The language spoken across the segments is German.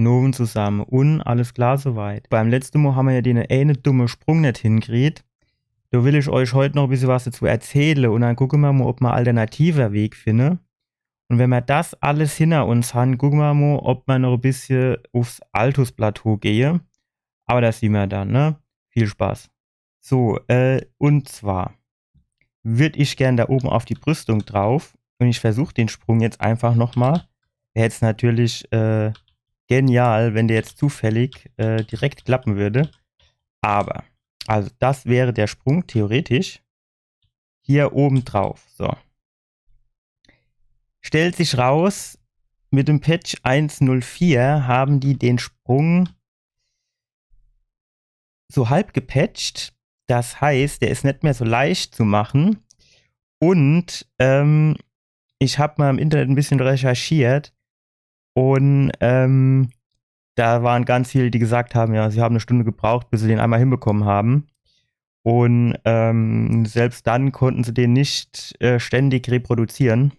Nun zusammen und alles klar soweit. Beim letzten Mal haben wir ja den eine dumme Sprung nicht hingekriegt. Da will ich euch heute noch ein bisschen was dazu erzählen und dann gucken wir mal, ob wir einen alternativen Weg finden. Und wenn wir das alles hinter uns haben, gucken wir mal, ob wir noch ein bisschen aufs Altus-Plateau gehen. Aber das sehen wir dann, ne? Viel Spaß. So, und zwar würde ich gern da oben auf die Brüstung drauf und ich versuche den Sprung jetzt einfach nochmal. Wäre jetzt natürlich genial, wenn der jetzt zufällig direkt klappen würde. Aber, also das wäre der Sprung theoretisch hier oben drauf. So. Stellt sich raus, mit dem Patch 1.04 haben die den Sprung so halb gepatcht. Das heißt, der ist nicht mehr so leicht zu machen. Und ich habe mal im Internet ein bisschen recherchiert und da waren ganz viele, die gesagt haben, ja, sie haben eine Stunde gebraucht, bis sie den einmal hinbekommen haben. Und selbst dann konnten sie den nicht ständig reproduzieren.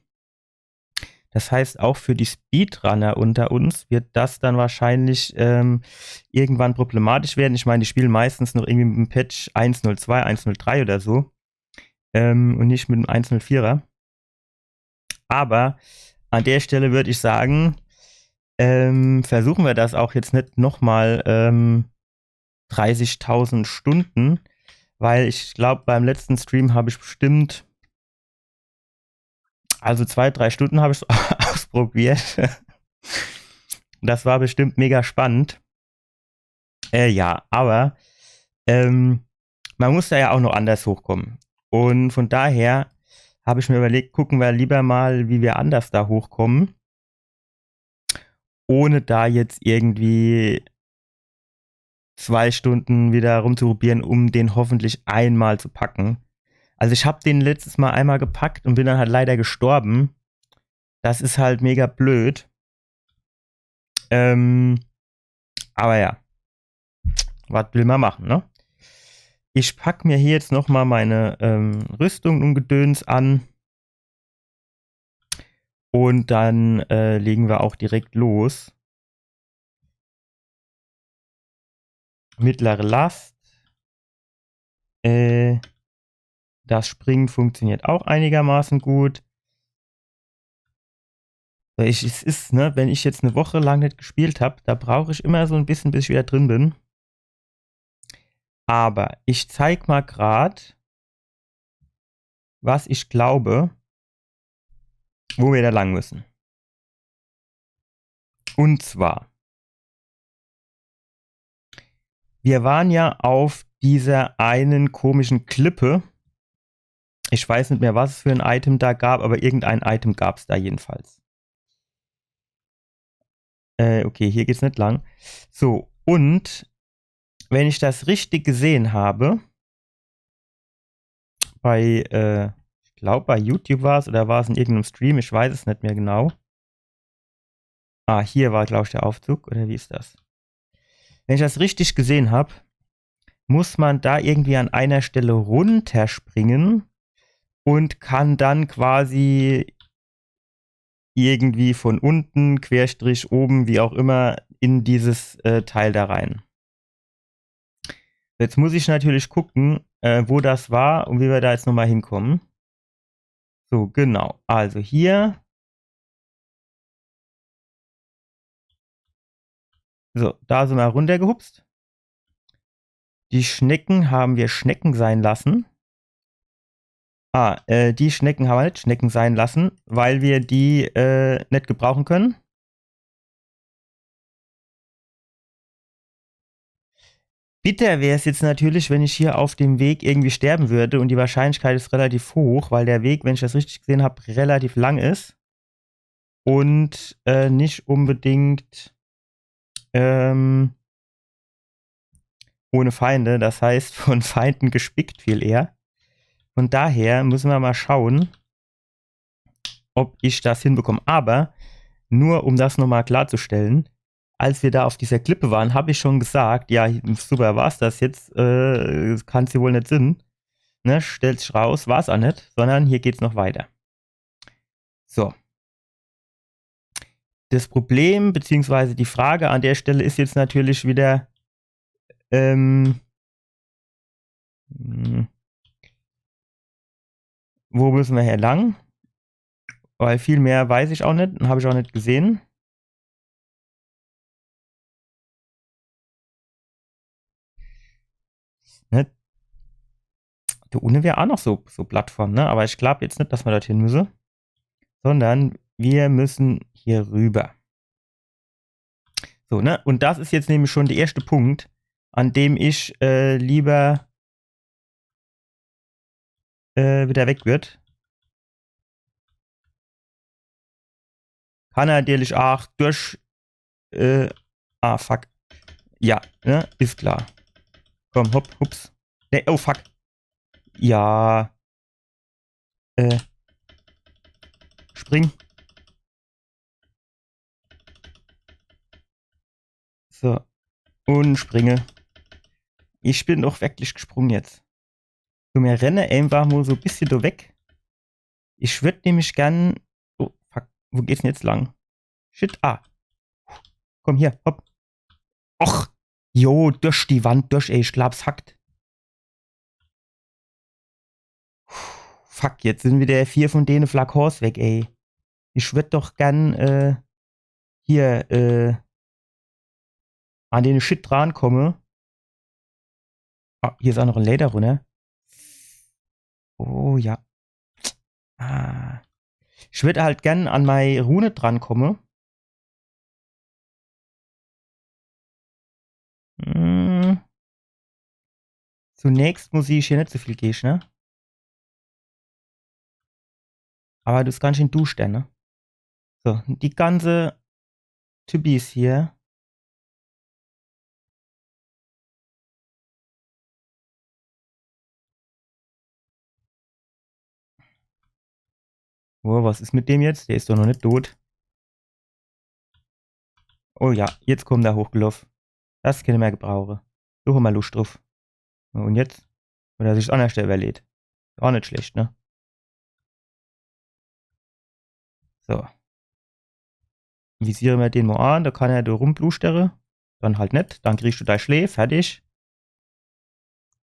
Das heißt, auch für die Speedrunner unter uns wird das dann wahrscheinlich irgendwann problematisch werden. Ich meine, die spielen meistens noch irgendwie mit dem Patch 1.02, 1.03 oder so. Und nicht mit dem 1.04er. Aber an der Stelle würde ich sagen, versuchen wir das auch jetzt nicht nochmal 30.000 Stunden, weil ich glaube, beim letzten Stream habe ich bestimmt, also 2-3 Stunden habe ich es ausprobiert. Das war bestimmt mega spannend. Ja, aber man muss da ja auch noch anders hochkommen. Und von daher habe ich mir überlegt, gucken wir lieber mal, wie wir anders da hochkommen, ohne da jetzt irgendwie 2 Stunden wieder rumzuprobieren, um den hoffentlich einmal zu packen. Also ich habe den letztes Mal einmal gepackt und bin dann halt leider gestorben. Das ist halt mega blöd. Aber ja, was will man machen, ne? Ich packe mir hier jetzt nochmal meine Rüstung und Gedöns an. Und dann legen wir auch direkt los. Mittlere Last. Das Springen funktioniert auch einigermaßen gut. Es ist, ne, wenn ich jetzt eine Woche lang nicht gespielt habe, da brauche ich immer so ein bisschen, bis ich wieder drin bin. Aber ich zeig mal gerade, was ich glaube, wo wir da lang müssen. Und zwar, wir waren ja auf dieser einen komischen Klippe. Ich weiß nicht mehr, was es für ein Item da gab, aber irgendein Item gab es da jedenfalls. Okay, hier geht's nicht lang. So, und wenn ich das richtig gesehen habe, ich glaube bei YouTube war es oder war es in irgendeinem Stream, ich weiß es nicht mehr genau. Ah, hier war, glaube ich, der Aufzug, oder wie ist das? Wenn ich das richtig gesehen habe, muss man da irgendwie an einer Stelle runterspringen und kann dann quasi irgendwie von unten, Querstrich, oben, wie auch immer, in dieses Teil da rein. Jetzt muss ich natürlich gucken, wo das war und wie wir da jetzt nochmal hinkommen. So, genau. Also hier. So, da sind wir runtergehupst. Die Schnecken haben wir Schnecken sein lassen. Die Schnecken haben wir nicht Schnecken sein lassen, weil wir die nicht gebrauchen können. Bitter wäre es jetzt natürlich, wenn ich hier auf dem Weg irgendwie sterben würde und die Wahrscheinlichkeit ist relativ hoch, weil der Weg, wenn ich das richtig gesehen habe, relativ lang ist und nicht unbedingt ohne Feinde, das heißt von Feinden gespickt viel eher. Von daher müssen wir mal schauen, ob ich das hinbekomme. Aber nur um das nochmal klarzustellen, als wir da auf dieser Klippe waren, habe ich schon gesagt, ja, super, war's das jetzt, kann es ja wohl nicht sein. Ne, stellt sich raus, war es auch nicht, sondern hier geht's noch weiter. So. Das Problem, beziehungsweise die Frage an der Stelle ist jetzt natürlich wieder, wo müssen wir hier lang? Weil viel mehr weiß ich auch nicht und habe ich auch nicht gesehen. Ne? Da unten wäre auch noch so Plattform, ne? Aber ich glaube jetzt nicht, dass wir dorthin müssen. Sondern wir müssen hier rüber. So, ne? Und das ist jetzt nämlich schon der erste Punkt, an dem ich lieber wieder weg wird. Kann natürlich auch durch. Fuck. Ja, ne? Ist klar. Komm, hopp, hups. Ne, oh, fuck. Ja. Spring. So. Und springe. Ich bin doch wirklich gesprungen jetzt. So, mir renne einfach mal so ein bisschen da weg. Ich würde nämlich gern. Oh, fuck. Wo geht's denn jetzt lang? Shit. Komm hier, hopp. Och. Jo, durch die Wand durch, ey. Ich glaub's hackt. Fuck, jetzt sind wieder 4 von denen Flakons weg, ey. Ich würde doch gern, hier, an den Shit drankomme. Hier ist auch noch ein Leder runter. Oh, ja. Ich würde halt gern an meine Rune drankommen. Zunächst muss ich hier nicht so viel gehen, ne? Aber das ganz schön duschen, ne? So, die ganze Tübis hier. Oh, was ist mit dem jetzt? Der ist doch noch nicht tot. Oh ja, jetzt kommt er hochgelaufen. Das kann ich mehr gebrauchen. Du hast mal Lust drauf. Und jetzt? Oder sich an der Stelle überlädt. Auch nicht schlecht, ne? So. Visiere mir den mal an, da kann er da rumblustern. Dann halt nicht. Dann kriegst du dein Schläf, fertig.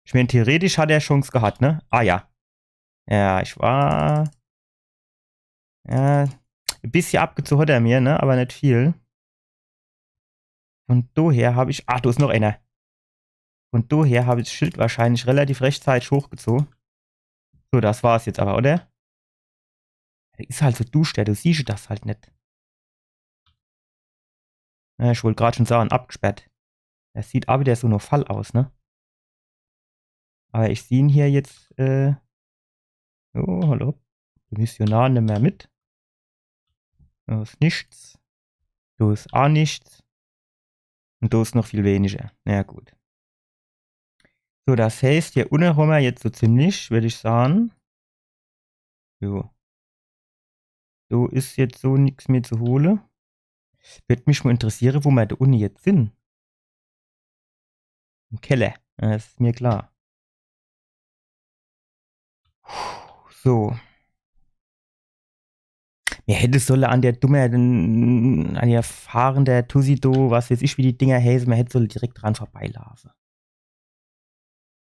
Ich meine, theoretisch hat er Chance gehabt, ne? Ah ja. Ja, ich war. Ja, ein bisschen abgezogen hat er mir, ne? Aber nicht viel. Von daher habe ich. Da ist noch einer. Von daher habe ich das Schild wahrscheinlich relativ rechtzeitig hochgezogen. So, das war's jetzt aber, oder? Der ist halt so duster, du siehst das halt nicht. Ja, ich wollte gerade schon sagen, abgesperrt. Das sieht aber wieder so nur Fall aus, ne? Aber ich sehe ihn hier jetzt, oh, hallo. Der Missionar nimmt mehr mit. Da ist nichts. Da ist auch nichts. Und da ist noch viel weniger. Na ja, gut. So, das heißt, hier unten haben wir jetzt so ziemlich, würde ich sagen. Jo. So ist jetzt so nichts mehr zu holen. Würde mich mal interessieren, wo wir da unten jetzt sind. Im Keller. Ja, das ist mir klar. So. Mir hätte sollen an der dummen, an der fahrenden Tusido, was weiß ich, wie die Dinger heißen, man hätte sollen direkt dran vorbeilaufen.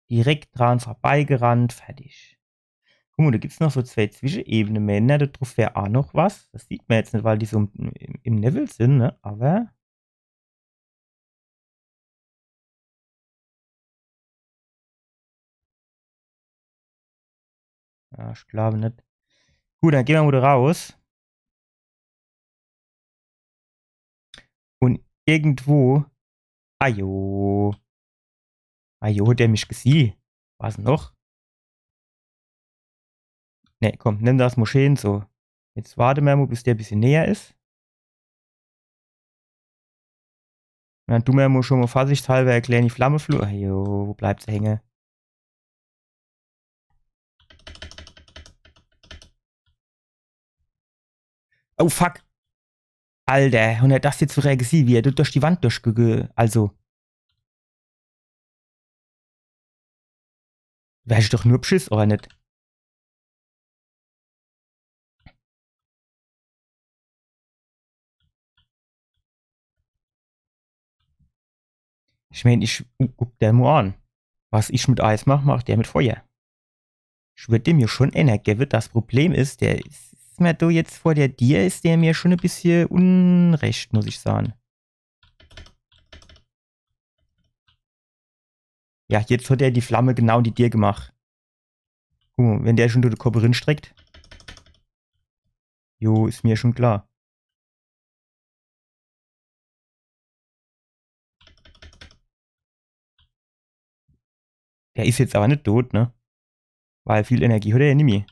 Direkt dran vorbeigerannt, fertig. Guck mal, da gibt es noch so 2 Zwischenebenen mehr, ne? Da drauf wäre auch noch was. Das sieht man jetzt nicht, weil die so im Level sind, ne? Aber. Ja, ich glaube nicht. Gut, dann gehen wir wieder raus. Und irgendwo. Ajo. Ajo, hat der mich gesehen. Was noch? Ne, komm, nimm das Moscheen so. Jetzt warte mal, bis der ein bisschen näher ist. Und dann tun wir mal schon mal vorsichtshalber erklären, die Flamme flog. Ajo, wo bleibt sie hängen? Oh, fuck. Alter, und er das jetzt so gesehen, wie er durch die Wand durchgegangen. Also. Wäre ich doch nur beschiss, oder nicht? Ich meine, guck dir mal an. Was ich mit Eis mache, macht der mit Feuer. Ich würde dem hier schon Energie wird. Das Problem ist, der ist mir da jetzt vor der Dir, ist der mir schon ein bisschen unrecht, muss ich sagen. Ja, jetzt hat er die Flamme genau die Dir gemacht. Guck mal, wenn der schon durch den Kopf streckt. Jo, ist mir schon klar. Der ist jetzt aber nicht tot, ne? Weil viel Energie hat er ja nicht mehr.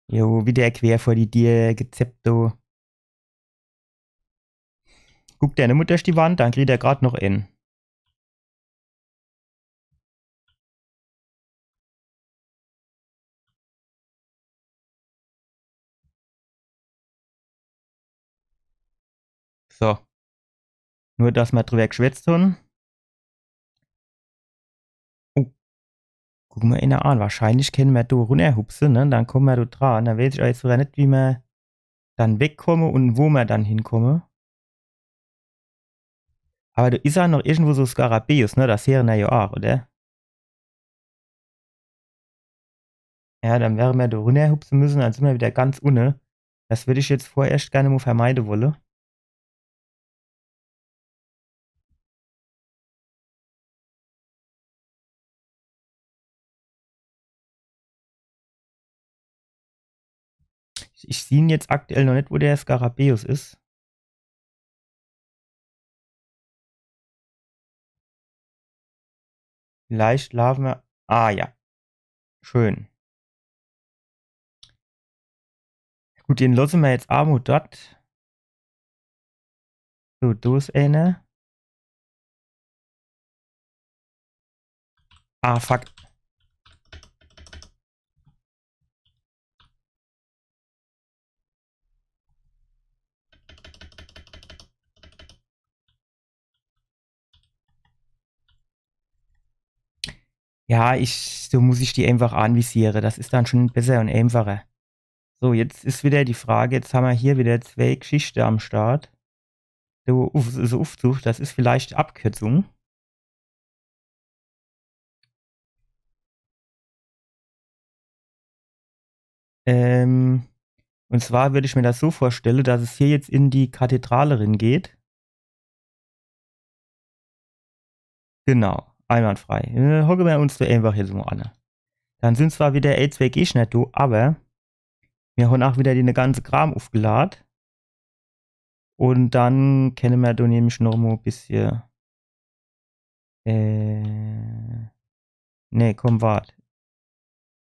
Jo, wie der quer vor die Dir gezeppt, do. Guckt der Mutter die Wand, dann kriegt er gerade noch in. So. Nur, dass wir drüber geschwätzt haben. Oh, guck mal in der an. Wahrscheinlich können wir da runterhupsen, ne? Dann kommen wir da dran. Dann weiß ich jetzt sogar nicht, wie wir dann wegkommen und wo wir dann hinkommen. Aber da ist ja noch irgendwo so Skarabäus, ne? Das wäre ja auch, oder? Ja, dann wären wir da runterhupsen müssen, dann sind wir wieder ganz unten. Das würde ich jetzt vorerst gerne mal vermeiden wollen. Ich sehe ihn jetzt aktuell noch nicht, wo der Skarabäus ist. Vielleicht laufen wir. Ah ja. Schön. Gut, den lassen wir jetzt Armut dort. So, da ist eine. Ah, fuck. Ja, so muss ich die einfach anvisieren. Das ist dann schon besser und einfacher. So, jetzt ist wieder die Frage, jetzt haben wir hier wieder zwei Geschichten am Start. So, Aufzug, das ist vielleicht Abkürzung. Und zwar würde ich mir das so vorstellen, dass es hier jetzt in die Kathedrale rein geht. Genau, einwandfrei. Hocken wir uns da einfach hier so an. Dann sind zwar wieder L2 Gegner da, aber wir haben auch wieder den ganze Kram aufgeladen. Und dann können wir da nämlich noch mal ein bisschen. Nee, komm, wart.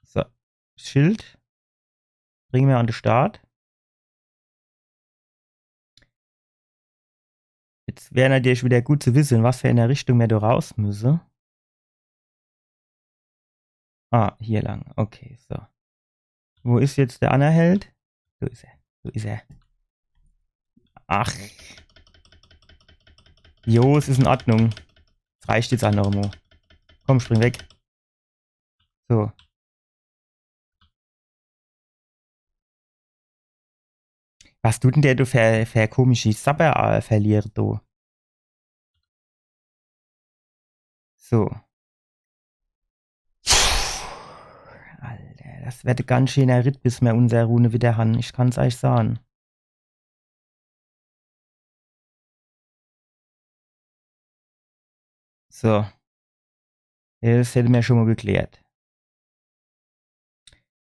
So, Schild. Bringen wir an den Start. Jetzt wäre natürlich wieder gut zu wissen, was wir in der Richtung wir da raus müssen. Ah, hier lang. Okay, so. Wo ist jetzt der andere Held? So ist er. So ist er. Ach. Jo, es ist in Ordnung. Es reicht jetzt auch noch mal. Komm, spring weg. So. Was tut denn der du für komische Sabber verliert, du? So. Alter, das wird ein ganz schöner Ritt, bis wir unsere Rune wieder haben. Ich kann's euch sagen. So. Das hätte mir schon mal geklärt.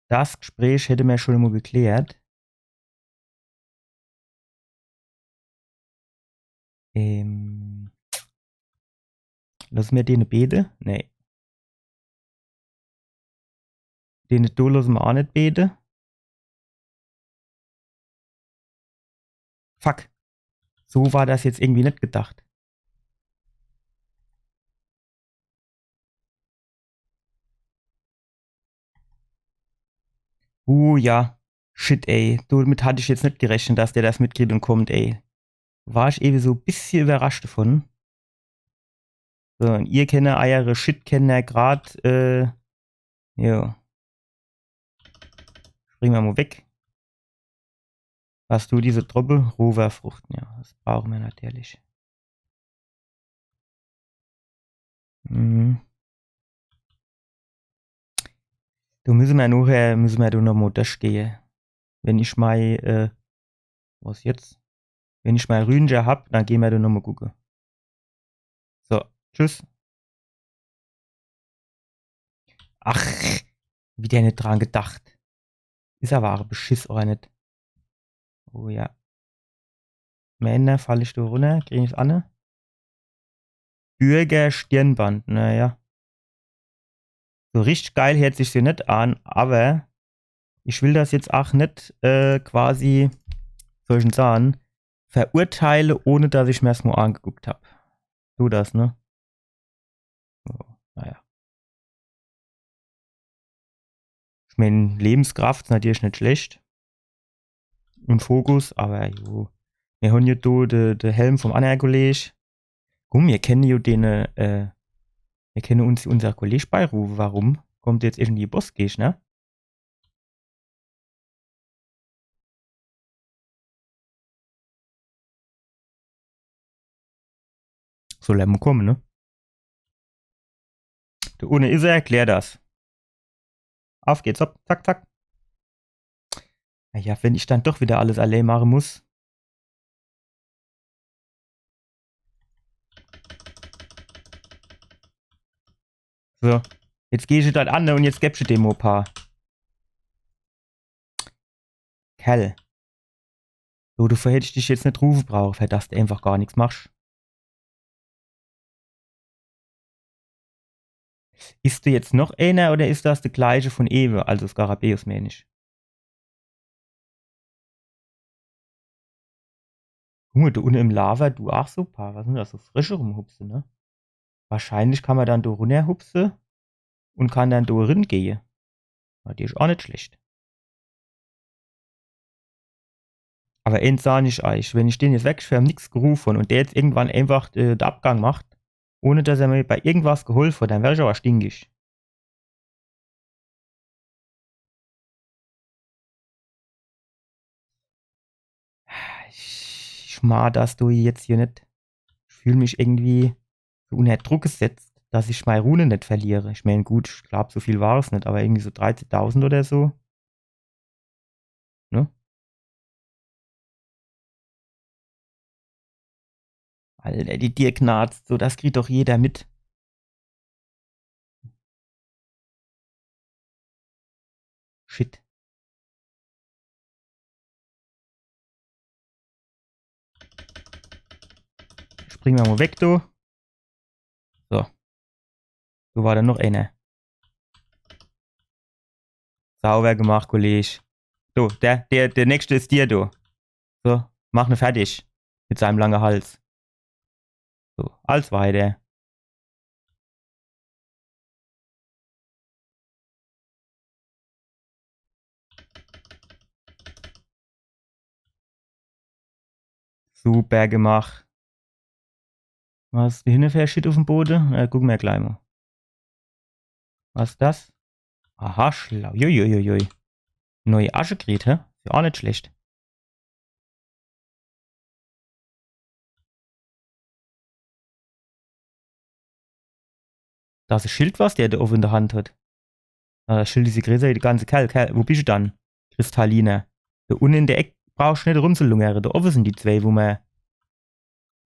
Das Gespräch hätte mir schon mal geklärt. Lassen wir den beten? Nee. Den da lassen wir auch nicht beten. Fuck. So war das jetzt irgendwie nicht gedacht. Ja. Shit, ey. Damit hatte ich jetzt nicht gerechnet, dass der das mitkriegt und kommt, ey. War ich irgendwie so ein bisschen überrascht davon. So, und ihr kennt eure Shit-Kenner grad, ja. Springen wir mal weg. Hast du diese Truppe? Roverfruchten, ja, das brauchen wir natürlich. Mhm. Du müssen wir noch mal durchgehen. Wenn ich mal, was jetzt? Wenn ich mal Rühnger hab, dann gehen wir da noch mal gucken. So, tschüss. Ach, wie der nicht dran gedacht. Ist aber auch ein Beschiss auch nicht. Oh ja. Männer, falle ich da runter, krieg ich's an? Bürger Stirnband, naja. So richtig geil hört sich sie nicht an, aber ich will das jetzt auch nicht quasi, soll ich denn sagen, verurteile, ohne dass ich mir das mal angeguckt habe. Du das, ne? So, naja. Ich meine, Lebenskraft ist natürlich nicht schlecht. Und Fokus, aber jo. Wir haben ja da den Helm vom anderen Kollege. Komm, wir kennen ja wir kennen uns unser Kollege beirufen. Warum kommt jetzt irgendwie Bossgehst, ne? Soll er mal kommen, ne? Der ohne ist er, erklär das. Auf geht's, hopp, zack, zack. Naja, wenn ich dann doch wieder alles allein machen muss. So, jetzt geh ich dort an und jetzt gibst du dem ein paar. Kerl. So, du hätte ich dich jetzt nicht rufen brauchen, weil das du einfach gar nichts machst. Ist du jetzt noch einer oder ist das der gleiche von Ewe, also Skarabäus mäßig? Junge, du unten im Lava, du auch so paar. Was sind das so frische rumhupse, ne? Wahrscheinlich kann man dann da runterhupse und kann dann da rin gehen. Ja, die ist auch nicht schlecht. Aber eins sah ich euch, wenn ich den jetzt wegschwärme, nichts gerufen und der jetzt irgendwann einfach den Abgang macht, ohne dass er mir bei irgendwas geholfen hat, dann wäre ich aber stinkig. Ich mag, dass du jetzt hier nicht. Ich fühle mich irgendwie so unter Druck gesetzt, dass ich meine Rune nicht verliere. Ich meine, gut, ich glaube, so viel war es nicht, aber irgendwie so 13.000 oder so. Ne? Alter, die dir knarzt, so das kriegt doch jeder mit. Shit. Springen wir mal weg, du. So, so war da noch einer. Sauber gemacht, Kollege. So, der nächste ist dir, du. So, mach ne fertig. Mit seinem langen Hals. So, als weiter. Super gemacht. Was ist hinten für Shit auf dem Boden? Gucken wir gleich mal. Was ist das? Aha, schlau. Juiuiui. Neue Asche kriegt, hä? Ist ja auch nicht schlecht. Da ist ein Schild, was der da oben in der Hand hat. Das Schild ist die größer, die ganze Kerl. Wo bist du dann? Kristalliner. Da unten in der Ecke brauchst du nicht rumzulungern. Da oben sind die zwei, wo man.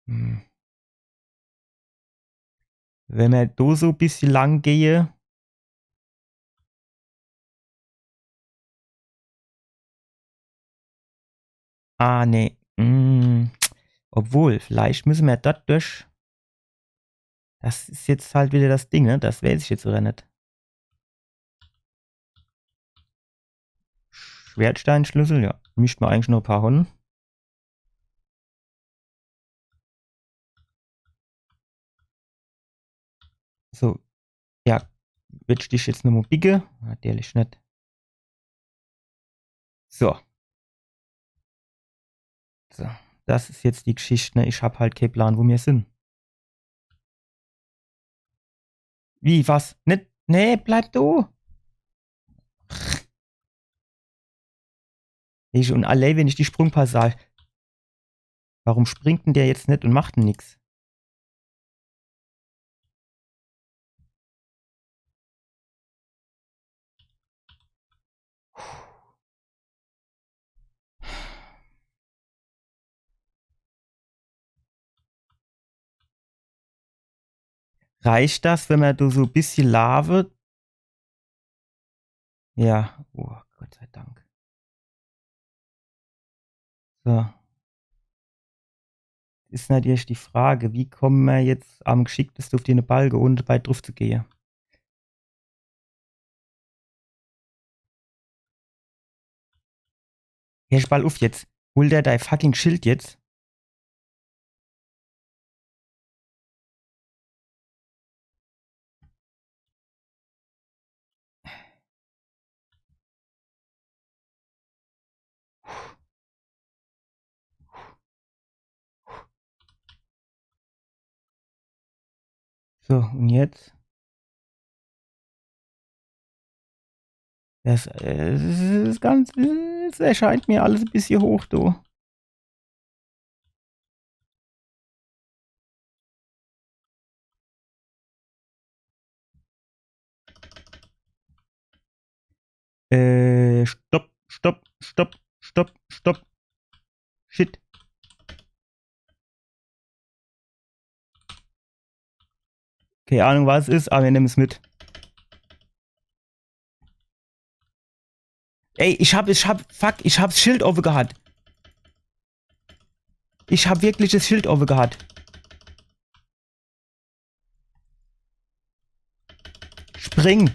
Hm. Wenn wir da so ein bisschen lang gehen. Ah, nee. Obwohl, vielleicht müssen wir dort durch. Das ist jetzt halt wieder das Ding, ne? Das weiß ich jetzt sogar nicht. Schwertsteinschlüssel, ja. Mischt man eigentlich nur ein paar Honnen. So, ja. Willst du dich jetzt nochmal biegen? Natürlich nicht. So. So. Das ist jetzt die Geschichte, ne? Ich hab halt keinen Plan, wo wir sind. Wie, was? Nicht? Nee, bleib du. Und allein, wenn ich die Sprungpassage. Warum springt denn der jetzt nicht und macht nichts? Reicht das, wenn man so ein bisschen Lave? Ja, oh Gott sei Dank. So. Ist natürlich die Frage, wie kommen wir jetzt am geschicktesten auf den Balge, ohne dabei drauf zu gehen? Herr Ball auf jetzt. Hol der dein fucking Schild jetzt. So, und jetzt? Das ist ganz. Es erscheint mir alles ein bisschen hoch, du. Stopp, stopp, stopp, stopp, stopp. Shit. Keine Ahnung, was es ist, aber wir nehmen es mit. Ey, ich hab das Schild offen gehabt. Ich hab wirklich das Schild offen gehabt. Spring.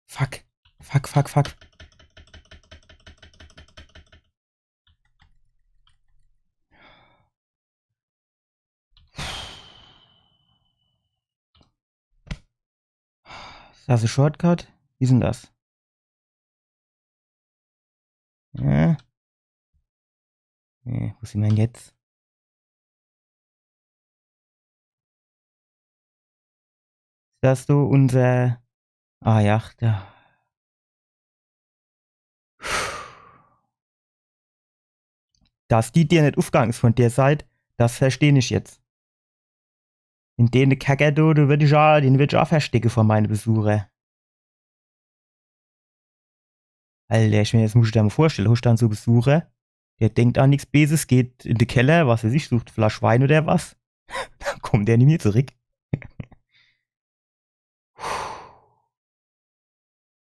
Fuck. Fuck, fuck, fuck. Ist das ein Shortcut? Wie ist denn das? Ja. Nee, wo sind wir denn jetzt? Ist das so unser. Ah ja, da. Dass die dir nicht aufgegangen ist von der Seite, das verstehe ich jetzt. In den Kacker, den würde ich auch verstecken von meinen Besuchern. Alter, jetzt muss ich dir mal vorstellen, hast du dann so Besucher, der denkt an nichts Beses, geht in den Keller, was weiß ich, sucht Flasch Wein oder was. Dann kommt der nicht mehr zurück.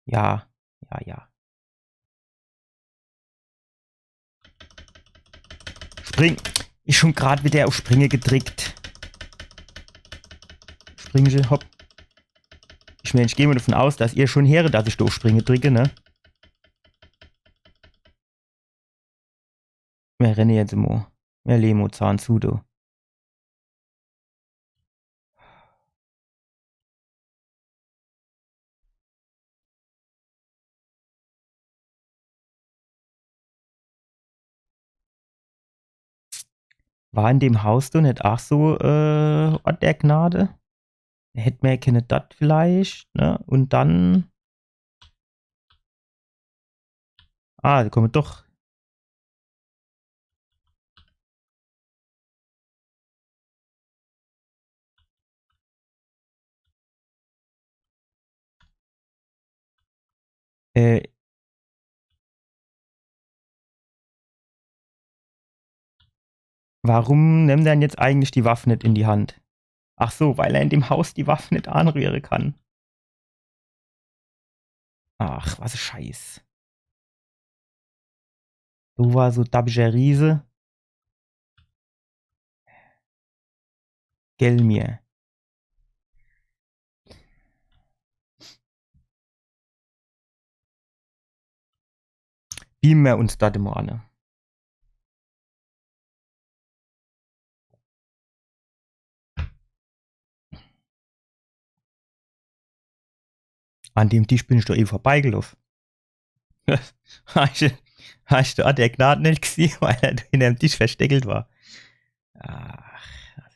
Ja, ja, ja. Spring. Ich schon gerade wieder auf Springe gedrückt. Springe, hopp. Ich gehe mal davon aus, dass ihr schon höret, dass ich da auf Springe drücke, ne? Wir rennen jetzt immer. Wir leben Zahn zu, du. War in dem Haus doch nicht auch so Ort der Gnade? Hätten wir keine das vielleicht, ne? Und dann. Ah, da kommen doch. Äh, warum nimmt er denn jetzt eigentlich die Waffe nicht in die Hand? Ach so, weil er in dem Haus die Waffe nicht anrühren kann. Ach, was Scheiß. Du war so dabischer Riese. Gell mir. Beamen wir uns da mal an. An dem Tisch bin ich doch eben vorbeigelaufen. Hast du der Gnade nicht gesehen, weil er in dem Tisch versteckelt war? Ach,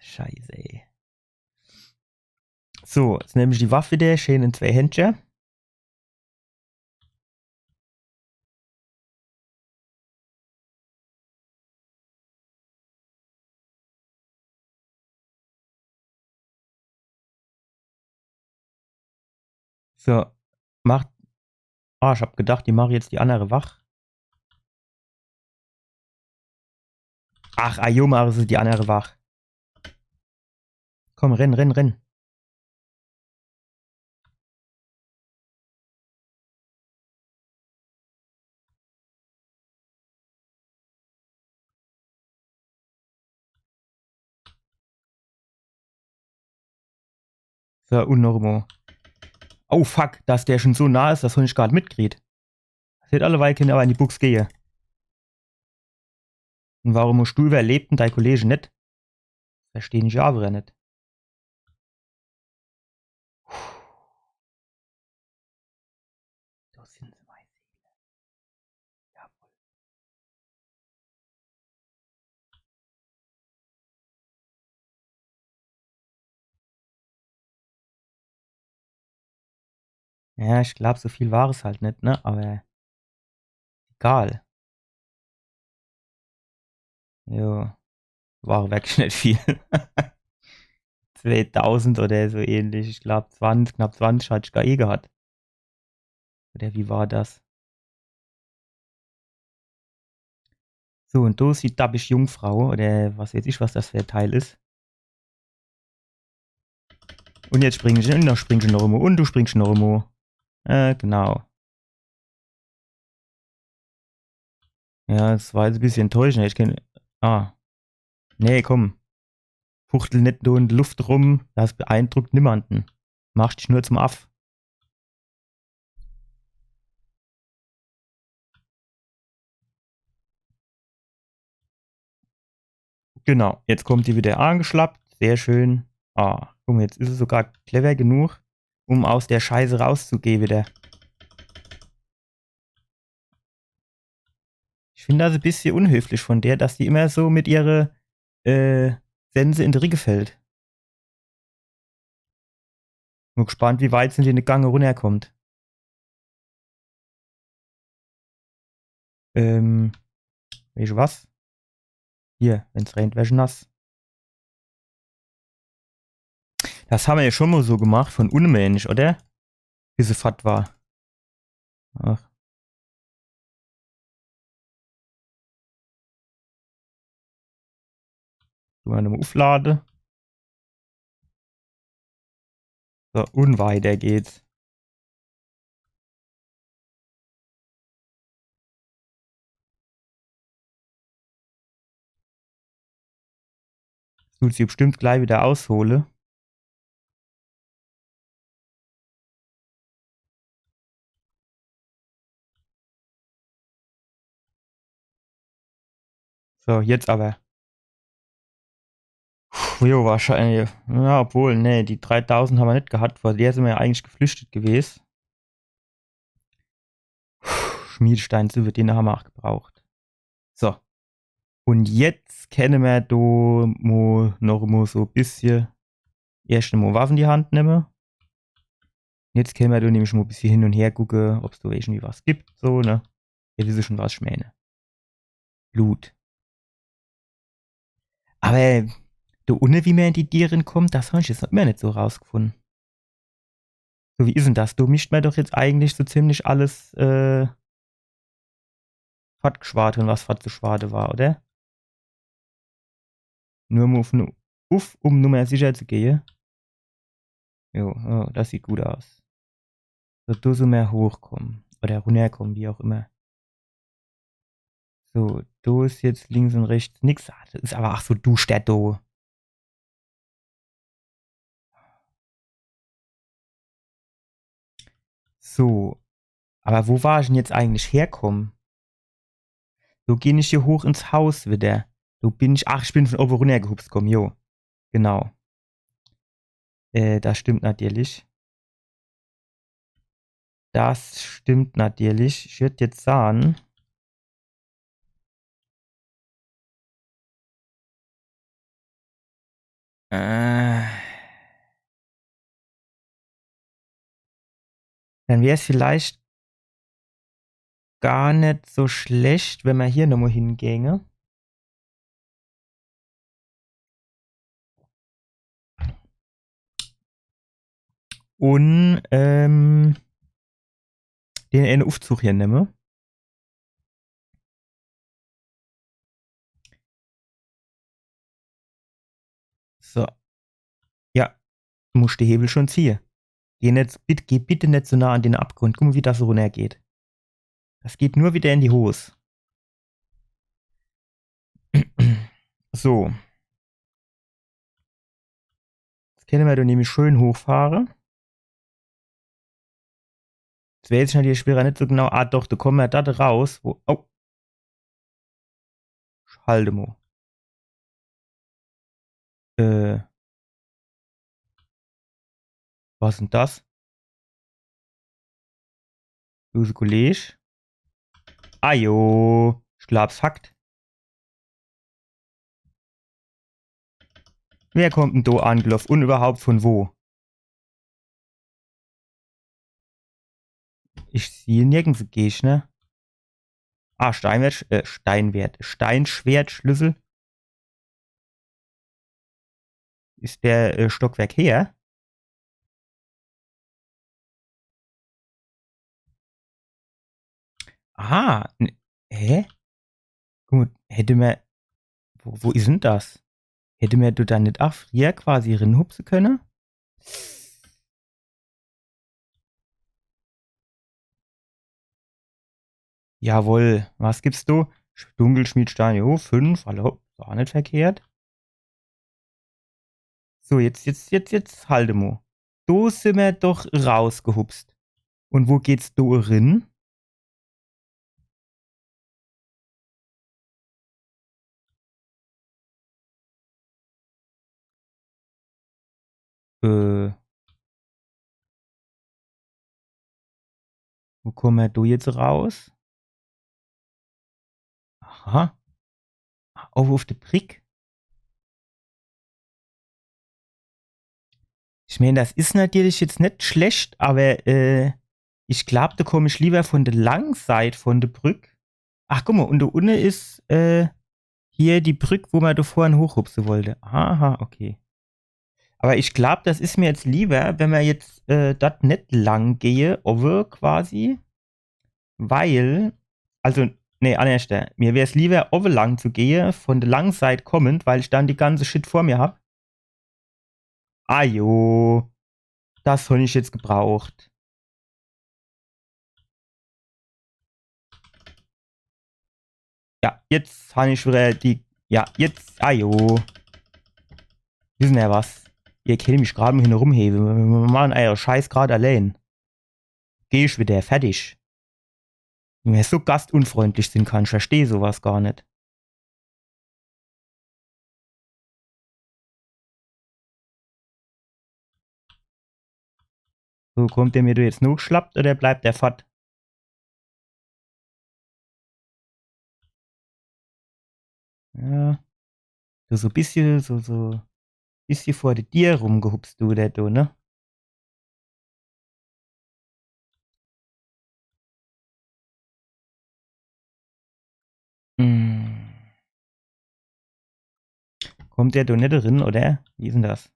Scheiße, ey. So, jetzt nehme ich die Waffe wieder schön in 2 Händchen. So, macht. Ah, ich hab gedacht, die mache jetzt die andere wach. Ach, ajo, mache sie die andere wach. Komm, renn, renn, renn. So, und noch mal. Oh, fuck, dass der schon so nah ist, dass ich gerade mitkriegt. Seht alle Weilchen aber in die Buchs gehe. Und warum musst du überlebt und dein Kollege nicht? Verstehe ich aber nicht. Da sind sie, meine Seele. Jawohl. Ja, ich glaube, so viel war es halt nicht, ne? Aber egal. Jo, war wirklich nicht viel. 2000 oder so ähnlich. Ich glaube, 20, knapp 20 hatte ich gar eh gehabt. Oder wie war das? So, und da sieht Dabbisch Jungfrau, oder was weiß ich, was das für ein Teil ist. Und jetzt springe ich, und noch springst du noch immer, und du springst noch immer. Genau. Ja, das war jetzt ein bisschen enttäuschend. Ich kenn. Ah. Nee, komm. Fuchtel nicht nur in der Luft rum, das beeindruckt niemanden. Mach dich nur zum Aff. Genau, jetzt kommt die wieder angeschlappt. Sehr schön. Ah, guck mal, jetzt ist es sogar clever genug, um aus der Scheiße rauszugehen wieder. Ich finde das ein bisschen unhöflich von der, dass die immer so mit ihrer Sense in die Ricke fällt. Bin gespannt, wie weit sie in den Gange runterkommt. Weißt du was? Hier, wenn's regnet, wäsche nass. Das haben wir ja schon mal so gemacht von Unmensch, oder? Wie sie fett war. Ach, du mal nochmal aufladen. So, und weiter geht's. Das tut sie bestimmt gleich wieder aushole. So, jetzt aber. Puh, jo, wahrscheinlich. Ja, obwohl, nee, die 3000 haben wir nicht gehabt. Vor der sind wir ja eigentlich geflüchtet gewesen. Schmiedestein, so wird den haben wir auch gebraucht. So. Und jetzt können wir da noch mal so ein bisschen erst mal Waffen in die Hand nehmen. Jetzt können wir da nämlich mal ein bisschen hin und her gucken, ob es da irgendwie was gibt. So, ne? Ihr wisst schon, was ich meine. Blut. Aber da ohne wie man in die Tieren kommt, das habe ich jetzt noch immer nicht so rausgefunden. So, wie ist denn das? Du mischt mir doch jetzt eigentlich so ziemlich alles fortgeschwarte und was fortgeschwarte war, oder? Nur um um Nummer sicher zu gehen. Jo, oh, das sieht gut aus. So, du so mehr hochkommen. Oder runterkommen, wie auch immer. So, du ist jetzt links und rechts nix. Ah, das ist aber, ach so, du Städto. So, aber wo war ich denn jetzt eigentlich herkommen? So geh ich hier hoch ins Haus wieder. So bin ich, ach, ich bin von oben runtergehupst, komm, jo. Genau. Das stimmt natürlich. Das stimmt natürlich. Ich würde jetzt sagen, äh, Dann wäre es vielleicht gar nicht so schlecht, wenn wir hier nochmal hinginge. Und den einen Aufzug hier nehme. So. Ja, du musst den Hebel schon ziehen. Geh bitte nicht so nah an den Abgrund. Guck mal, wie das so runtergeht. Das geht nur wieder in die Hose. So. Jetzt können wir da nämlich schön hochfahren. Das wäre jetzt natürlich schwerer, nicht so genau. Ah, doch, da kommen wir da raus. Wo, oh. Halte mal. Was ist denn das? Böse Kollege. Ajo. Ich glaub's Fakt. Wer kommt denn da angelaufen? Und überhaupt von wo? Ich sehe nirgends Gehst, ne? Ah, Steinschwertschlüssel. Ist der Stockwerk her? Aha. Hä? Gut, hätte man. Wo ist denn das? Hätte man du da nicht auch früher quasi rinhupsen können? Jawohl. Was gibst du? Dunkelschmiedstein, jo, 5. Hallo. War nicht verkehrt. So, jetzt halte mo. Do sind wir doch rausgehupst. Und wo geht's do rin? Wo kommen wir do jetzt raus? Aha. Auf die Brick. Ich meine, das ist natürlich jetzt nicht schlecht, aber ich glaube, da komme ich lieber von der langen Seite von der Brücke. Ach, guck mal, und da unten ist hier die Brücke, wo man da vorhin hochhupsen wollte. Aha, okay. Aber ich glaube, das ist mir jetzt lieber, wenn wir jetzt dort nicht lang gehe, over quasi. Weil, also, nee, an der Stelle. Mir wäre es lieber, over lang zu gehen, von der langen Seite kommend, weil ich dann die ganze Shit vor mir habe. Ajo, das habe ich jetzt gebraucht. Ja, jetzt habe ich wieder die. Ja, jetzt. Ajo. Wissen ja was. Ihr kennt mich gerade mal hin rumheben. Wir machen euer Scheiß gerade allein. Geh ich wieder, fertig. Wenn ihr so gastunfreundlich sind kann, ich verstehe sowas gar nicht. So, kommt der mir da jetzt noch schlappt oder bleibt der fort? Ja. So ein bisschen, so bisschen vor der Dir rumgehupst, du, der du, ne? Hm. Kommt der da nicht drin, oder? Wie ist denn das?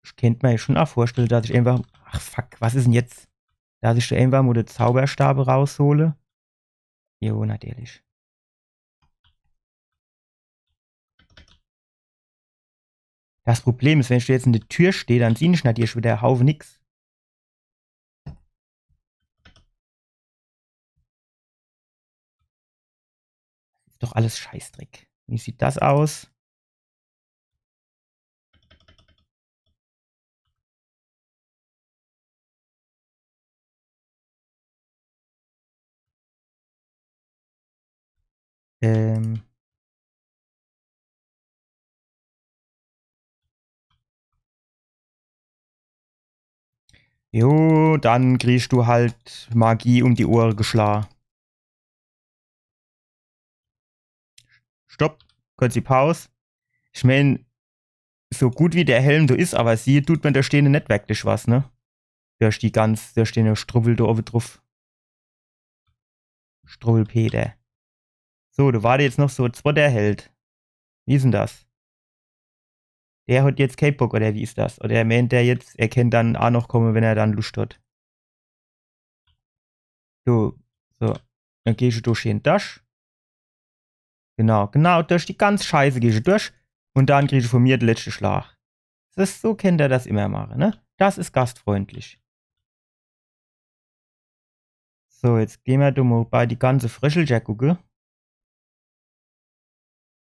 Ich könnte mir schon auch vorstellen, dass ich einfach. Ach fuck, was ist denn jetzt? Dass ich da einfach mal den Zauberstabe raushole? Jo, natürlich. Das Problem ist, wenn ich jetzt in der Tür stehe, dann sehe ich natürlich wieder Haufen nix. Ist doch alles Scheißdreck. Wie sieht das aus? Ähm. Jo, dann kriegst du halt Magie um die Ohren geschlagen. Stopp, kurz die Pause. Ich meine, so gut wie der Helm so ist, aber sie tut man da stehen nicht wirklich was, ne? Da stehen ja Strubbel da oben drauf. Strubbelpeter. So, da war jetzt noch so der Held. Wie ist denn das? Der hat jetzt keinen Bock, oder wie ist das? Oder er meint der jetzt, er kann dann auch noch kommen, wenn er dann Lust hat. So, dann gehst du durch den Dash. Genau, durch die ganze Scheiße gehst du durch. Und dann kriegst du von mir den letzten Schlag. So kennt er das immer machen, ne? Das ist gastfreundlich. So, jetzt gehen wir da mal bei die ganze Fröscheljahr gucken.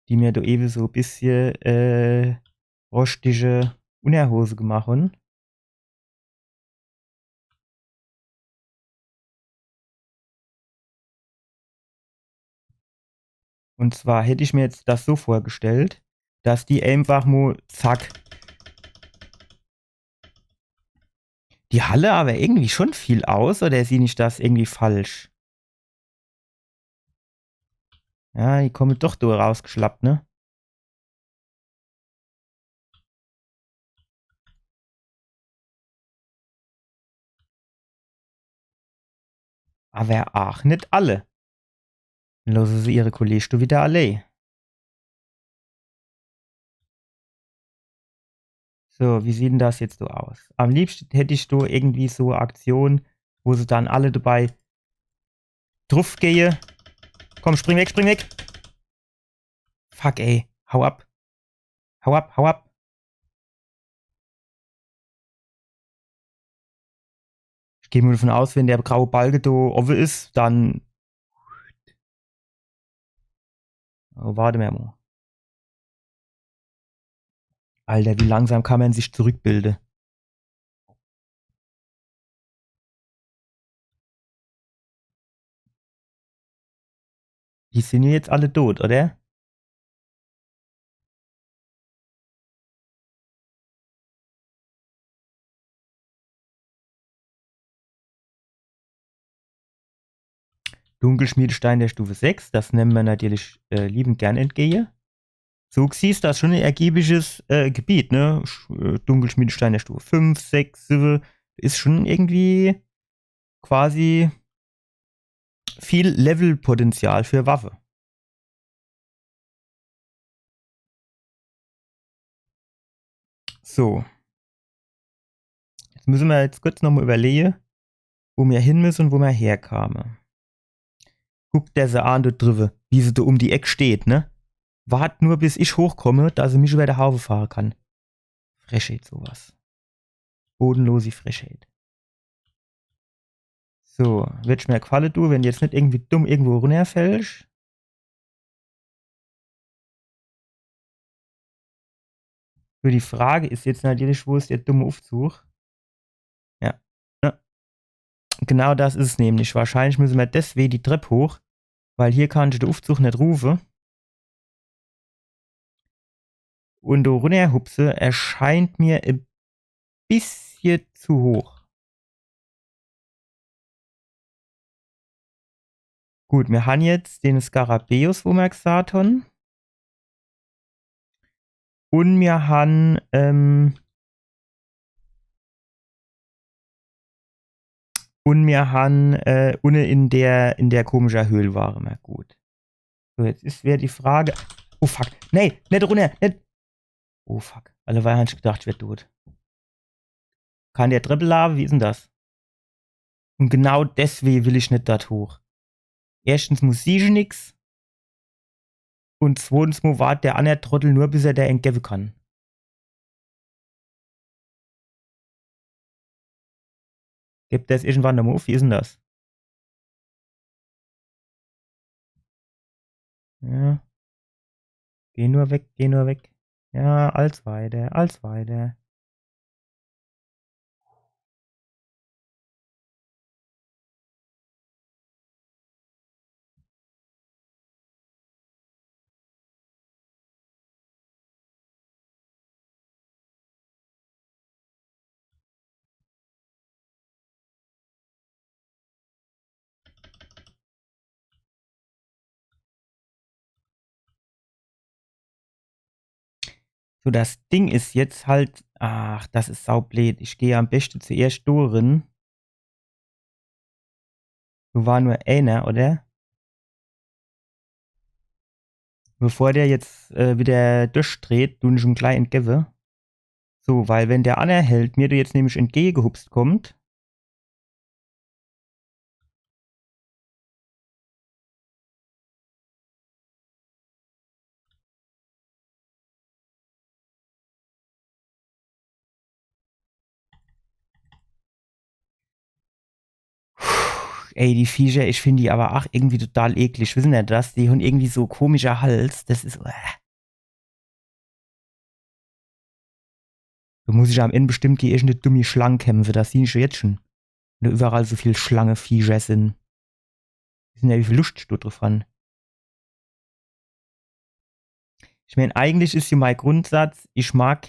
Die mir da eben so ein bisschen rostige Unterhose gemacht haben. Und zwar hätte ich mir jetzt das so vorgestellt, dass die einfach mal, zack, die Halle aber irgendwie schon viel aus, oder sehe ich das irgendwie falsch? Ja, die kommen doch da rausgeschlappt, ne? Aber ach, nicht alle. Dann lassen sie ihre Kollegen wieder alle. So, wie sieht denn das jetzt so aus? Am liebsten hätte ich da irgendwie so eine Aktion, wo sie dann alle dabei drauf gehe. Komm, spring weg, spring weg. Fuck, ey. Hau ab. Hau ab, hau ab. Ich gehe mal davon aus, wenn der graue Balge da offen ist, dann. Oh, warte mal. Alter, wie langsam kann man sich zurückbilden? Die sind ja jetzt alle tot, oder? Dunkelschmiedestein der Stufe 6, das nehmen wir natürlich liebend gern entgegen. So siehst das schon ein ergiebiges Gebiet, ne? Dunkelschmiedestein der Stufe 5, 6, 7, ist schon irgendwie quasi viel Levelpotenzial für Waffe. So, jetzt müssen wir jetzt kurz nochmal überlegen, wo wir hin müssen und wo wir herkamen. Guckt der sie an dort drüber, wie sie da um die Ecke steht, ne? Wart nur, bis ich hochkomme, dass sie mich über der Haube fahren kann. Frechheit sowas. Bodenlose Frechheit. So, wird mir gefallen, du, wenn du jetzt nicht irgendwie dumm irgendwo runterfällst. Für die Frage ist jetzt natürlich, wo ist der dumme Aufzug? Ja. Ja. Genau das ist es nämlich. Wahrscheinlich müssen wir deswegen die Treppe hoch, weil hier kann ich den Aufzug nicht rufen. Und der runterhupse erscheint mir ein bisschen zu hoch. Gut, wir haben jetzt den Skarabäus, wo wir gesagt haben. Und wir haben, unten in der komischen Höhle waren wir gut. So, jetzt wäre die Frage. Oh fuck. Nee, nicht runter. Nicht. Oh fuck. Alleweil habe ich gedacht, ich werde tot. Kann der Treppe laufen? Wie ist denn das? Und genau deswegen will ich nicht dort hoch. Erstens muss ich nix. Und zweitens muss wartet der andere Trottel nur, bis er der entgeben kann. Gibt das irgendwann nochmal auf? Wie ist denn das? Ja. Geh nur weg, geh nur weg. Ja, als weiter, als weiter. So, das Ding ist jetzt halt, ach, das ist saublöd. Ich gehe am besten zuerst durch. Du war nur einer, oder? Bevor der jetzt wieder durchdreht, du nicht schon gleich entgebe. So, weil wenn der anerhält, mir du jetzt nämlich entgegengehupst kommt. Ey, die Viecher, ich finde die aber auch irgendwie total eklig. Wissen ihr das? Die haben irgendwie so komischer Hals. Das ist. Da muss ich am Ende bestimmt die irgendeine dumme Schlange kämpfen. Das sehe ich jetzt schon. Wenn da überall so viel Schlange-Viecher sind. Wissen ja, wie viel Lust du drauf haben. Ich meine, eigentlich ist ja mein Grundsatz, ich mag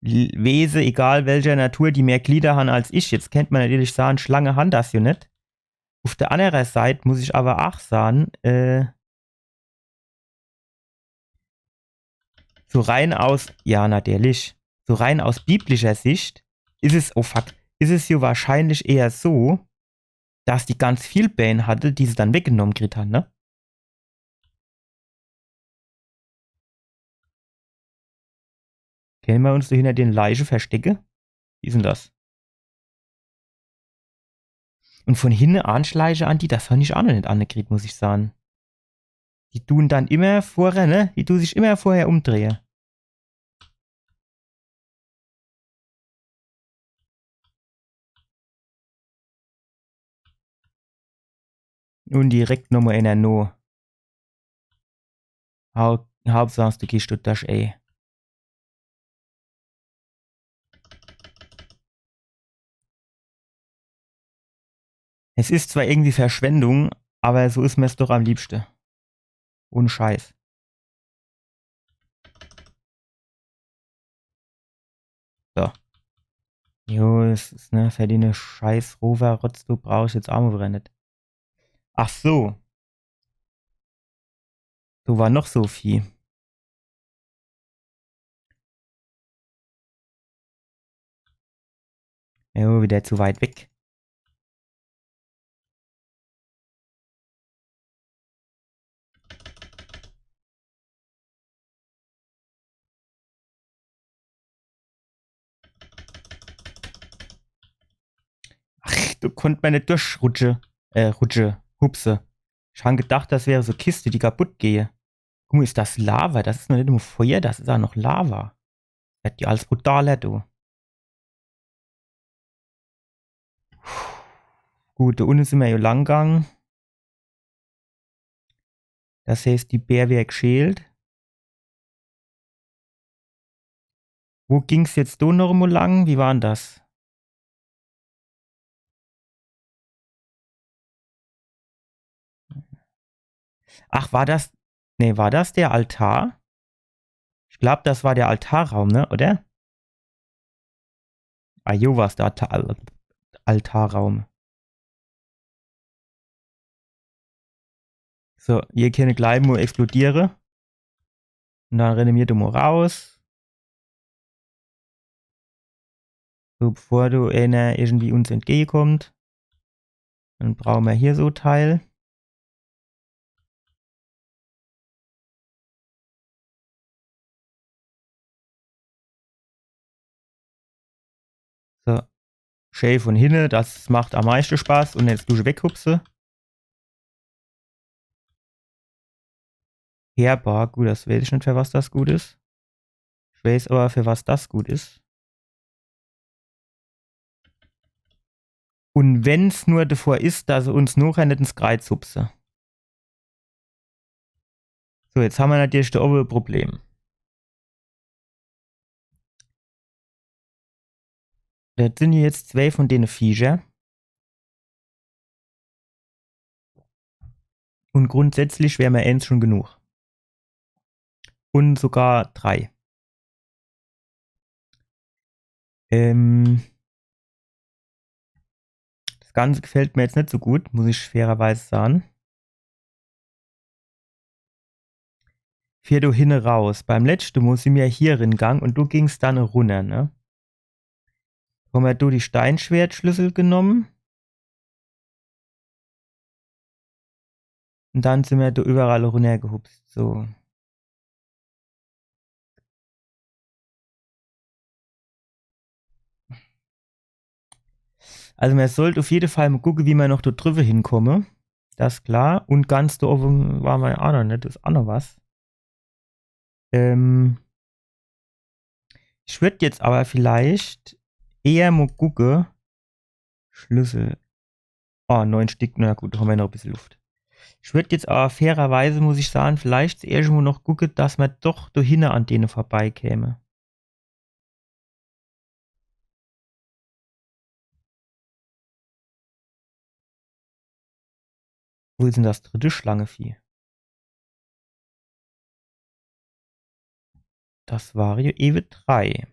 Wesen, egal welcher Natur, die mehr Glieder haben als ich. Jetzt kennt man natürlich sagen, Schlange haben das ja nicht. Auf der anderen Seite muss ich aber auch sagen, so rein aus, ja, natürlich, so rein aus biblischer Sicht ist es, oh fuck, ist es ja wahrscheinlich eher so, dass die ganz viel Bänen hatte, die sie dann weggenommen gekriegt haben, ne? Können wir uns da hinter den Leichen verstecken? Wie ist denn das? Und von hinten anschleichen an die, das fand ich auch noch nicht angekriegt, muss ich sagen. Die tun dann immer vorher, ne? Die tun sich immer vorher umdrehen. Und direkt nochmal in der No. Hauptsache, du gehst dort das, ey. Es ist zwar irgendwie Verschwendung, aber so ist mir es doch am liebsten. Ohne Scheiß. So. Jo, es ist, ne, verdiene Scheiß Rover, Rotz, du brauchst jetzt Arme brennet. Ach so. So war noch so viel. Jo, wieder zu weit weg. Ach, du konntest meine durchrutschen. Hupse. Ich habe gedacht, das wäre so Kiste, die kaputt gehe. Guck mal, ist das Lava? Das ist noch nicht nur Feuer, das ist auch noch Lava. Das wird ja alles brutaler, du. Gut, da unten sind wir ja lang gegangen. Das heißt, die Bär wäre geschält. Wo ging's jetzt da noch mal lang? Wie war denn das? Ach, war das. Nee, war das der Altar? Ich glaube, das war der Altarraum, ne? Oder? Ah, jo, war es der Altarraum. So, hier kann gleich mal explodieren. Und dann rennen wir da mal raus. So, bevor du einer irgendwie uns entgegenkommt. Dann brauchen wir hier so Teil. So, schön von hinten, das macht am meisten Spaß. Und jetzt du weghupse. Herbar, gut, das weiß ich nicht, für was das gut ist. Ich weiß aber, für was das gut ist. Und wenn's nur davor ist, dass sie uns nachher nicht ins Kreuz hupse. So, jetzt haben wir natürlich da oben ein Problem. Das sind jetzt 2 von denen Viecher. Und grundsätzlich wäre mir eins schon genug. Und sogar 3. Das Ganze gefällt mir jetzt nicht so gut, muss ich fairerweise sagen. Für du hinne raus. Beim letzten muss ich mir hier ringang und du gingst dann runter, ne? Haben wir du die Steinschwertschlüssel genommen. Und dann sind wir da überall runtergehupst. So. Also man sollte auf jeden Fall mal gucken, wie man noch da drüber hinkomme. Das ist klar. Und ganz da oben war man auch noch nicht. Das ist auch noch was. Ich würde jetzt aber vielleicht eher mal gucken. Schlüssel. Oh, 9 Stück. Na gut, da haben wir noch ein bisschen Luft. Ich würde jetzt aber fairerweise, muss ich sagen, vielleicht zuerst mal noch gucken, dass man doch da hinten an denen vorbeikäme. Wo ist denn das dritte Schlangevieh? Das war ja Ewe 3.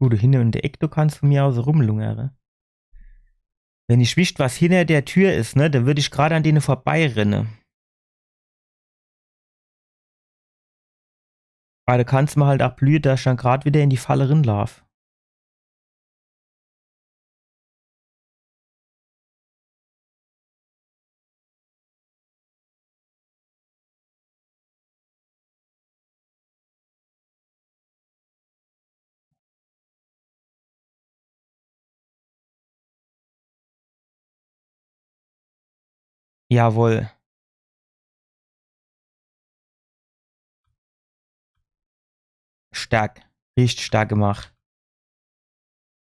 Gut, hinten in der Ecke, du kannst von mir aus rumlungern. Wenn ich wisst, was hinter der Tür ist, ne, dann würde ich gerade an denen vorbeirennen. Aber da kannst du mir halt auch blühen, dass ich dann gerade wieder in die Falle rinlauf. Jawohl. Stark. Richtig stark gemacht.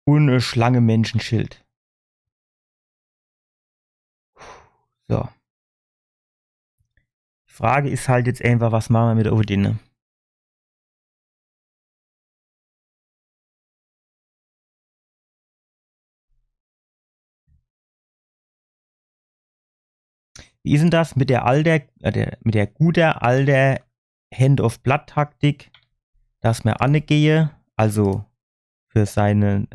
Und ein Schlange-Menschenschild. So. Die Frage ist halt jetzt einfach, was machen wir mit Odin? Wie ist denn das mit der mit der guter alter Hand-of-Blood-Taktik, dass man angehe, also für seinen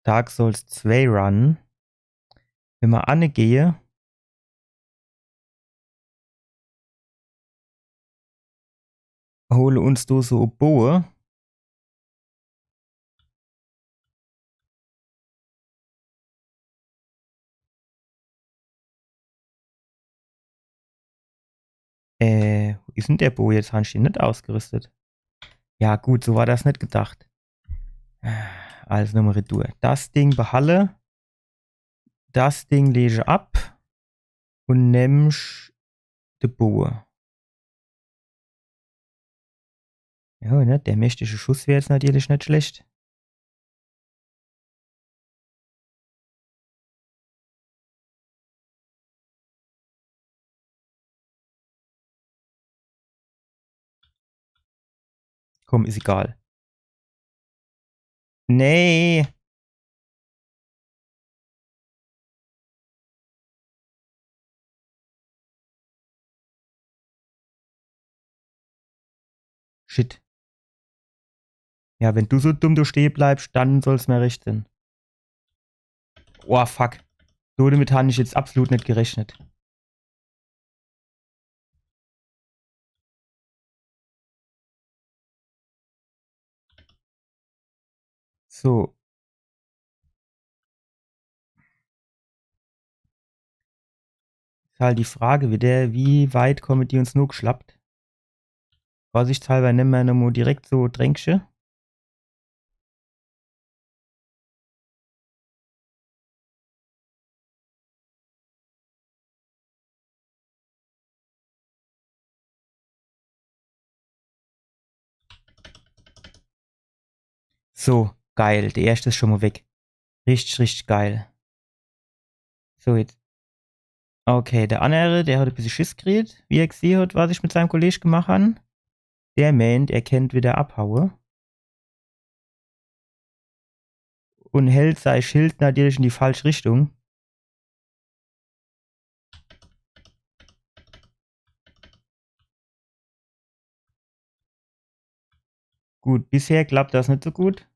Dark Souls 2 Run, wenn man angehe, hole uns du so Boe. Wo ist denn der Bo jetzt? Habe ich den nicht ausgerüstet? Ja, gut, so war das nicht gedacht. Also nochmal Retour. Das Ding behalle. Das Ding lege ab. Und nimmst die Bo. Ja, ne? Der mächtige Schuss wäre jetzt natürlich nicht schlecht. Komm, ist egal. Nee. Shit. Ja, wenn du so dumm du stehen bleibst, dann soll's mir richten. Oh, fuck. So damit habe ich jetzt absolut nicht gerechnet. So. Ist halt die Frage wieder, wie weit kommen die uns nur geschlappt? Vorsichtshalber nehmen wir nochmal direkt so Tränkche. So, geil. Der erste ist schon mal weg. Richtig, richtig geil. So, jetzt. Okay, der andere, der hat ein bisschen Schiss gekriegt, wie er gesehen hat, was ich mit seinem Kollegen gemacht habe. Der meint, er kennt wieder abhaue. Und hält sein Schild natürlich in die falsche Richtung. Gut, bisher klappt das nicht so gut.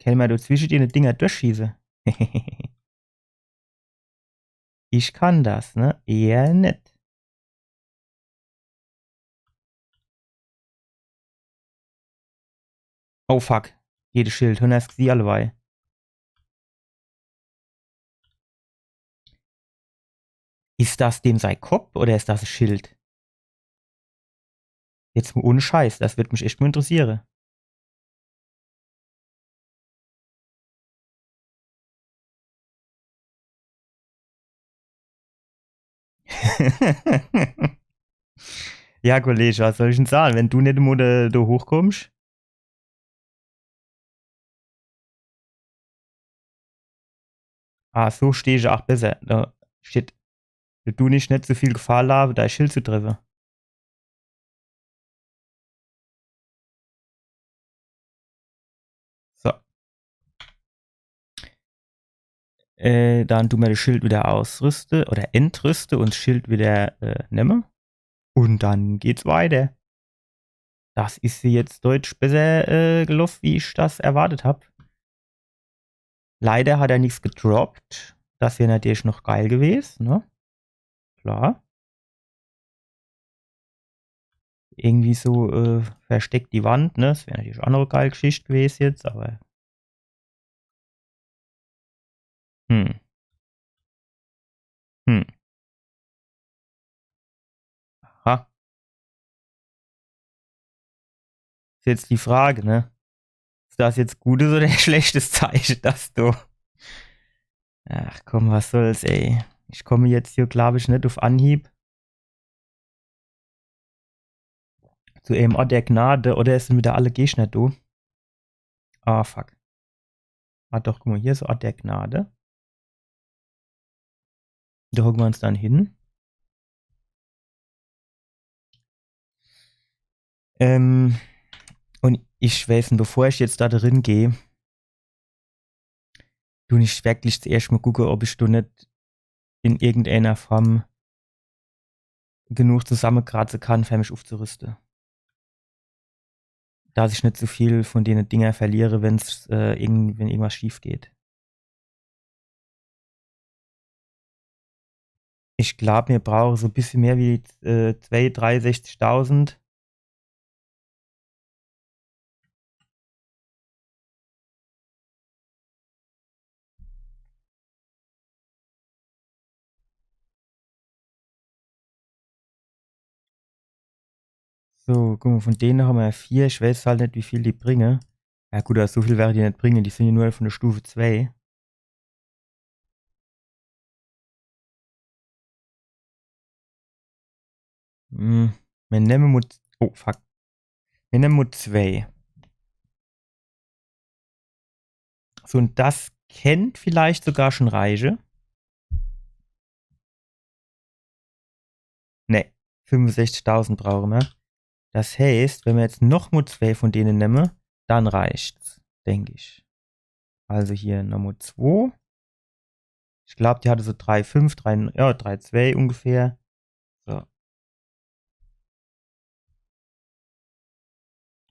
Kann man da zwischen die Dinger durchschießen? Ich kann das, ne? Eher nicht. Oh fuck. Jedes Schild. Und das sie alle bei. Ist das dem sein Kopf oder ist das ein Schild? Jetzt ohne Scheiß, das wird mich echt mal interessieren. Ja, Kollege, was soll ich denn sagen? Wenn du nicht mal da hochkommst. Ah, so stehe ich auch besser. Da steht, du nicht so viel Gefahr laufen, dein Schild zu treffen. So. Dann du mir das Schild wieder ausrüste oder entrüste und das Schild wieder nehme. Und dann geht's weiter. Das ist jetzt deutlich besser gelaufen, wie ich das erwartet habe. Leider hat er nichts gedroppt. Das wäre natürlich noch geil gewesen, ne? Klar. Irgendwie so versteckt die Wand, ne? Das wäre natürlich auch noch eine geile Geschichte gewesen jetzt, aber. Hm. Hm. Ha. Ist jetzt die Frage, ne? Ist das jetzt gutes oder schlechtes Zeichen, dass du. Ach komm, was soll's, ey. Ich komme jetzt hier, glaube ich, nicht auf Anhieb zu einem Ort der Gnade, oder es sind wieder alle Gegner da. Ah, fuck. Ah, doch, guck mal, hier ist Ort der Gnade. Da hocken wir uns dann hin. Und ich weiß nicht, bevor ich jetzt da drin gehe, du nicht wirklich zuerst mal gucke, ob ich du nicht in irgendeiner Form genug zusammenkratzen kann, für mich aufzurüsten. Dass ich nicht so viel von den Dinger verliere, wenn irgendwas schief geht. Ich glaube, mir brauche so ein bisschen mehr wie 63.000. So, guck mal, von denen haben wir 4. Ich weiß halt nicht, wie viel die bringen. Ja gut, also so viel werde ich nicht bringen. Die sind ja nur von der Stufe 2. Wir nehmen mal. Oh, fuck. Wir nehmen mal 2. So, und das kennt vielleicht sogar schon Reiche. Ne, 65.000 brauchen wir. Das heißt, wenn wir jetzt noch mal 2 von denen nehmen, dann reicht's, denke ich. Also hier Nummer 2. Ich glaube, die hatte so 3,5, 3,2 ungefähr. So.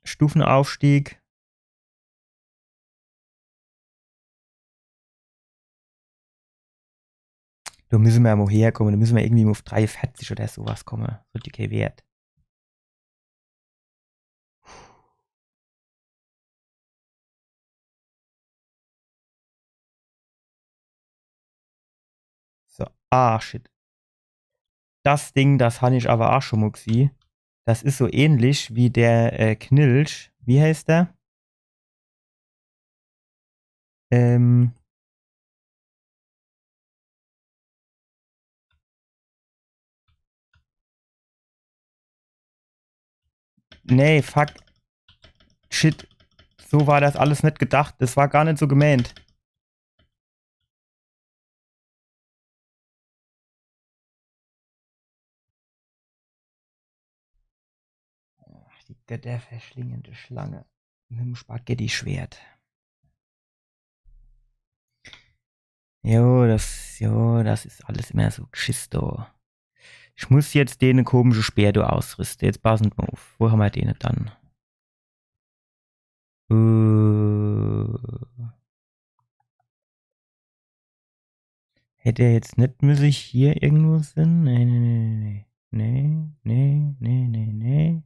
Stufenaufstieg. Da müssen wir mal herkommen. Da müssen wir irgendwie auf 3,40 oder sowas kommen. So die Wert. So. Ah, shit. Das Ding, das habe ich aber auch schon mal gesehen. Das ist so ähnlich wie der Knilch. Wie heißt der? Ähm. Nee, fuck. Shit. So war das alles nicht gedacht. Das war gar nicht so gemeint. Die götterverschlingende Schlange mit dem Spaghetti-Schwert. Das ist alles immer so Geschisto. Ich muss jetzt den komischen Speer ausrüsten. Jetzt passen wir auf. Wo haben wir den dann? Hätte er jetzt nicht müsse ich hier irgendwo sein? Nee, nee, nee, nee. Nee, nee, nee, nee, nee.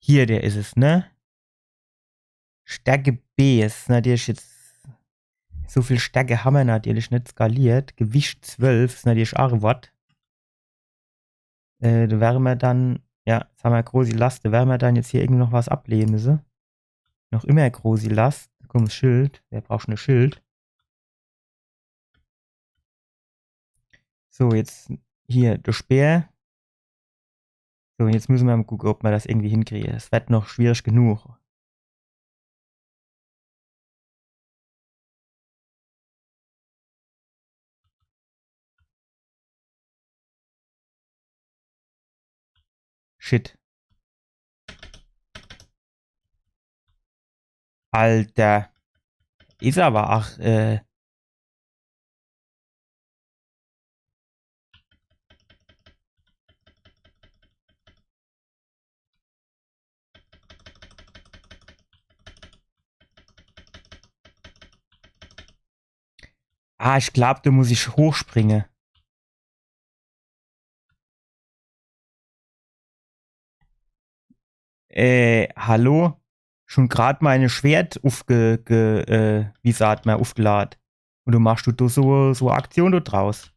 Hier, der ist es, ne? Stärke B ist natürlich jetzt. So viel Stärke haben wir natürlich nicht skaliert. Gewicht 12 ist natürlich auch ein Wort. Da wären wir dann, ja, jetzt haben wir große Last, da wären wir dann jetzt hier irgendwie noch was ablehnen müssen. Noch immer große Last. Da kommt das Schild. Wer braucht schon ein Schild? So, jetzt hier, der Speer. So, jetzt müssen wir mal gucken, ob wir das irgendwie hinkriegen. Es wird noch schwierig genug. Shit. Alter. Ist aber auch, ich glaube, da muss ich hochspringen. Hallo? Schon gerade meine Schwert wie sagt man, aufgeladen. Und du machst da so eine Aktion da draus.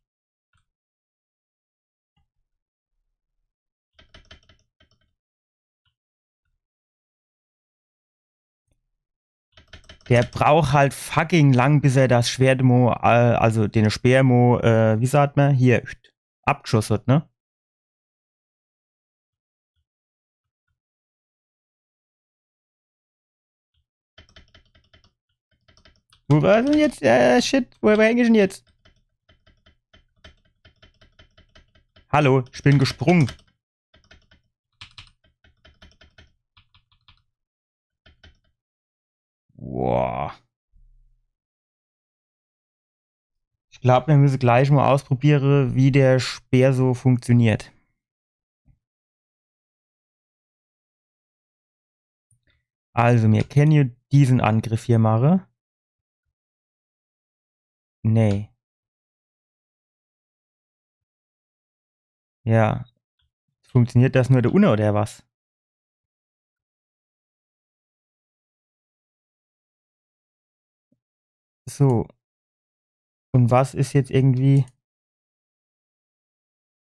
Der braucht halt fucking lang, bis er das Schwert also den Speer wie sagt man, hier, abgeschossen hat, ne? Wo war denn jetzt? Shit, wo hänge ich denn jetzt? Hallo, ich bin gesprungen. Boah. Ich glaube, wir müssen gleich mal ausprobieren, wie der Speer so funktioniert. Also, wir können ja diesen Angriff hier machen. Nee. Ja. Funktioniert das nur der Unne oder was? So. Und was ist jetzt irgendwie,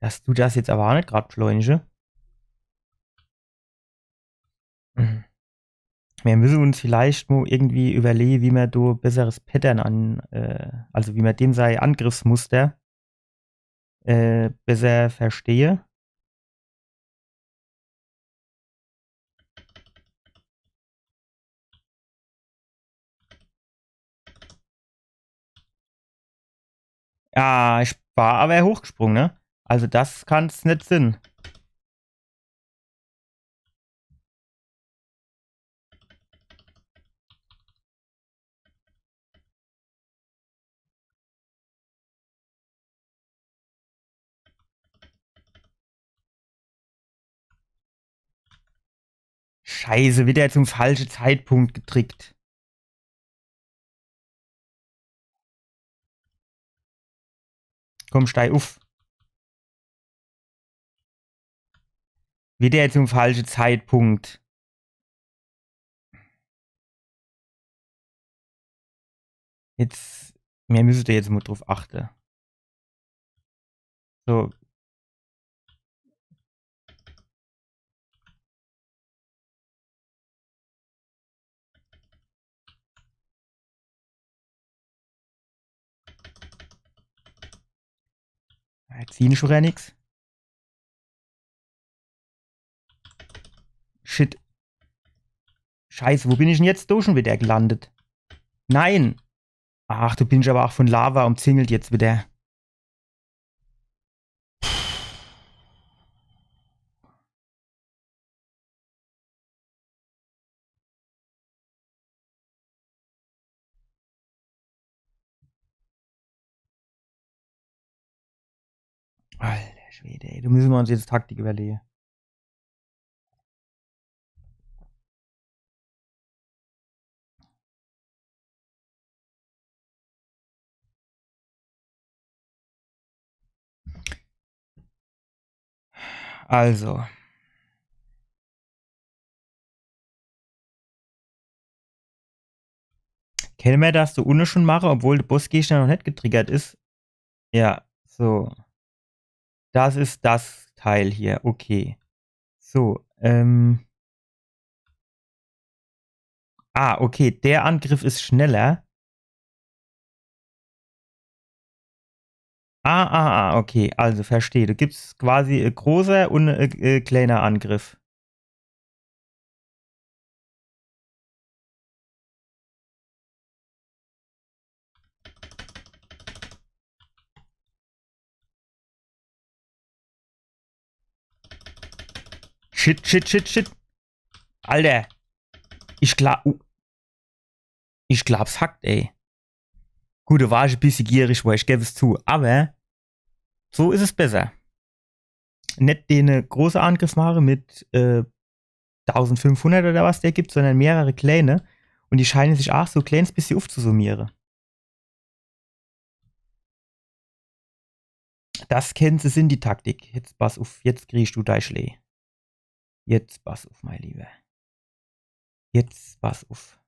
dass du das jetzt aber auch nicht gerade beschleunige? Mhm. Wir müssen uns vielleicht mal irgendwie überlegen, wie man da besseres Pattern also wie man dem sei Angriffsmuster besser verstehe. Ja, ich war aber hochgesprungen, ne? Also das kann's nicht sein. Scheiße, wieder zum falschen Zeitpunkt getrickt. Komm, steig auf. Wieder zum falschen Zeitpunkt. Jetzt, mir müsstet ihr jetzt mal drauf achten. So, ziehen schon ja nix. Shit. Scheiße, wo bin ich denn jetzt da schon wieder gelandet? Nein! Ach, du bist aber auch von Lava umzingelt jetzt wieder. Alter Schwede, ey. Da müssen wir uns jetzt Taktik überlegen. Also. Kennen wir das so ohne schon machen, obwohl der Bossgegner noch nicht getriggert ist? Ja, so. Das ist das Teil hier. Okay. So, okay. Der Angriff ist schneller. Okay. Also, verstehe. Da gibt es quasi ein großer und ein kleiner Angriff. Shit. Alter. Ich glaub's hackt, ey. Gut, da war ich ein bisschen gierig, weil ich gebe es zu. Aber so ist es besser. Nicht den großen Angriff machen mit 1500 oder was der gibt, sondern mehrere kleine. Und die scheinen sich auch so kleines bisschen aufzusummieren. Das kennen sie in die Taktik. Jetzt pass auf, jetzt kriegst du dein Schlee. Jetzt pass auf, mein Lieber. Jetzt pass auf.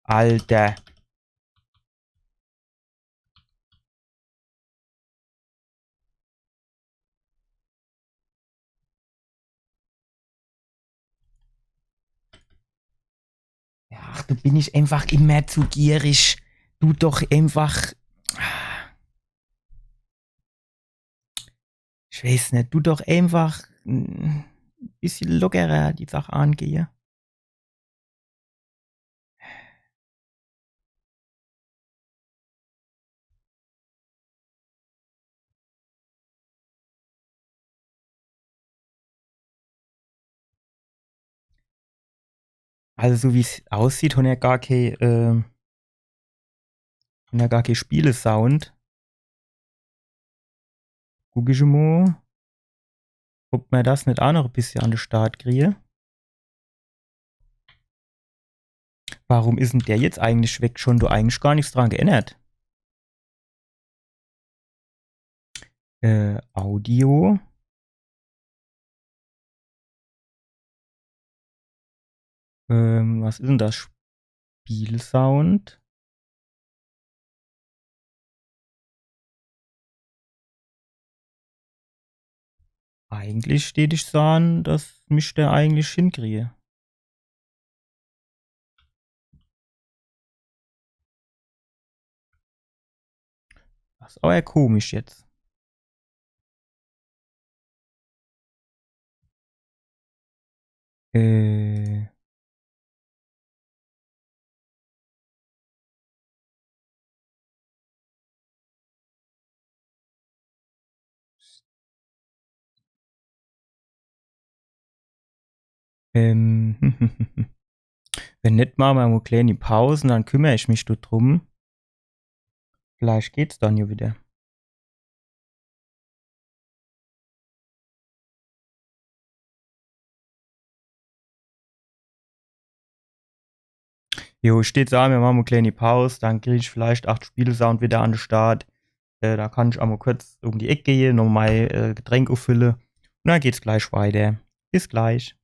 Alter. Ach, du bin ich einfach immer zu gierig. Du doch einfach. Ich weiß nicht, du doch einfach ein bisschen lockerer die Sache angehen. Also so wie es aussieht, haben ja gar kein Spiele-Sound. Guck ich mal, ob man das nicht auch noch ein bisschen an den Start kriege. Warum ist denn der jetzt eigentlich weg? Schon du eigentlich gar nichts dran geändert. Audio. Was ist denn das? Spielsound. Eigentlich steht ich so an, dass mich der eigentlich hinkriege. Das ist aber ja komisch jetzt. Wenn nicht, machen wir mal kleine Pausen, dann kümmere ich mich drum. Vielleicht geht's dann ja wieder. Jo, steht da, wir machen eine kleine Pause, dann kriege ich vielleicht 8 Spielesound wieder an den Start. Da kann ich auch mal kurz um die Ecke gehen, nochmal Getränk auffüllen. Und dann geht's gleich weiter. Bis gleich.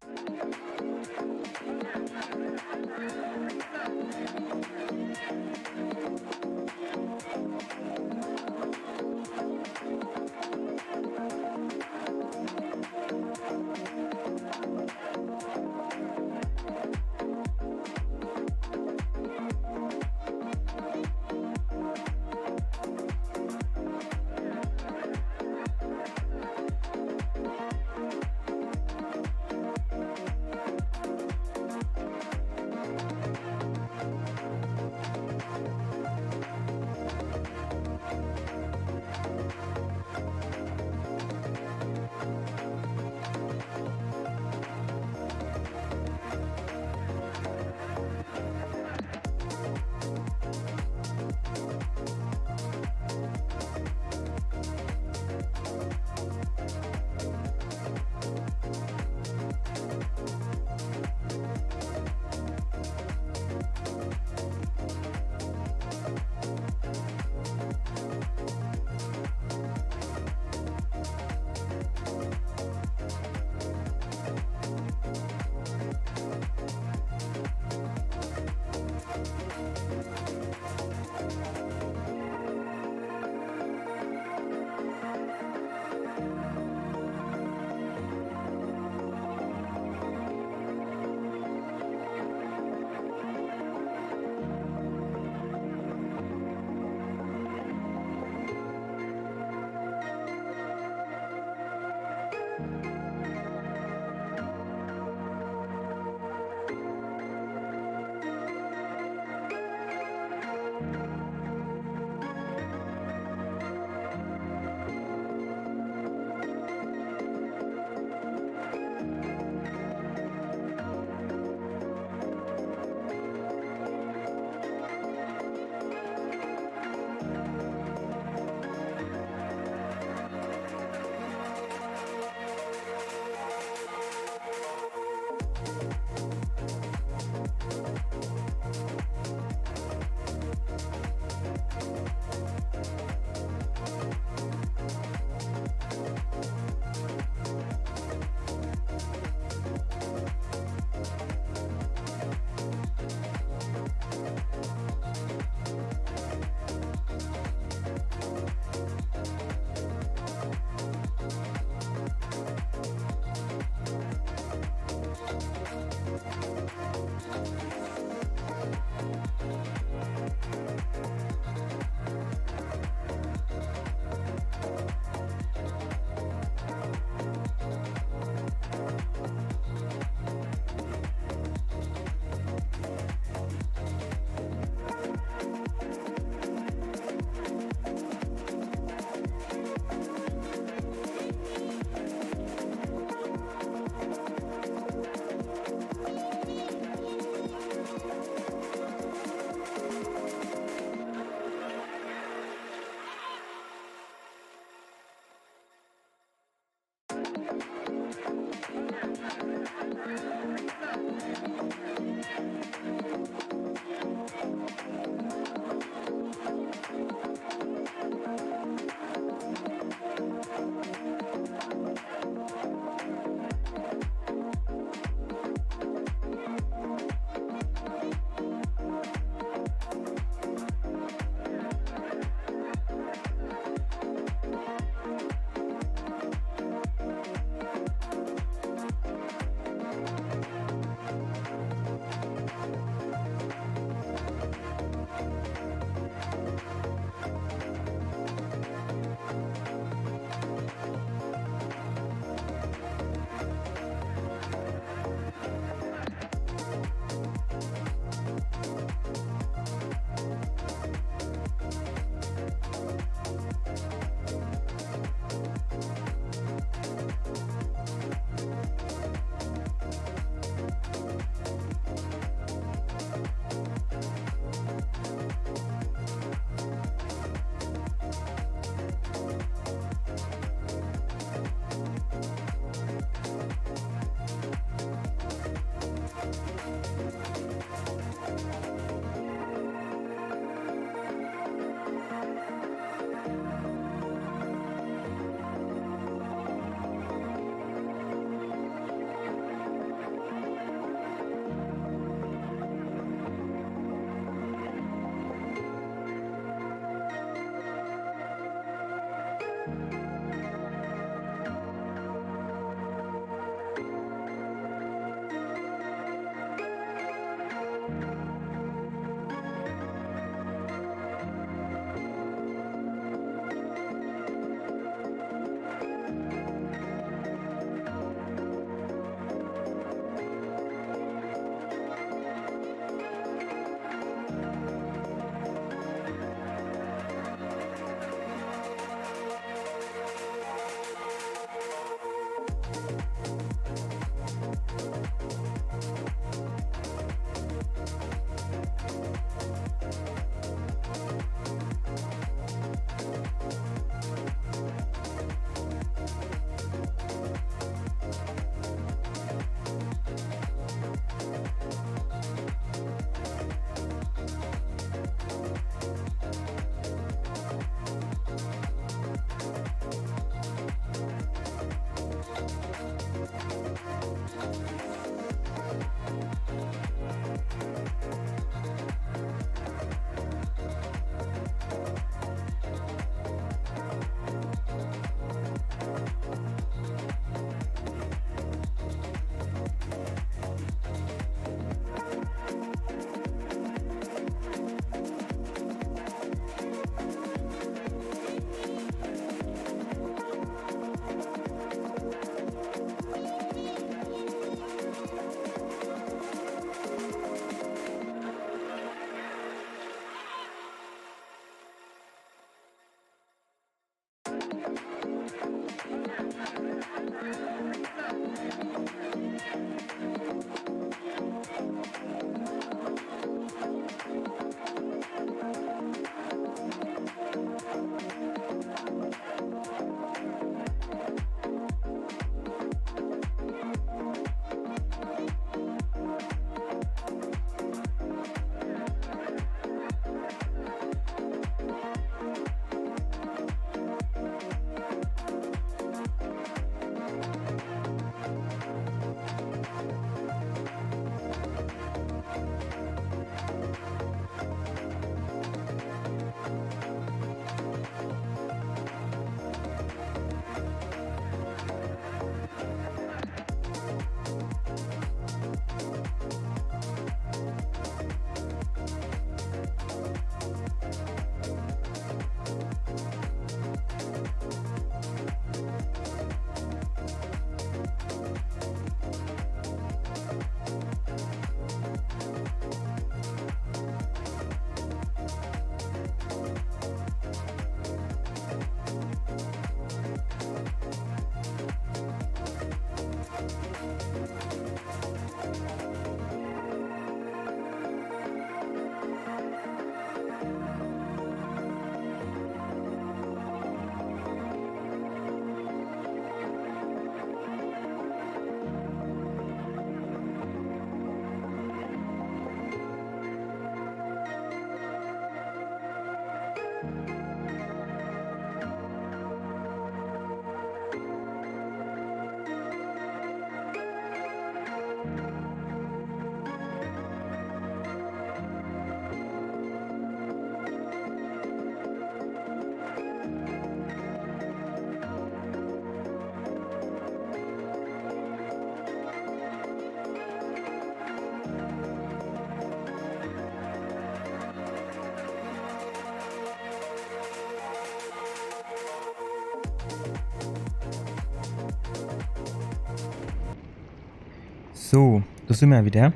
So, da sind wir wieder.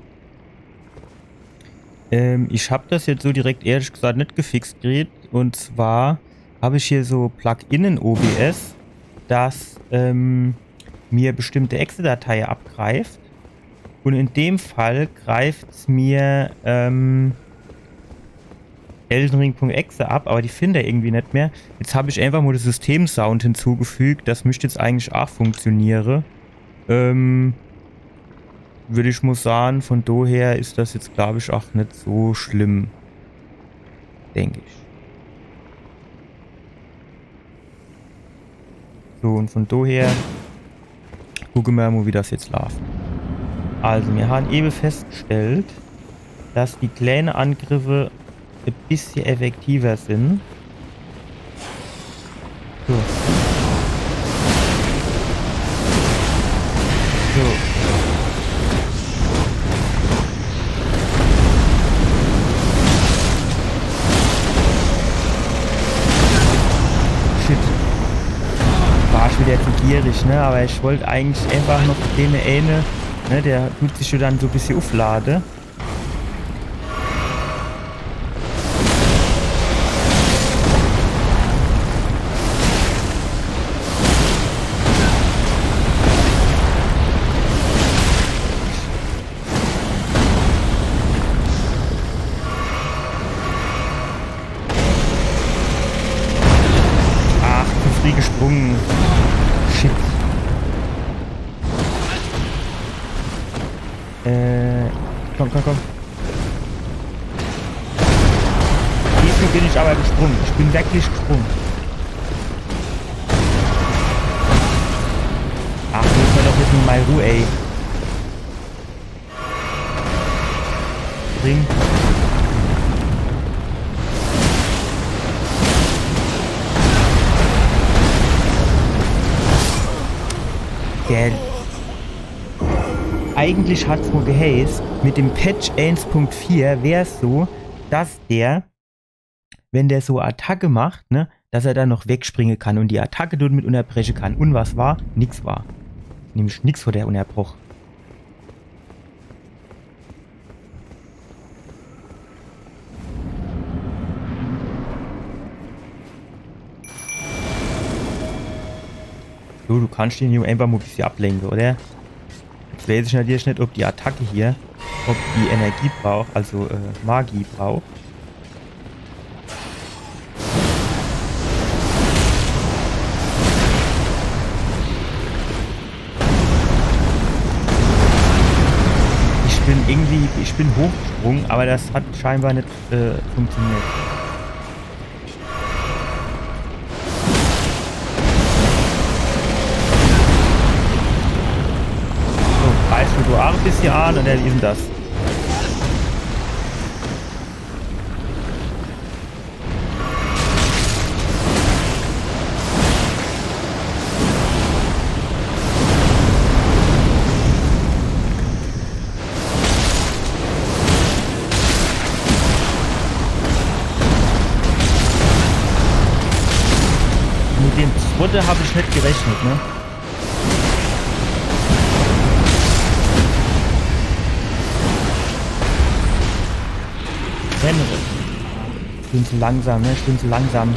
Ich habe das jetzt so direkt ehrlich gesagt nicht gefixt gekriegt. Und zwar habe ich hier so Plugin in OBS, das mir bestimmte Exe-Dateien abgreift. Und in dem Fall greift es mir eldenring.exe ab, aber die finde ich irgendwie nicht mehr. Jetzt habe ich einfach mal das System-Sound hinzugefügt. Das müsste jetzt eigentlich auch funktionieren. Würde ich mal sagen, von daher ist das jetzt, glaube ich, auch nicht so schlimm. Denke ich. So, und von daher gucken wir mal, wie das jetzt läuft. Also, wir haben eben festgestellt, dass die kleinen Angriffe ein bisschen effektiver sind. So. So. War ich wieder zu gierig, ne? Aber ich wollte eigentlich einfach noch den eine, ne? Der tut sich schon dann so ein bisschen aufladen. Gesprungen. Shit. Komm. Diesmal bin ich aber gesprungen. Ich bin wirklich gesprungen. Ach, muss man doch jetzt mal Ruhe, ey. Spring. Eigentlich hat es wohl geheißen, mit dem Patch 1.4 wäre es so, dass der, wenn der so Attacke macht, ne, dass er dann noch wegspringen kann und die Attacke dort mit unterbrechen kann. Und was war? Nix war. Nämlich nix vor der Unterbruch. So, du kannst den hier einfach mal ein bisschen ablenken, oder? Jetzt weiß ich natürlich nicht, ob die Attacke hier, ob die Energie braucht, also Magie braucht. Ich bin hochgesprungen, aber das hat scheinbar nicht funktioniert. So, greifst du auch ein bisschen an und dann ist das. Wurde habe ich nicht gerechnet, ne? Ich bin zu langsam, ne? Ich bin zu langsam.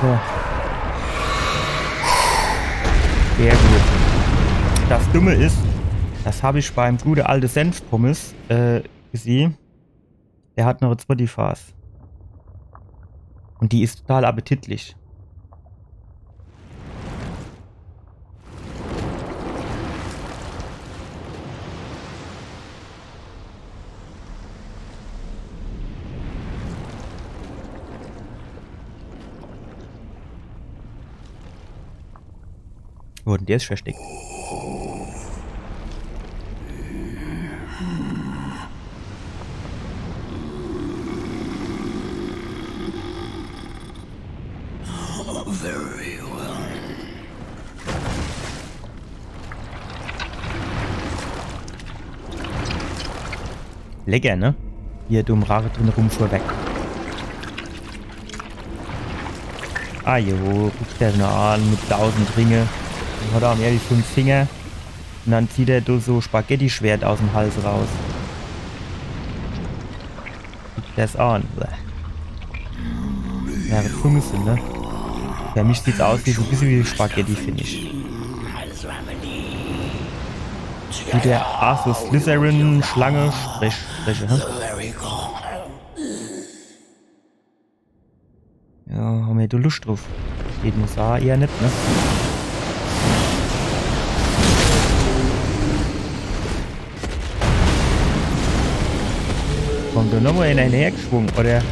So. Sehr gut. Das Dumme ist, das habe ich beim gute alte Senfpommes gesehen. Der hat noch 2 Fass. Und die ist total appetitlich. Oh, und der ist versteckt. Very well. Lecker, ne? Hier dumm Rare drin rumfuhr weg. Ah jo, guckt der noch an mit 1000 Ringe. Dann hat er auch mehr wie 5 Finger. Und dann zieht er so Spaghetti-Schwert aus dem Hals raus. Guckt das an. Ja, das Funken, ne? Für mich sieht's aus wie so ein bisschen wie Spaghetti, finde ich. Wie der Arthur Slytherin Schlange spreche, hm? Ja, haben wir da Lust drauf. Steht muss auch eher nicht, ne? Kommt da nochmal in einen hergeschwungen, oder?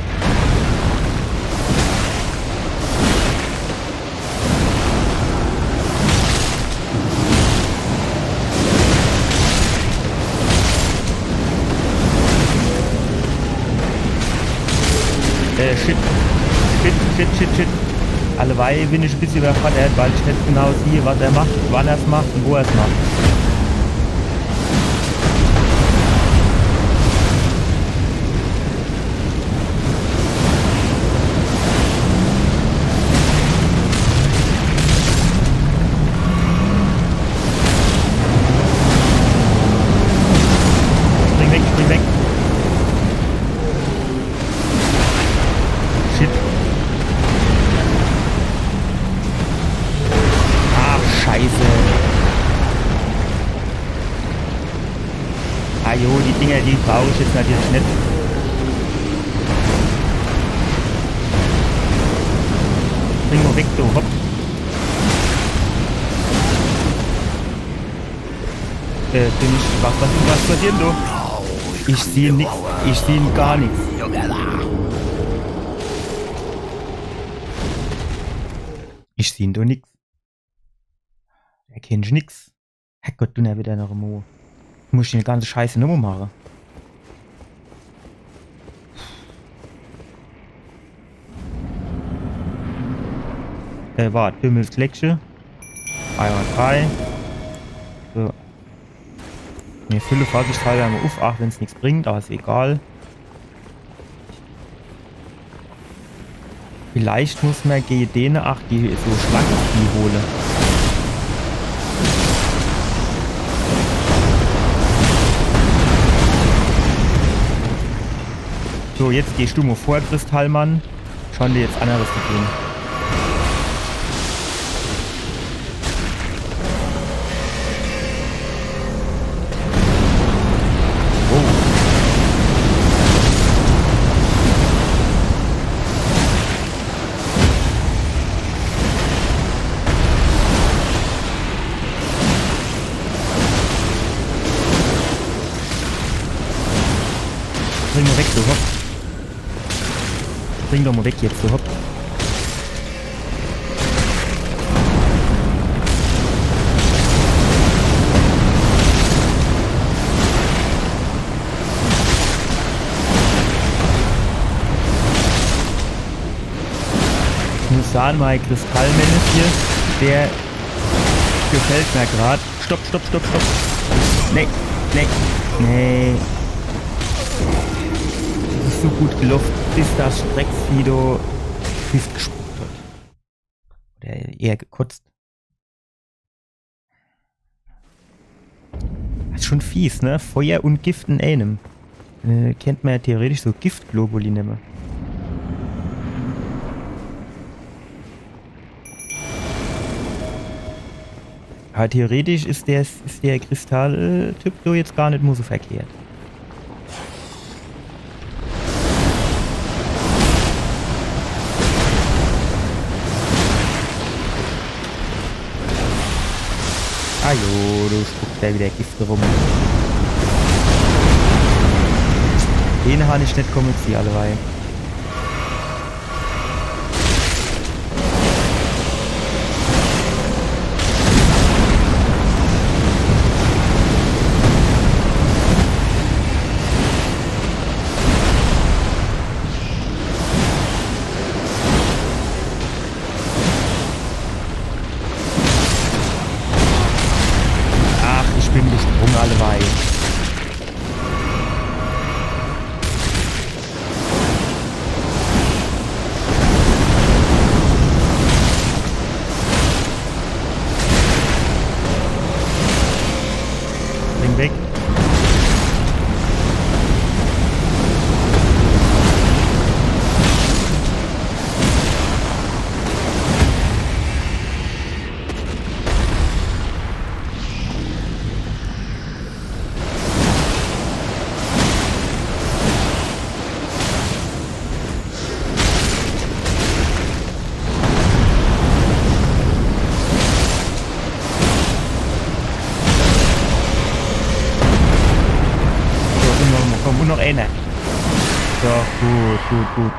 Shit. Alleweil bin ich ein bisschen überfordert, weil ich nicht genau sehe, was er macht, wann er es macht und wo er es macht. Spring weg. Shit. Scheiße. Ah jo, die Dinger, die brauche ich jetzt natürlich nicht. Bring mal weg, du Hopp. Was passiert denn du? Ich sehe nichts. Ich sehe gar nichts. Ich sehe doch nichts. Erkennst nix. Herrgott, du wieder noch im Mo. Ich muss die ganze Scheiße nochmal machen. Warte, Himmelsklecksche. Einmal 3. So. Ne, Fülle vorsichtshalber einmal auf, auch wenn es nichts bringt, aber ist egal. Vielleicht muss man gegen denen auch die so Schlangenvieh holen. So, jetzt gehst du mal vor, Kristallmann. Schauen dir jetzt anderes zu tun. Bring mal weg, du Hopp. Bring doch mal weg jetzt, du Hopp. Ich muss sagen, mein Kristallmensch hier, der gefällt mir gerade. Stopp, stopp, stopp, stopp. Nee, nee, nee. Das ist so gut gelaufen, bis das Streckfido gespuckt hat. Oder eher gekotzt. Das ist schon fies, ne? Feuer und Gift in einem. Kennt man ja theoretisch so Giftglobuli nehmen. Aber theoretisch ist der Kristalltyp so jetzt gar nicht mehr so verkehrt. Ah jo, du spuckst da wieder Gift rum. Den habe ich nicht kommuniziert, alleweil. Alleweil. Bring weg. Und noch eine. So, gut.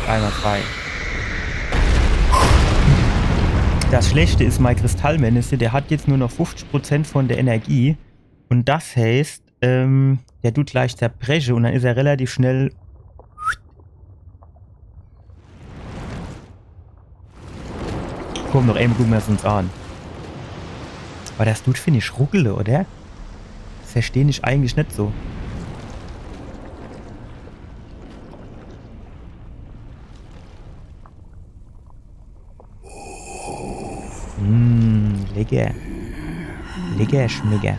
Einmal frei. Das Schlechte ist, mein Kristallmenisse, der hat jetzt nur noch 50% von der Energie. Und das heißt, der tut gleich zerbrechen und dann ist er relativ schnell. Komm, noch einmal gucken wir es uns an. Aber das tut, finde ich, ruckele, oder? Das verstehe ich eigentlich nicht so. Lecker. Lecker schmecker.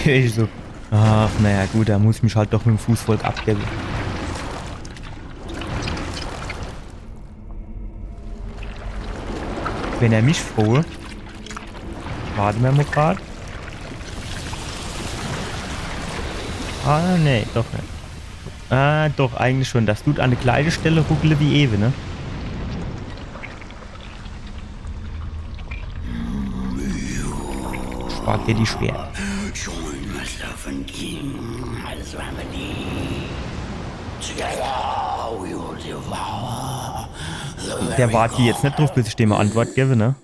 Ich so, ach naja gut, da muss ich mich halt doch mit dem Fußvolk abgeben. Wenn er mich froh, warten wir mal gerade. Ah, nee, doch nicht. Ah, doch, eigentlich schon. Das tut an der gleichen Stelle ruckle wie Ewe, ne? Spaghetti Schwert. Der wartet jetzt nicht drauf, bis ich dem eine Antwort gebe, ne?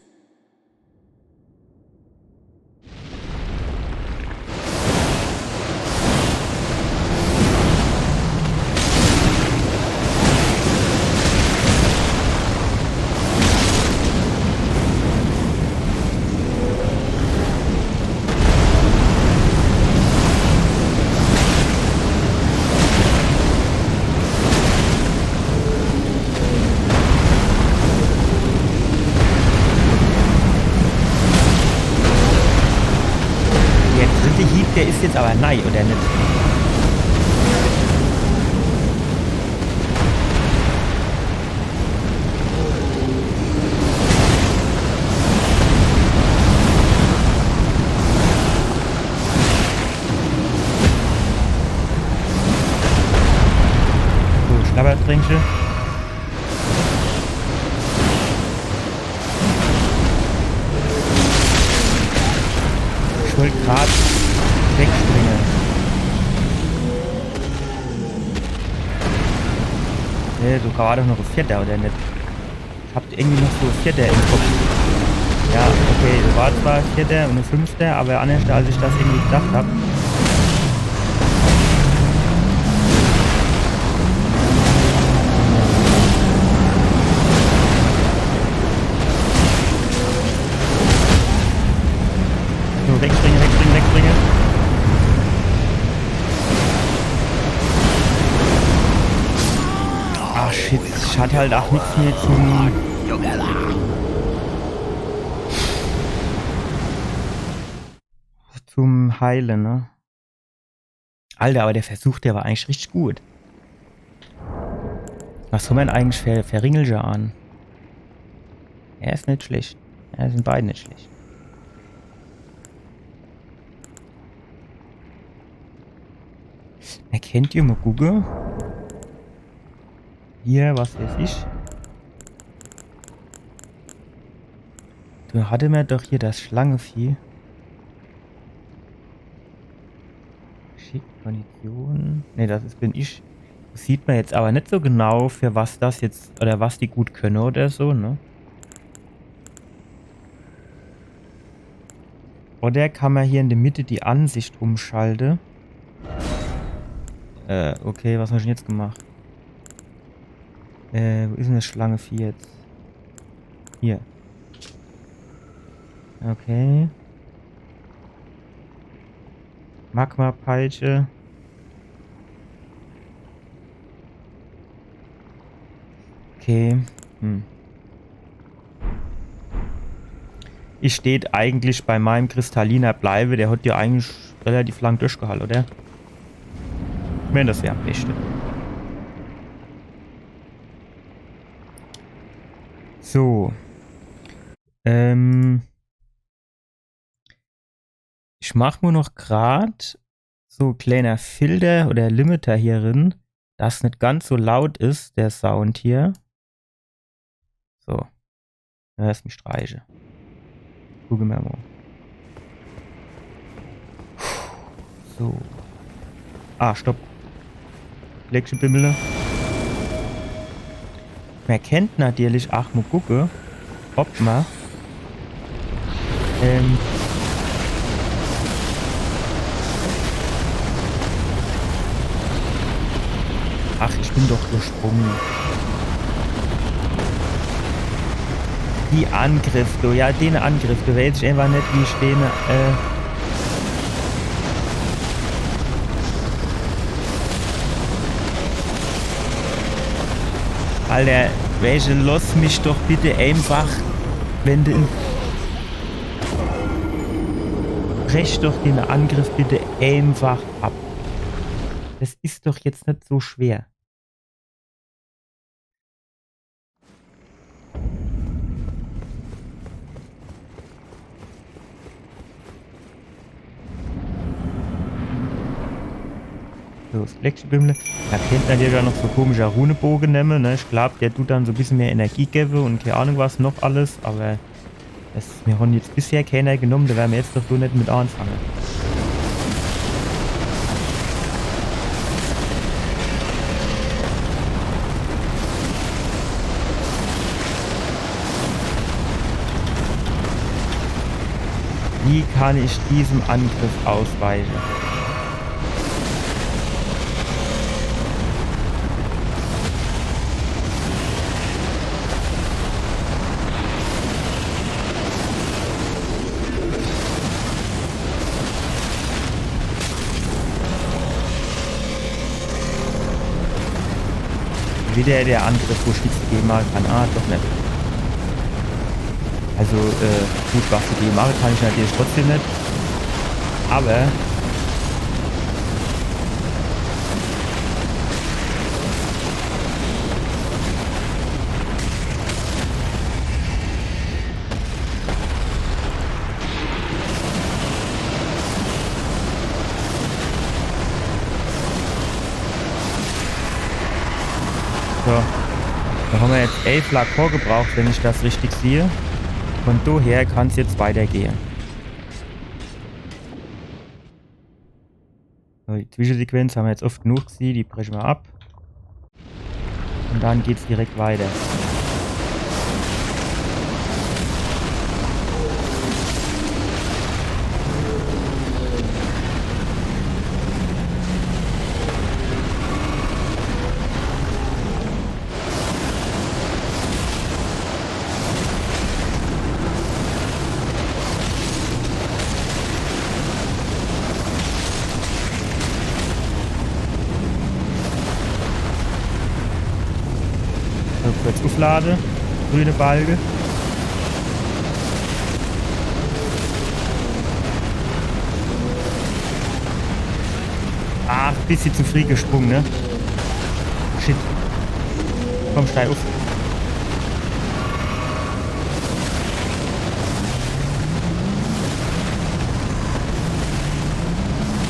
aber nein, oder nicht? So, Schlabbertrinkel. Ich wollte gerade wegspringen. Nee, du war doch noch ein Vierter, oder nicht? Ich hab irgendwie noch so ein Vierter im Kopf. Ja, okay, du warst zwar ein Vierter und ein Fünfter, aber anders, als ich das irgendwie gedacht habe. So, wegspringen, wegspringen, wegspringen. Ah, shit, ich hatte halt auch nichts mehr zum Heilen, ne? Alter, aber der Versuch, der war eigentlich richtig gut. Was soll man eigentlich für Ringelger an? Er ist nicht schlecht. Er sind beide nicht schlecht. Erkennt ihr mal Google? Hier, was weiß ich. Du hatte mir doch hier das Schlangenvieh. Schick, Kondition. Ne, bin ich. Das sieht man jetzt aber nicht so genau, für was das jetzt, oder was die gut können oder so, ne? Oder kann man hier in der Mitte die Ansicht umschalten? Okay, was haben wir denn jetzt gemacht? Wo ist denn das Schlangenvieh jetzt? Hier. Okay. Magma-Peitsche. Okay. Ich steht eigentlich bei meinem kristalliner Bleibe. Der hat ja eigentlich relativ lang durchgehalten, oder? Wenn das wäre am besten. So. Ich mache mir noch gerade so ein kleiner Filter oder Limiter hier drin, dass nicht ganz so laut ist, der Sound hier. So. Da hörst mich streiche. Gucken wir mal. So. Ah, stopp. Leckchen-Bimmele. Man kennt natürlich auch mal gucken, ob man ach, ich bin doch gesprungen. Die Angriff, du, ja, den Angriff, du weißt einfach nicht, wie ich den, Alter, welche, lass mich doch bitte einfach, wenn du brech doch den Angriff bitte einfach ab. Das ist doch jetzt nicht so schwer. So, das Flexibimmle. Da kennt man ja noch so komischer Runebogen nehmen, ne? Ich glaube, der tut dann so ein bisschen mehr Energie geben und keine Ahnung was noch alles, aber das mir haben jetzt bisher keiner genommen, da werden wir jetzt doch so nicht mit anfangen. Wie kann ich diesem Angriff ausweichen? Wieder der Angriff, wo Spitze gehen machen kann. Ah, doch nicht. Also, gut, was ich gehen mache, kann ich natürlich trotzdem nicht. Aber So, da haben wir jetzt 11 Lakor gebraucht, wenn ich das richtig sehe. Von daher kann es jetzt weitergehen. So, die Zwischensequenz haben wir jetzt oft genug gesehen, die brechen wir ab. Und dann geht es direkt weiter. Kurz aufladen, grüne Balge. Ach, bisschen zu früh gesprungen, ne? Shit. Komm, steig auf.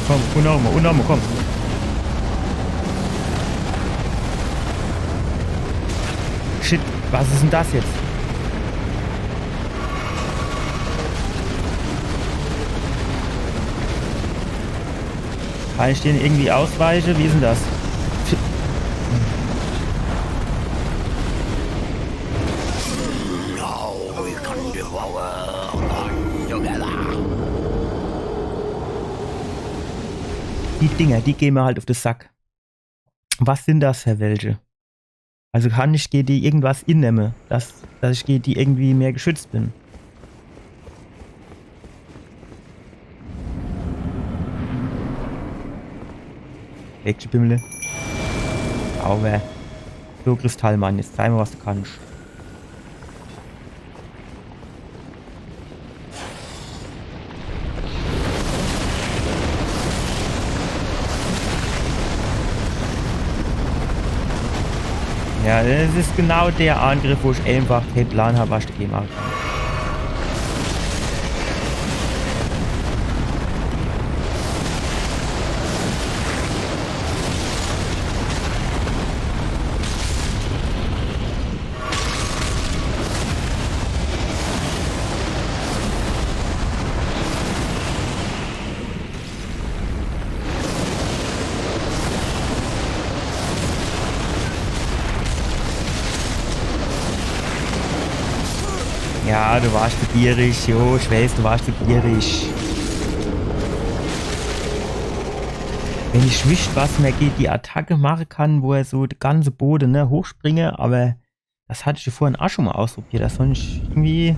Komm, unnormal, komm. Shit, was ist denn das jetzt? Kann ich den irgendwie ausweichen? Wie ist denn das? Shit. Die Dinger, die gehen mir halt auf den Sack. Was sind das für welche? Also kann ich gegen die irgendwas innehmen, dass ich gegen die irgendwie mehr geschützt bin. Weggebimmle. Auwe. So, Kristallmann, jetzt zeig mal, was du kannst. Ja, das ist genau der Angriff, wo ich einfach keinen Plan habe, was ich dagegen machen kann. Ja, du warst zu gierig. Jo, ich weiß, du warst zu gierig. Wenn ich wisst, was mir geht, die Attacke machen kann, wo er so die ganze Boden, ne, hochspringe, aber das hatte ich ja vorhin auch schon mal ausprobiert. Das sonst irgendwie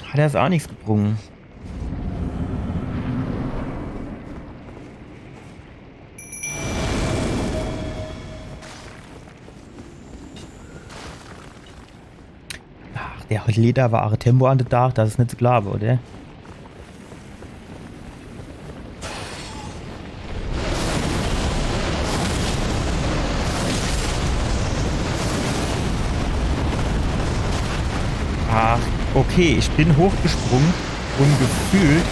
hat er es auch nichts gebrungen. Der hat lederware Tempo an der Tag, das ist nicht zu glauben, oder? Ach, okay, ich bin hochgesprungen und gefühlt,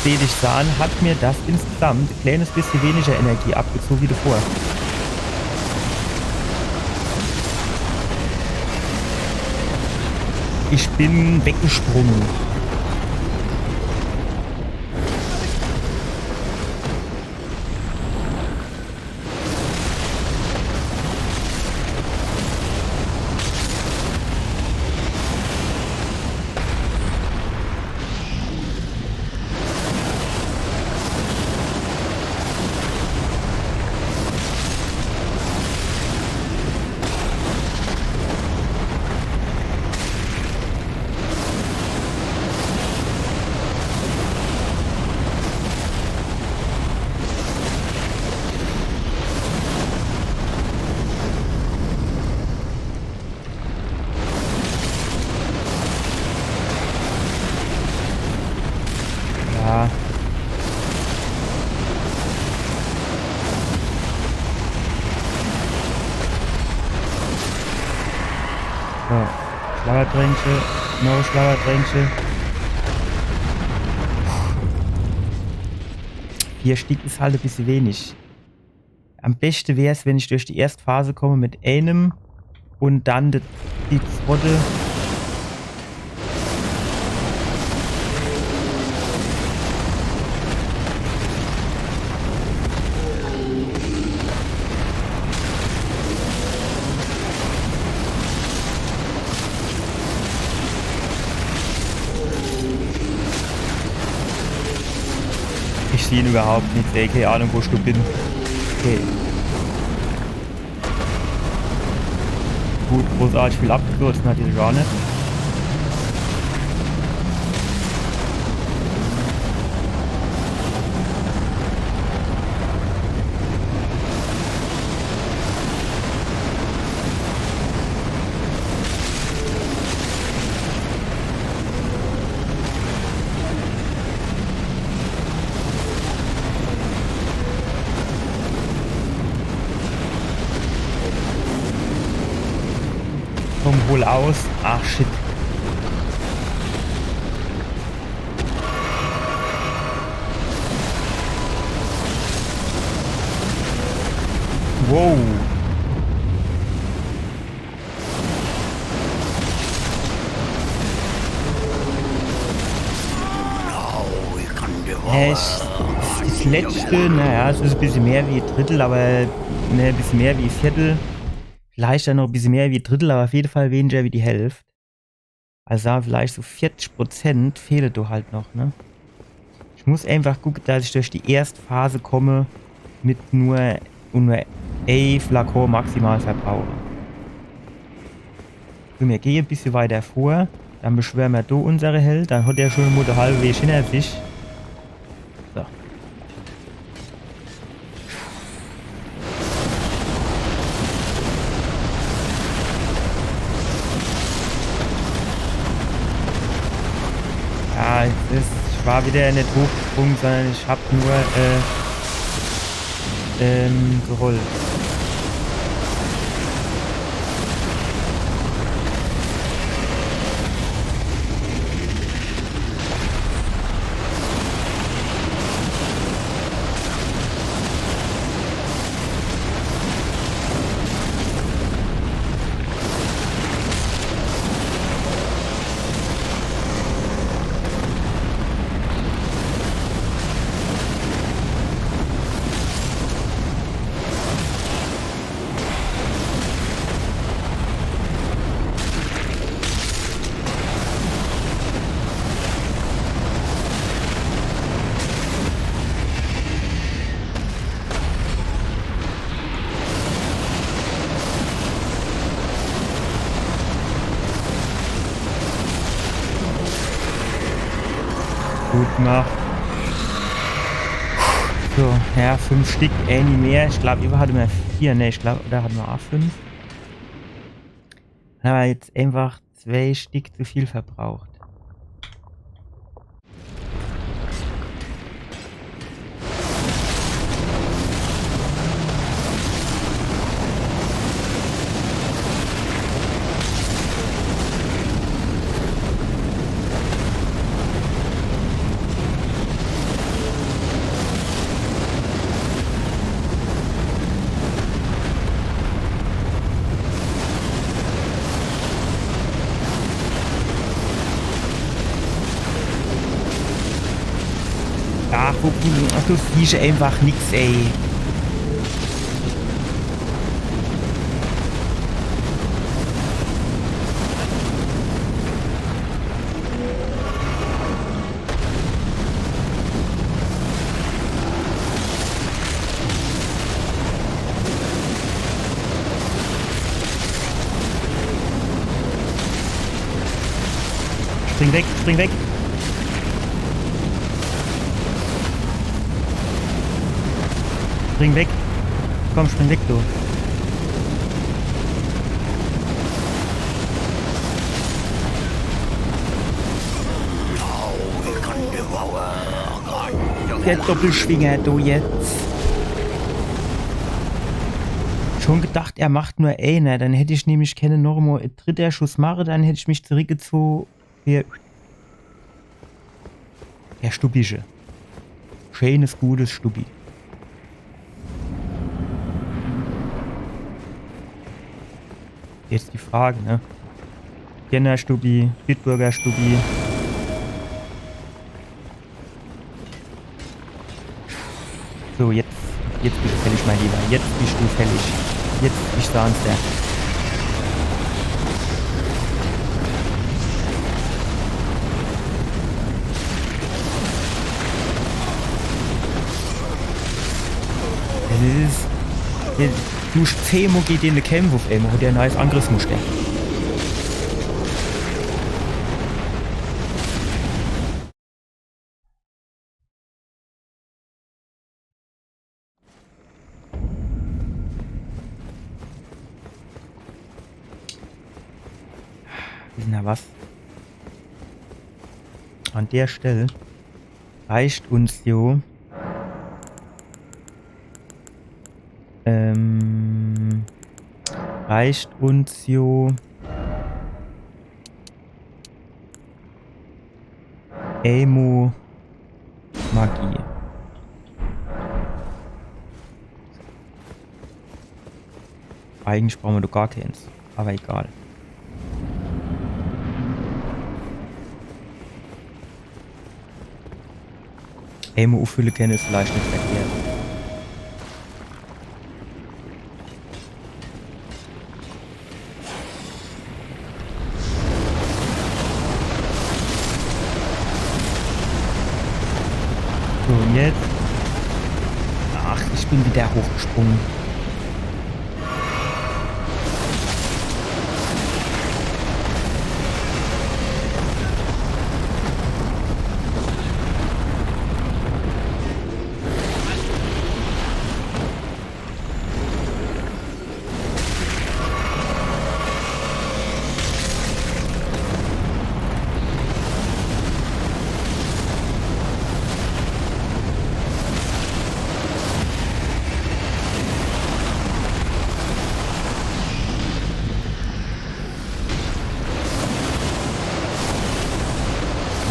sehe ich sagen, hat mir das insgesamt ein kleines bisschen weniger Energie abgezogen wie davor. Ich bin weggesprungen. Ja. So, Schlauerdränche, no Schlauerdränche. 4 Stück ist halt ein bisschen wenig. Am besten wäre es, wenn ich durch die erste Phase komme mit einem und dann die zweite. Ich sehe ihn überhaupt nicht, ey, keine Ahnung, wo ich bin. Okay. Gut, großartig viel abgekürzt hat die gar nicht. Komm, hol aus. Ach, shit. Wow. Das letzte, naja, es ist ein bisschen mehr wie Drittel, aber ne, ein bisschen mehr wie Viertel. Vielleicht dann noch ein bisschen mehr wie Drittel, aber auf jeden Fall weniger wie die Hälfte. Also vielleicht so 40% fehlt doch halt noch, ne? Ich muss einfach gucken, dass ich durch die erste Phase komme mit nur ein Flakon maximal verbrauche. So, wir gehen ein bisschen weiter vor. Dann beschwören wir da unsere Held. Dann hat er schon mal den halben Weg hinter sich. So. Ja, ich war wieder nicht hochgesprungen, sondern ich habe nur geholt. Gut gemacht. So, ja, 5 Stück, nicht mehr. Ich glaube, ihr hattet mal 4, ne, ich glaube, oder hatten wir auch 5. Dann haben wir jetzt einfach 2 Stück zu viel verbraucht. Ach, du siehst einfach nix, ey. Spring weg, spring weg. Spring weg. Komm, spring weg, du. Der Doppelschwinger, du jetzt. Schon gedacht, er macht nur einer. Dann hätte ich nämlich keine Normo. Dritter Schuss mache, dann hätte ich mich zurückgezogen. Hier. Der Stubische. Schönes, gutes Stubi. Jetzt die Frage, ne? Jenner-Stubi, Bitburger-Stubi. So, jetzt bist du fällig, mein Lieber. Jetzt bist du fällig. Jetzt, ich sag's dir. Das ist... Du 10 geht in den Kämpf auf einmal, der ein neues Angriffsmuster. Na was? An der Stelle reicht uns jo Emo Magie. Eigentlich brauchen wir doch gar keins, aber egal. Emo auffüllen können ist vielleicht nicht verkehrt. So, und jetzt? Ach, ich bin wieder hochgesprungen.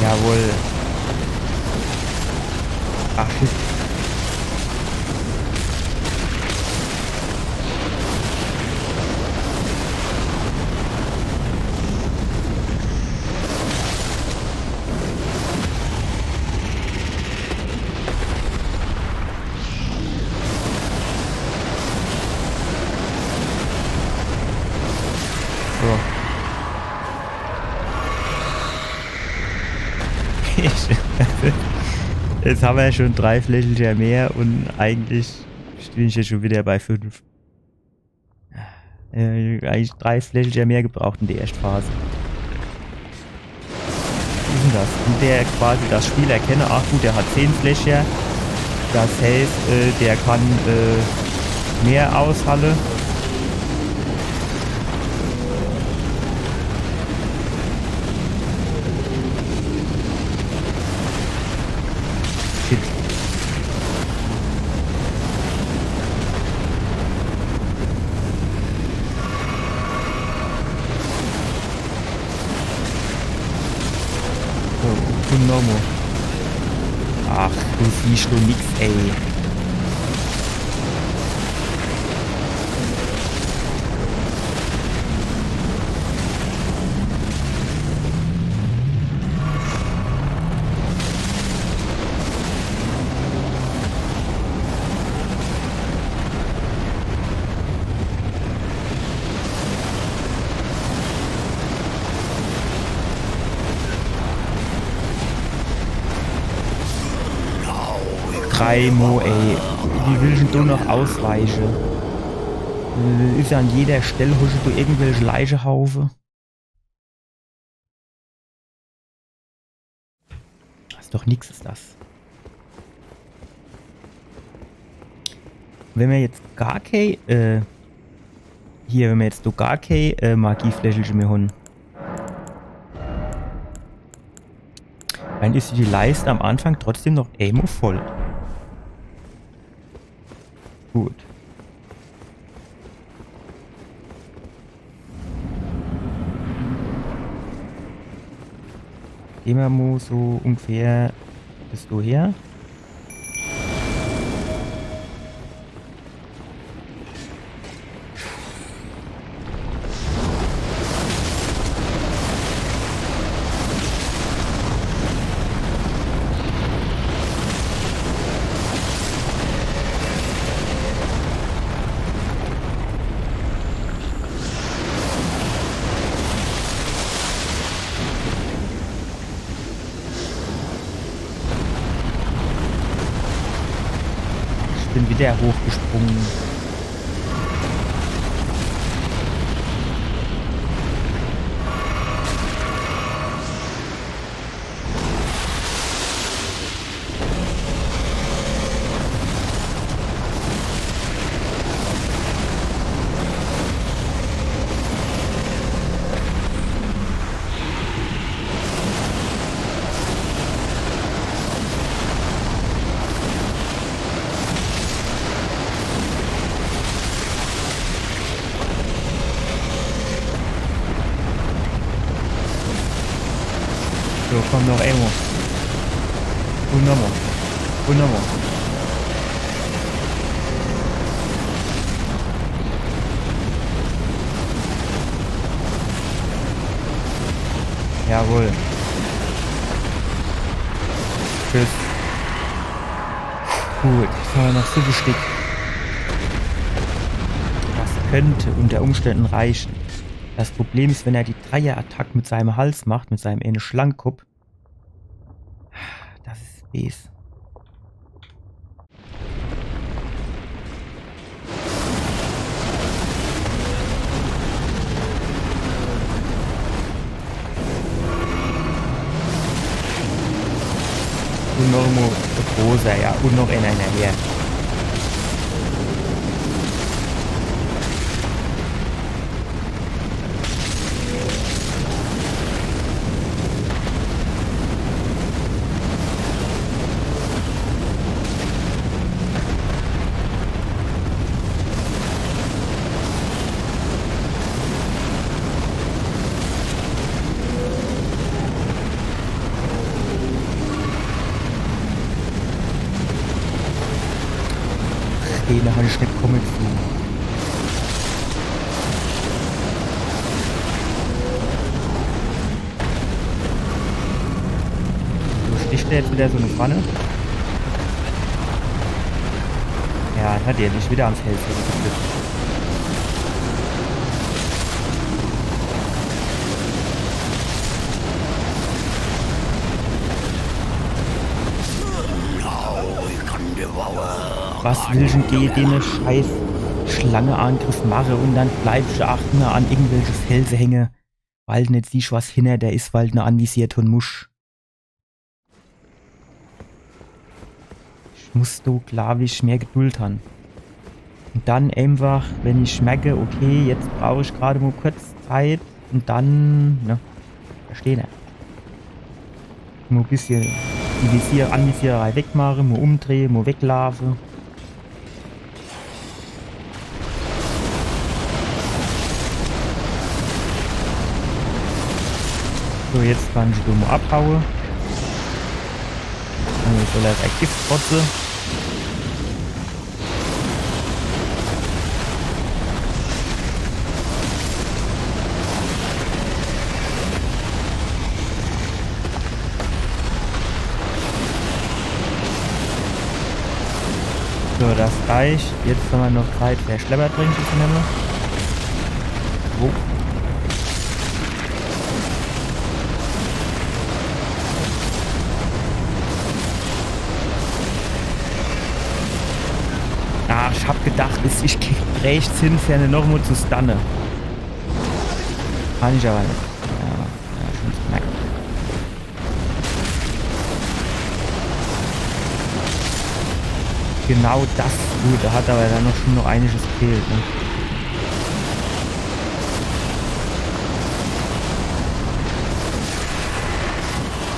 Jawohl. Ach, shit. So. Jetzt haben wir ja schon 3 Flächelchen mehr und eigentlich bin ich jetzt schon wieder bei 5. Eigentlich 3 Flächelchen mehr gebraucht in der Erstphase. Wie ist denn das? Und der quasi das Spiel erkenne, ach gut, der hat 10 Flächen. Das heißt, der kann mehr aushalten. Normo. Ach, du siehst du nix, ey. Mo, ey. Wie willst du noch ausweichen? Ist ja an jeder Stelle, holst du irgendwelche Leichehaufen. Das ist doch nix, ist das. Wenn wir jetzt gar keine, wenn wir jetzt gar keine Magiefläschchen mehr haben, dann ist die Leiste am Anfang trotzdem noch Emo voll. Gut. Gehen wir mal so ungefähr bis hierher. Bin wieder hochgesprungen. So, komm noch Emo. Und nochmal. Und nochmal. Jawohl. Tschüss. Gut, jetzt haben wir noch so bestickt. Das könnte unter Umständen reichen. Das Problem ist, wenn er die Dreier-Attack mit seinem Hals macht, mit seinem einen Schlangenkopf. Das ist Bes. Und noch immer großer, ja, und noch einer her. Den habe ich nicht kommen sehen. So sticht der jetzt wieder so eine Pfanne. Ja, hat er nicht wieder ans Hälfte gekriegt. Was will ich denn den scheiß Schlange-Angriff mache und dann bleib ich achten an irgendwelche Felsen hänge, weil du nicht siehst, was hinter der ist, weil du ne anvisiert und musch. Ich muss da, glaube ich, mehr Geduld haben. Und dann einfach, wenn ich merke, okay, jetzt brauche ich gerade mal kurz Zeit und dann, ne, verstehe nicht. Mal ein bisschen die Anvisiererei wegmachen, mal umdrehen, mal weglaufen. So, jetzt kann ich da mal abhauen. Ich soll das Gift trotze. So, das reicht. Jetzt haben wir noch Zeit, der Schleppertränke zu nehmen. Oh. Ah, ich hab gedacht, ich krieg rechts hin, ferne noch mal zu stunnen. Kann ich aber nicht. Ja, schon merken. Genau das gut, da hat aber dann noch schon noch einiges gefehlt. Ne?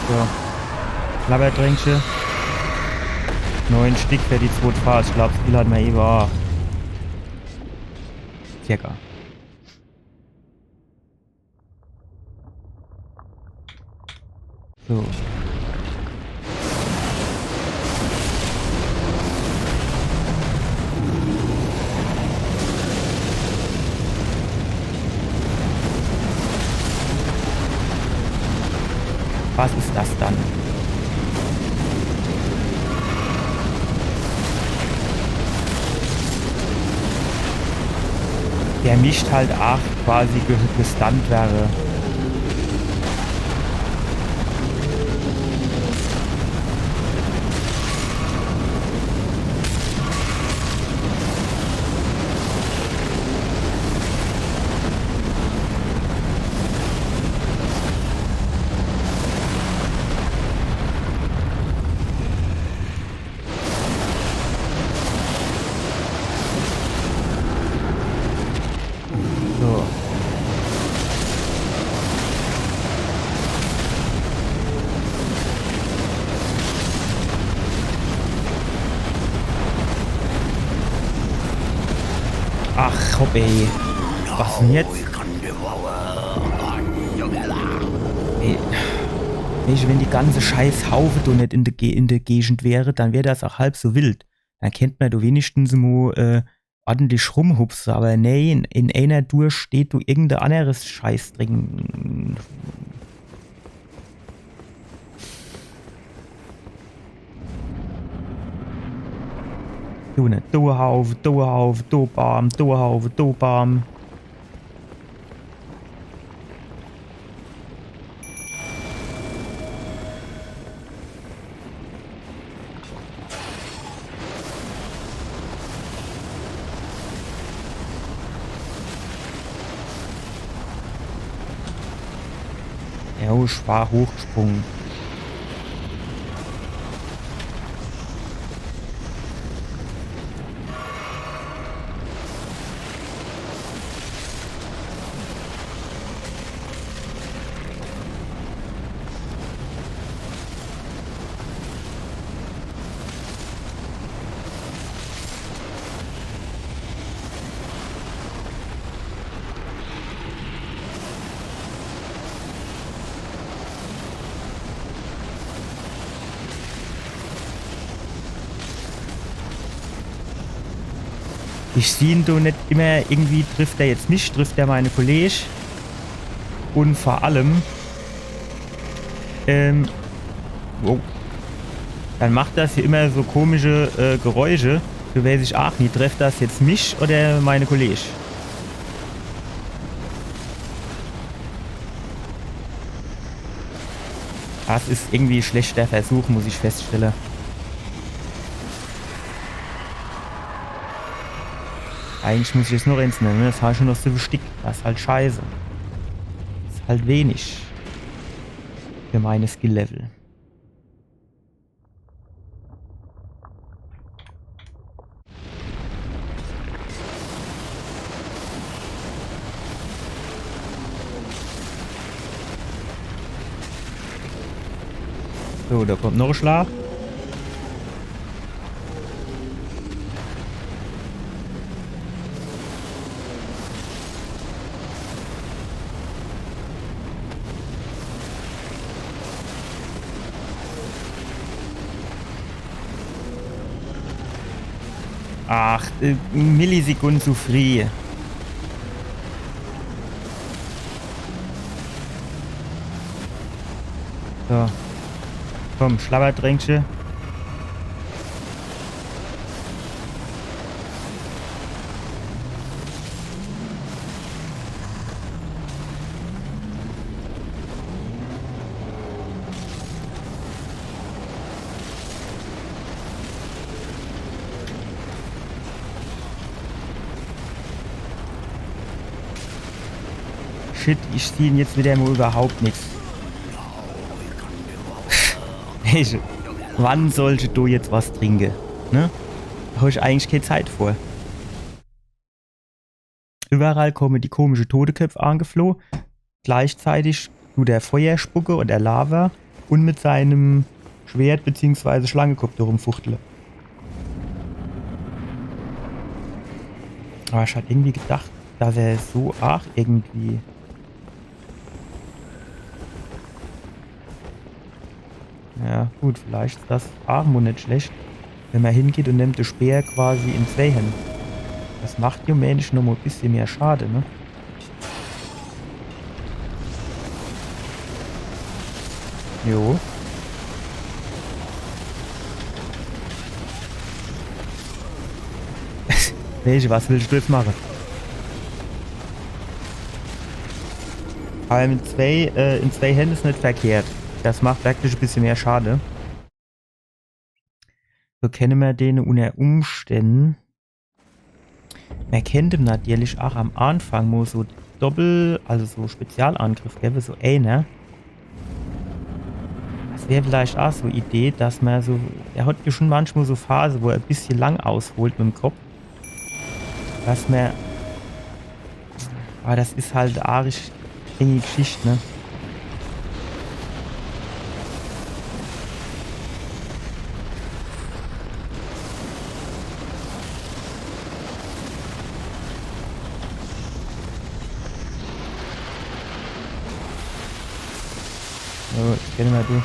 So. Klappertränkchen. 9 Stück für die zweite Phase. Ich glaube, das Spiel hat man über circa. So. Was ist das dann? Der mischt halt auch quasi gestunt wäre. Ach, hopp, ey. Was denn jetzt? Ey. Weißt du, wenn die ganze scheiß Haufe da nicht in der Gegend wäre, dann wäre das auch halb so wild. Dann kennt man du wenigstens mal ordentlich rumhupsen, aber nee, in einer Tour steht du irgendein anderes Scheiß drin. Du ne, du Haufe, du Baum, du Haufe, du Baum. Ja, ich war hochgesprungen. Ich sehe ihn doch nicht immer, irgendwie trifft er jetzt mich, trifft er meine Kollegen. Und vor allem, wow, dann macht das hier immer so komische Geräusche. Du weiß ich auch nie, trifft das jetzt mich oder meine Kollegen? Das ist irgendwie ein schlechter Versuch, muss ich feststellen. Eigentlich muss ich jetzt noch eins nennen, das habe ich schon noch so bestickt. Das ist halt scheiße. Das ist halt wenig. Für meine Skill-Level. So, da kommt noch ein Schlag. Ach, Millisekunden zu früh. So. Komm, Schlabberdrängchen. Shit, ich sehe ihn jetzt wieder mal überhaupt nichts. Wann sollte du jetzt was trinken? Ne? Da habe ich eigentlich keine Zeit vor. Überall kommen die komischen Toteköpfe angeflohen. Gleichzeitig tut der Feuerspucke und der Lava und mit seinem Schwert bzw. Schlangenkopf rumfuchteln. Aber ich hatte irgendwie gedacht, dass er so arg irgendwie. Ja, gut, vielleicht ist das Armut nicht schlecht, wenn man hingeht und nimmt den Speer quasi in zwei Händen. Das macht dem Menschen noch mal ein bisschen mehr Schade, ne? Jo. Welche, was willst du jetzt machen? Aber in zwei Händen ist nicht verkehrt. Das macht wirklich ein bisschen mehr Schade. So kennen wir den unter Umständen. Man kennt ihn natürlich auch am Anfang mal so also so Spezialangriff, gell, so einer. Das wäre vielleicht auch so eine Idee, dass man so, er hat ja schon manchmal so Phase, wo er ein bisschen lang ausholt mit dem Kopf. Dass man, aber das ist halt eine arisch enge Geschichte, ne? So, ich kenne mal du.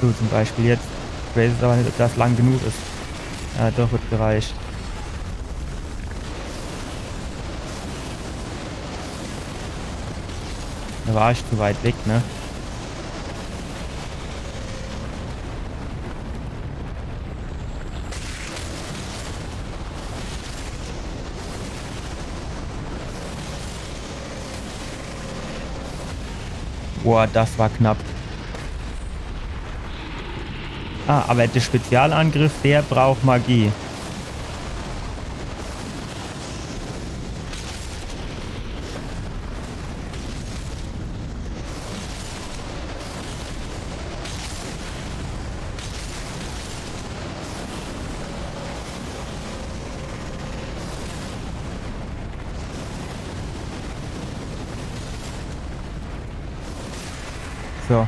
So zum Beispiel jetzt. Ich weiß jetzt aber nicht, ob das lang genug ist. Ja, doch, wird gereicht. Da war ich zu weit weg, ne? Boah, das war knapp. Ah, aber der Spezialangriff, der braucht Magie. So.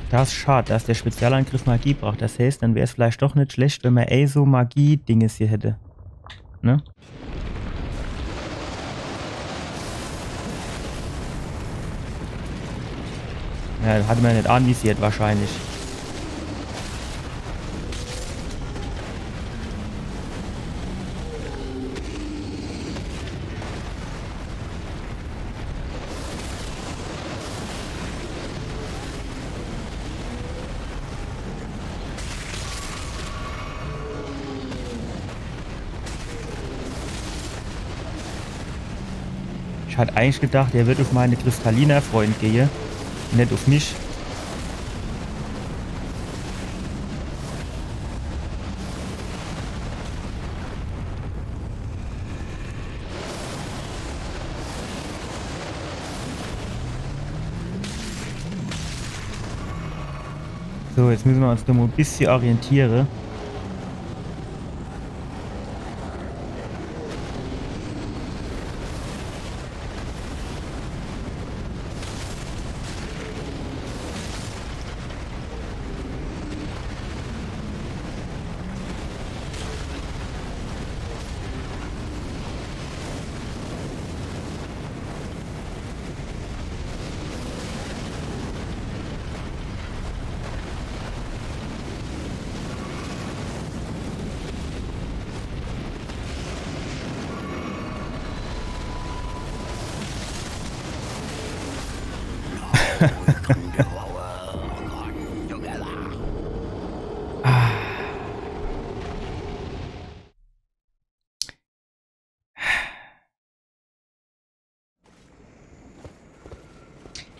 Das ist schade, dass der Spezialangriff Magie braucht. Das heißt, dann wäre es vielleicht doch nicht schlecht, wenn man so Magie-Dinges hier hätte. Ne? Ja, das hatte man nicht anvisiert wahrscheinlich. Ich hatte eigentlich gedacht, er wird auf meine Kristalliner-Freund gehen, nicht auf mich. So, jetzt müssen wir uns noch mal ein bisschen orientieren.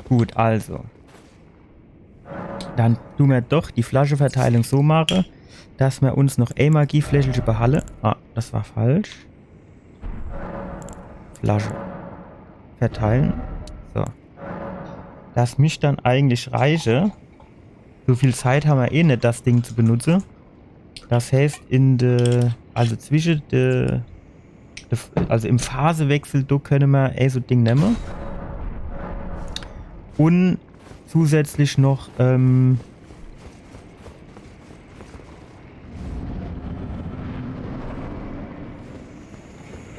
Gut, also. Dann tun wir doch die Flascheverteilung so machen, dass wir uns noch eine Magiefläche behalten. Ah, das war falsch. Flasche verteilen. So. Das mich dann eigentlich reiche. So viel Zeit haben wir eh nicht, das Ding zu benutzen. Das heißt, also zwischen also im Phasewechsel, da können wir so Ding nehmen. Und zusätzlich noch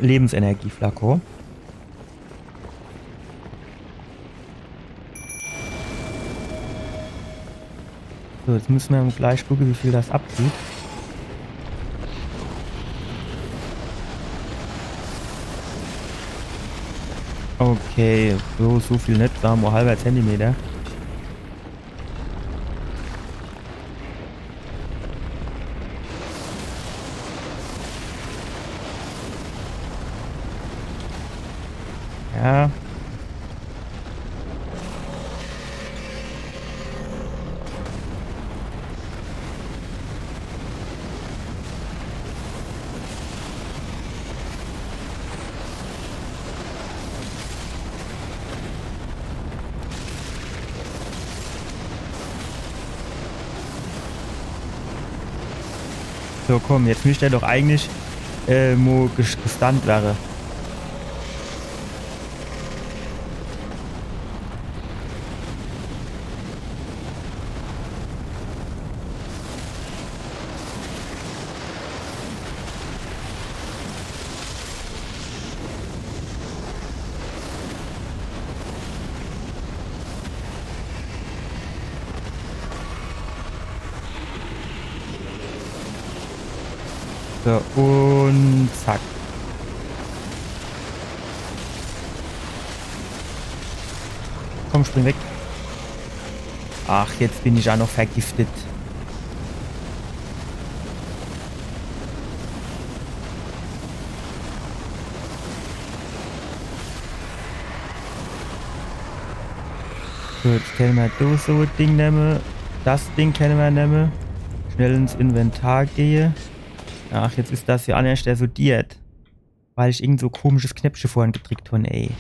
Lebensenergieflakon. So, jetzt müssen wir gleich gucken, wie viel das abzieht. Okay, so viel nicht, sagen wir halber Zentimeter. Ja. So, komm, jetzt müsste er doch eigentlich gestunt werden. So, und zack. Komm, spring weg. Ach, jetzt bin ich auch noch vergiftet. So, jetzt können wir da so ein Ding nehmen. Das Ding können wir nehmen. Schnell ins Inventar gehe. Ach, jetzt ist das ja anders sortiert. Weil ich irgend so komisches Knäppchen vorhin gedrückt habe, ey.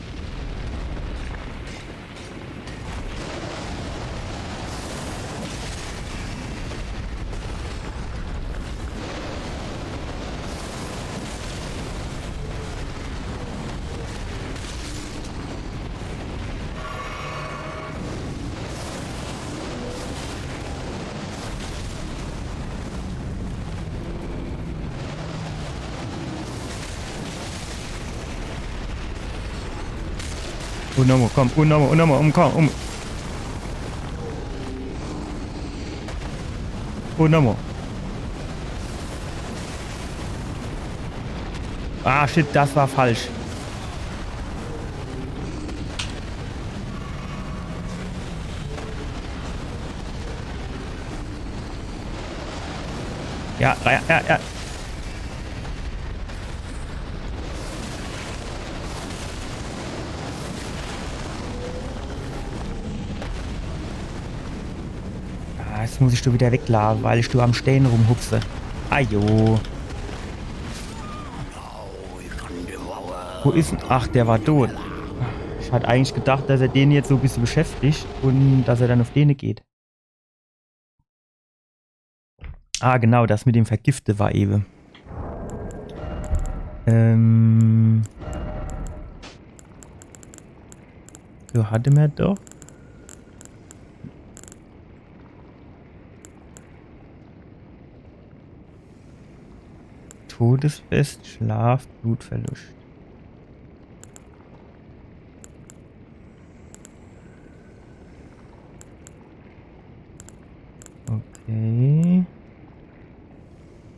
Unomo, komm, Unomo, komm, Unomo. Ah, shit, das war falsch. Ja. Ah, jetzt muss ich du wieder wegladen, weil ich du am Stehen rumhupse. Ajo. Wo ist denn? Ach, der war tot. Ich hatte eigentlich gedacht, dass er den jetzt so ein bisschen beschäftigt und dass er dann auf den geht. Ah, genau, das mit dem Vergifte war eben. So, hatte man doch. Todesfest, Schlaf, Blutverlust. Okay.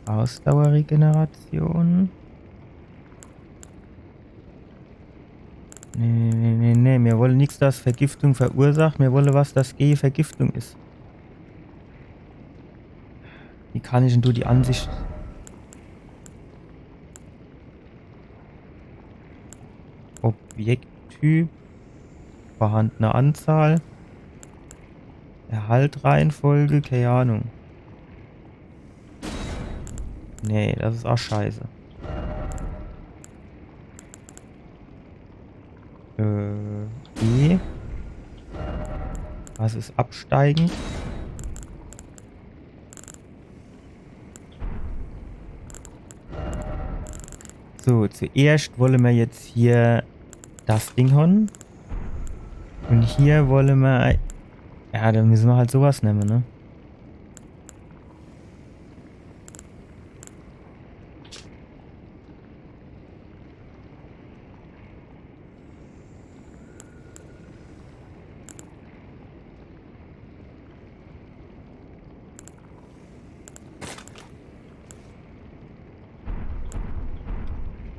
Ausdauerregeneration. Nee. Wir wollen nichts, das Vergiftung verursacht. Wir wollen was, das Vergiftung ist. Wie kann ich denn du die Ansicht... Objekttyp. Vorhandene Anzahl. Erhaltreihenfolge, keine Ahnung. Nee, das ist auch scheiße. E. Was ist absteigend? So, zuerst wollen wir jetzt hier das Ding haben. Und hier wollen wir... Ja, dann müssen wir halt sowas nehmen, ne?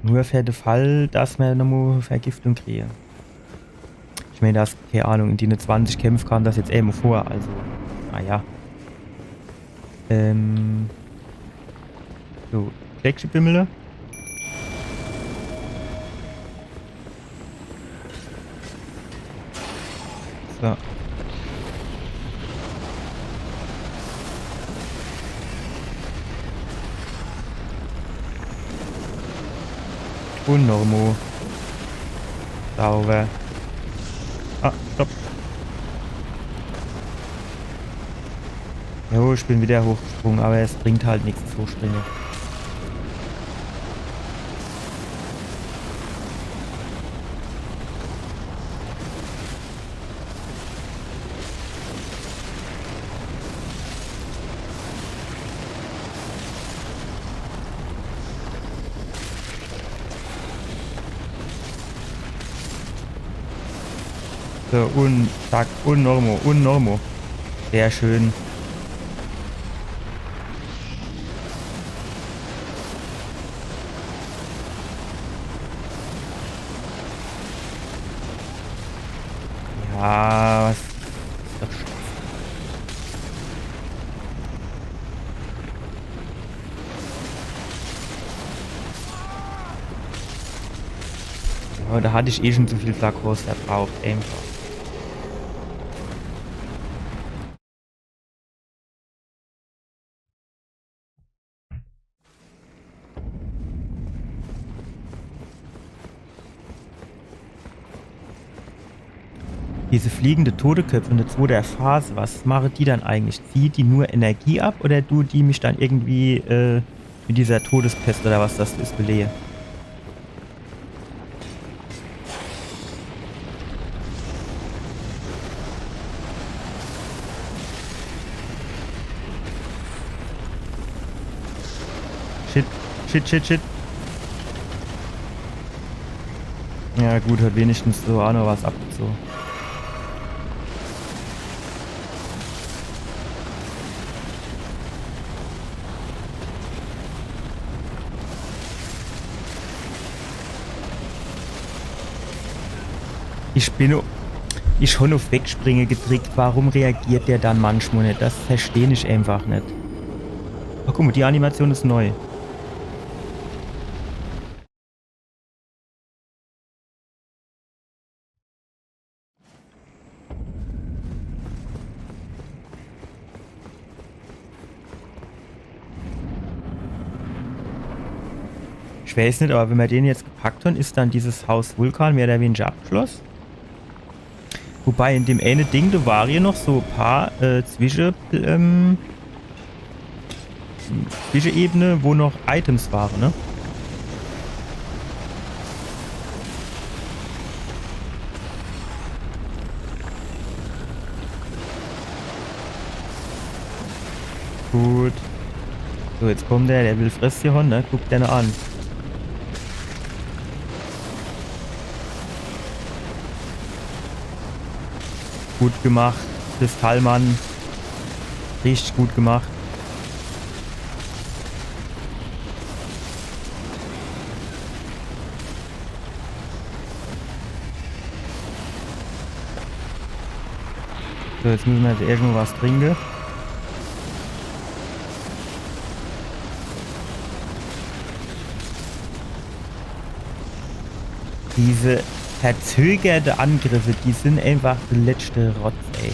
Nur für den Fall, dass wir nochmal Vergiftung kriegen. Ich meine, das, keine Ahnung, in die 20 Kämpfe kam das jetzt eben vor, also, naja. So, Flagship-Bimmel. So. Und Normo. Sauber. Ah, stopp. Jo, ich bin wieder hochgesprungen, aber es bringt halt nichts, das Hochspringen. So, und zack, und Normo. Sehr schön. Ah, was? Doch oh, da hatte ich eh schon zu viel Flakos verbraucht, einfach. Diese fliegende Toteköpfe in der zweiten Phase, was machen die dann eigentlich? Zieht die nur Energie ab oder tut die mich dann irgendwie mit dieser Todespest oder was das ist belehe? Shit, shit, shit, shit. Ja gut, hat wenigstens so auch noch was abgezogen. Ich schon auf Wegspringe gedrückt. Warum reagiert der dann manchmal nicht? Das verstehe ich einfach nicht. Ach guck mal, die Animation ist neu. Ich weiß nicht, aber wenn wir den jetzt gepackt haben, ist dann dieses Haus Vulkan mehr oder weniger abgeschlossen. Wobei in dem eine Ding, da waren ja noch so ein paar Zwischenebene, wo noch Items waren, ne? Gut. So, jetzt kommt der will Fressjohann, ne? Guckt der noch an. Gut gemacht, Kristallmann. Richtig gut gemacht. So, jetzt müssen wir jetzt irgendwo was trinken. Diese verzögerte Angriffe, die sind einfach der letzte Rotz, ey.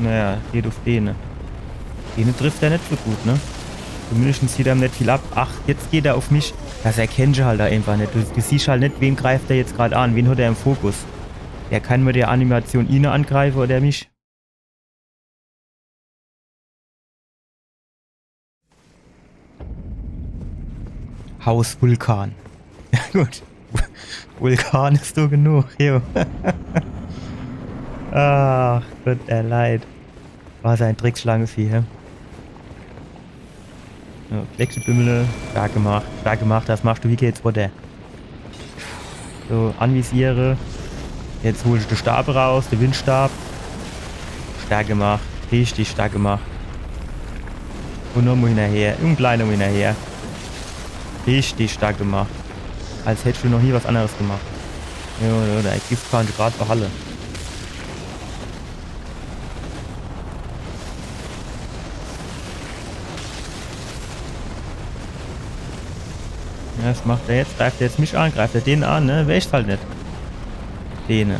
Naja, geht auf den. Den trifft er nicht so gut, ne? Zumindest zieht er nicht viel ab. Ach, jetzt geht er auf mich. Das erkennst du halt da einfach nicht. Du siehst halt nicht, wen greift er jetzt gerade an. Wen hat er im Fokus? Der kann mit der Animation ihn angreifen oder mich. Haus Vulkan. Ja gut. Vulkan ist so genug, jo. Ach, Gott, leid. War sein Trickschlangenvieh, hä? Ja, Wechselbümmel, stark gemacht, das machst du, wie geht's weiter? So, anvisiere. Jetzt hole ich den Stab raus, den Windstab. Stark gemacht, richtig stark gemacht. Und noch mal hinterher, und kleiner noch hinterher. Richtig stark gemacht. Als hättest du noch nie was anderes gemacht. Ja, der Giftfahne gerade für Halle. Ja, was macht er jetzt? Greift er jetzt mich an? Greift er den an, ne? Wächst halt nicht. Den.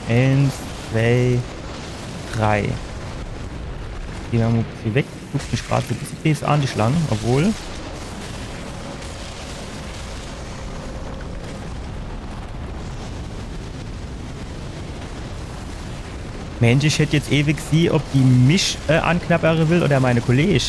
1, 2, 3. Gehen wir mal ein bisschen weg. Guckt mich gerade so ein bisschen böse an, die Schlangen, obwohl. Mensch, ich hätte jetzt ewig sie, ob die mich anknabbern will oder meine Kollegen.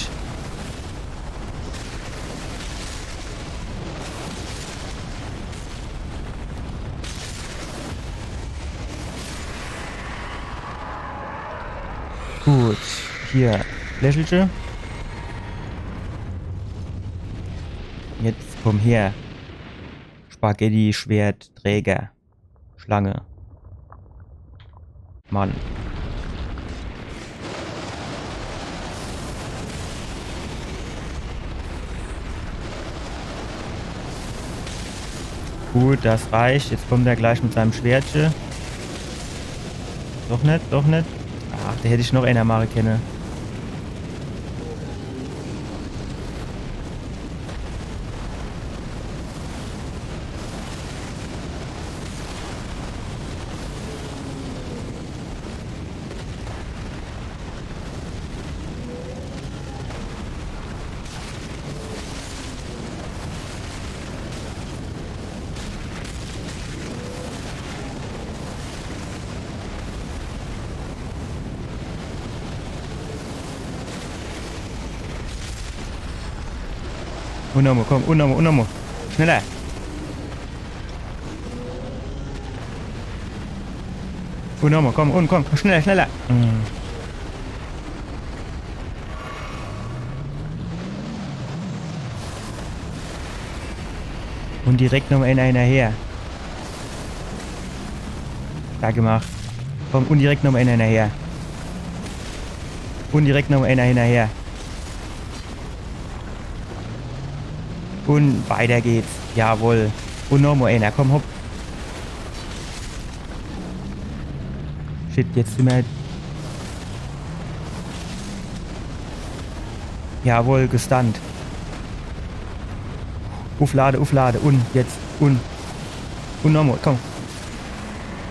Gut, hier, Lächelche. Jetzt komm her. Spaghetti, Schwert, Träger, Schlange. Mann. Gut, das reicht. Jetzt kommt er gleich mit seinem Schwertchen. Doch nicht, doch nicht. Ach, da hätte ich noch einer machen können. Unamo, komm, Unamo, Unamo. Schneller. Unamo, komm, komm, schneller, schneller. Und direkt noch einer hinterher. Da gemacht. Komm, und direkt noch einer hinterher. Und direkt noch einer hinterher. Und weiter geht's. Jawohl. Und noch mal einer. Komm, hopp. Shit, jetzt sind wir... Jawohl, gestunt. Auflade, auflade. Und jetzt. Und noch mal. Komm.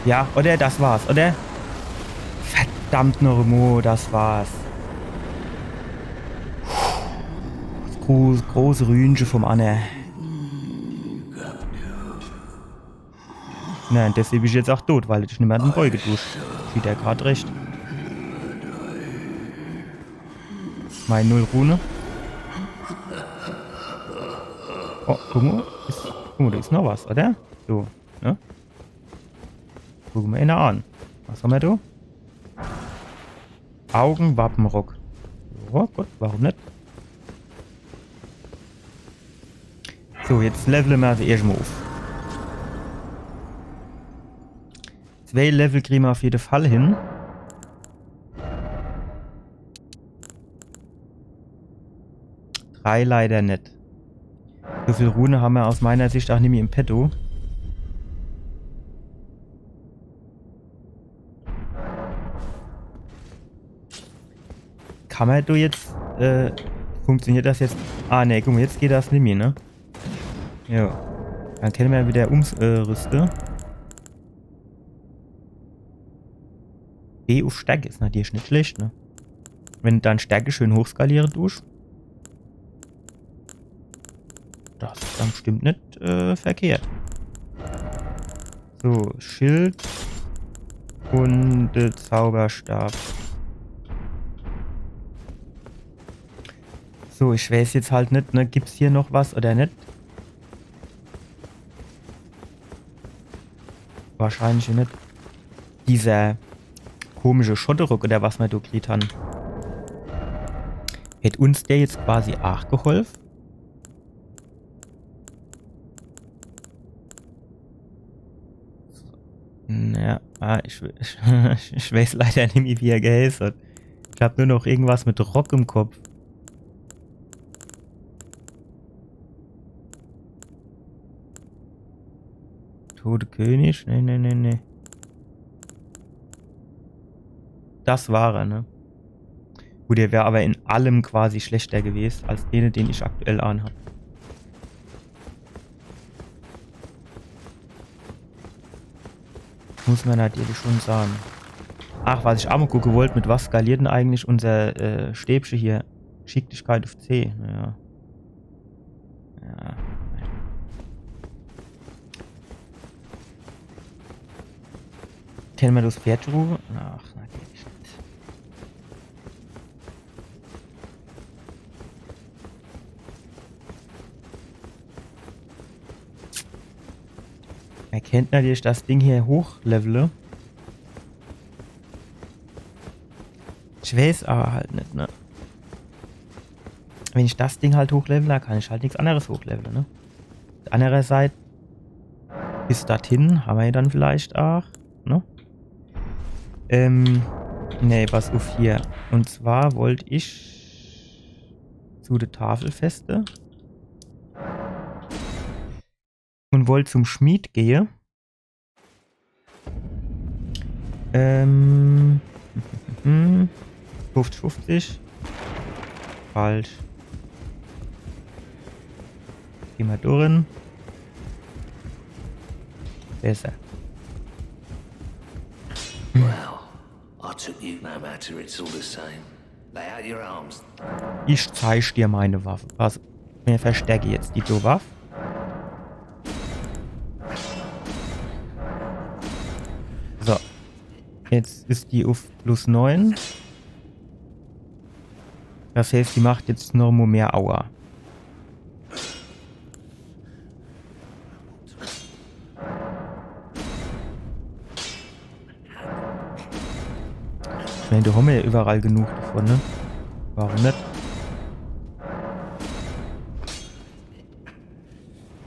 Ja, oder? Das war's, oder? Verdammt noch, das war's. Große Rühnchen vom Anne. Nein, deswegen bin ich jetzt auch tot, weil ich nicht mehr den Boy geduscht. Sieht er gerade recht. Mein 0 Rune. Oh, guck mal. Da ist noch was, oder? So, ne? Gucken wir ihn an. Was haben wir da? Augenwappenrock. Oh Gott, warum nicht? So, jetzt leveln wir erstmal auf. 2 Level kriegen wir auf jeden Fall hin. Drei leider nicht. So viel Rune haben wir aus meiner Sicht auch nicht mehr im Petto. Kann man da jetzt, funktioniert das jetzt? Ah ne, guck mal, jetzt geht das nicht mehr, ne? Ja. Dann können wir wieder umrüsten. B auf Stärke ist natürlich nicht schlecht, ne? Wenn dann Stärke schön hochskalieren tust. Das ist dann bestimmt nicht verkehrt. So, Schild und Zauberstab. So, ich weiß jetzt halt nicht, ne? Gibt's hier noch was oder nicht? Wahrscheinlich nicht. Dieser komische Schotterrock oder was wir da gekriegt haben. Hätte uns der jetzt quasi auch geholfen? Ja, ich weiß leider nicht mehr, wie er geheißen hat. Ich habe nur noch irgendwas mit Rock im Kopf. Tote König? Nee. Das war er, ne? Gut, der wäre aber in allem quasi schlechter gewesen, als den ich aktuell anhabe. Muss man natürlich schon sagen. Ach, was ich auch mal gucken wollte, mit was skaliert denn eigentlich unser Stäbchen hier? Geschicklichkeit auf C. Ja. Kennen wir das Pferdruhe? Ach, natürlich nicht. Erkennt natürlich das Ding hier hochlevele. Ich weiß aber halt nicht, ne? Wenn ich das Ding halt hochlevele, kann ich halt nichts anderes hochleveln, ne? Andererseits, bis dorthin haben wir ja dann vielleicht auch, ne? Nee, was auf hier. Und zwar wollte ich zu der Tafelfeste und wollte zum Schmied gehen. 50-50. Falsch. Geh mal durch. Besser. Well, I took you no matter, it's all the same. Lay out your arms. Ich zeig dir meine Waffe. Also, ich verstärke jetzt die Waffe. So. Jetzt ist die auf +9. Das heißt, die macht jetzt noch mal mehr Aua. Ich meine, da haben wir ja überall genug davon, ne? Warum nicht?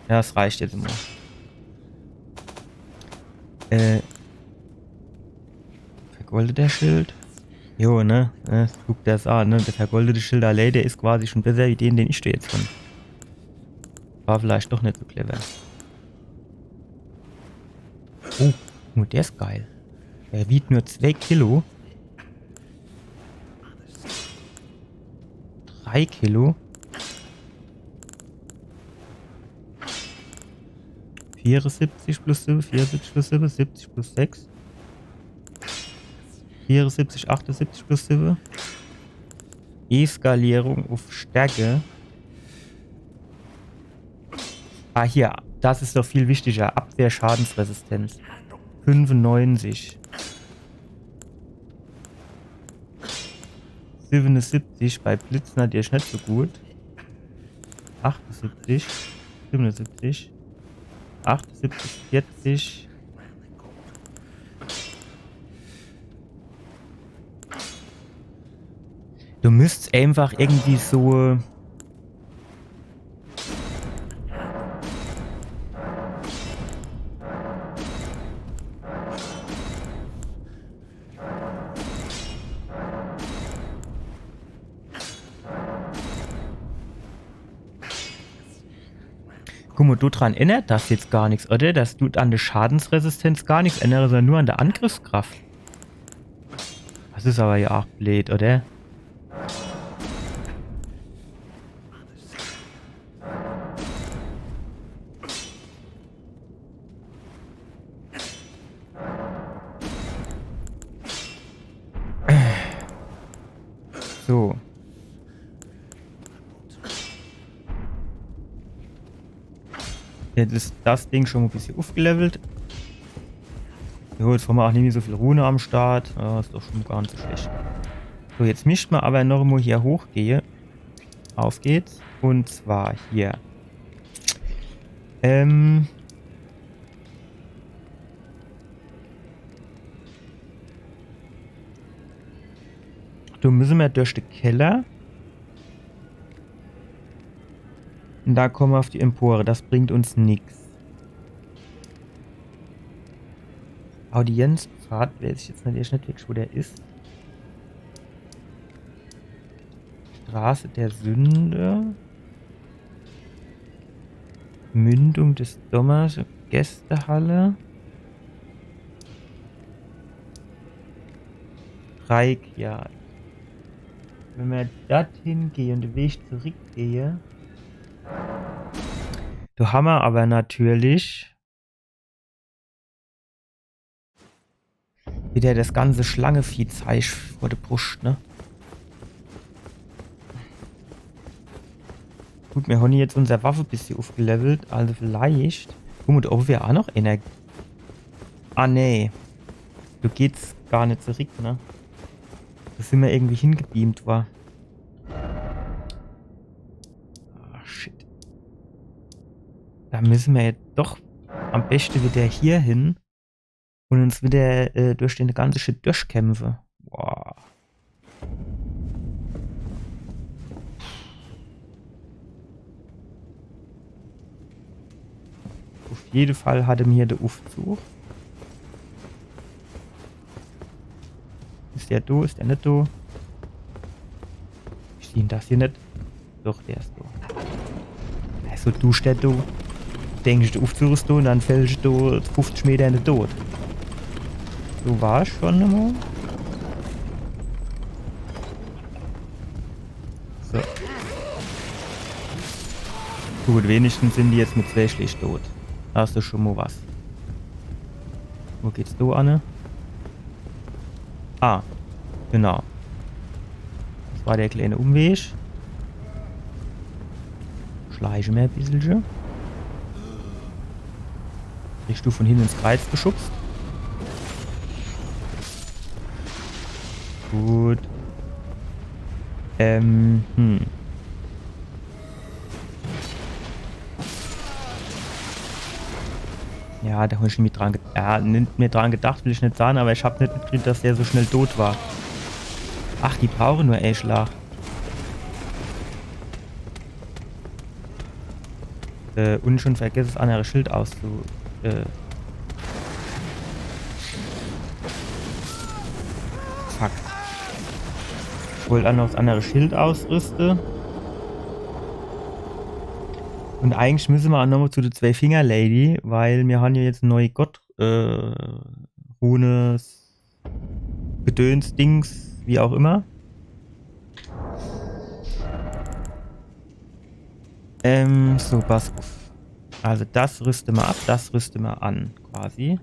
Ja, es reicht jetzt immer. Vergoldeter Schild. Jo, ne? Guck das an, ne? Der vergoldete Schild allein, der ist quasi schon besser wie den ich dir jetzt von. War vielleicht doch nicht so clever. Oh, der ist geil. Der wiegt nur 2 Kilo. 3 Kilo. 74 plus 7, 74 plus 7, 70 plus 6. 74, 78 plus 7. E-Skalierung auf Stärke. Ah, hier. Das ist doch viel wichtiger. Abwehrschadensresistenz. 95. 77 bei Blitzen natürlich nicht so gut. 78. 77. 78, 40. Du müsstest einfach irgendwie so... Guck mal, du dran ändert das jetzt gar nichts, oder? Dass du an der Schadensresistenz gar nichts änderst, sondern nur an der Angriffskraft. Das ist aber ja auch blöd, oder? So. Jetzt ist das Ding schon ein bisschen aufgelevelt. Jo, jetzt haben wir auch nicht mehr so viel Rune am Start. Ja, ist doch schon gar nicht so schlecht. So, jetzt mischt man aber noch mal hier hochgehe. Auf geht's. Und zwar hier. Du müssen wir durch den Keller. Und da kommen wir auf die Empore. Das bringt uns nichts. Audienzpfad, weiß ich jetzt natürlich nicht wirklich, wo der ist. Straße der Sünde. Mündung des Dommers. Gästehalle. Reikjagd. Wenn wir dorthin gehen und den Weg zurückgehe. Du Hammer aber natürlich wieder das ganze Schlangevieh zeigt vor der Brust, ne? Gut, wir haben jetzt unsere Waffe ein bisschen aufgelevelt, also vielleicht. Guck mal, da oben wäre auch noch Energie. Ah, nee. Du geht's gar nicht zurück, ne? Da sind wir irgendwie hingebeamt, war. Ach, shit. Da müssen wir jetzt doch am besten wieder hier hin und uns wieder durch den ganzen Shit durchkämpfen. Boah. Auf jeden Fall hatte mir der Aufzug. Ist der da? Ist der nicht da? Ich sehe das hier nicht. Doch, der ist da. Also du stehst da. Denkst du, aufzuhörst du und dann fällst du 50 Meter in den Tod. Du warst schon einmal. So. Gut, wenigstens sind die jetzt mit 2 Schlägen tot. Da hast du schon mal was. Wo geht's da, Anne? Ah, genau. Das war der kleine Umweg. Schleiche mir ein bisschen. Kriegst du von hinten ins Kreuz geschubst? Gut. Ja, da habe ich nicht dran gedacht. Ja, nicht mehr dran gedacht, will ich nicht sagen, aber ich habe nicht mitgekriegt, dass der so schnell tot war. Ach, die brauchen nur Schlag. Und schon vergessen, das andere Schild auszu... Fuck. Ich wollte auch noch das andere Schild ausrüsten. Und eigentlich müssen wir auch nochmal zu der Zwei-Finger-Lady, weil wir haben ja jetzt eine neue Rune, Gedöns, Dings, wie auch immer. So, pass auf. Also das rüsten wir ab, das rüsten wir an, quasi.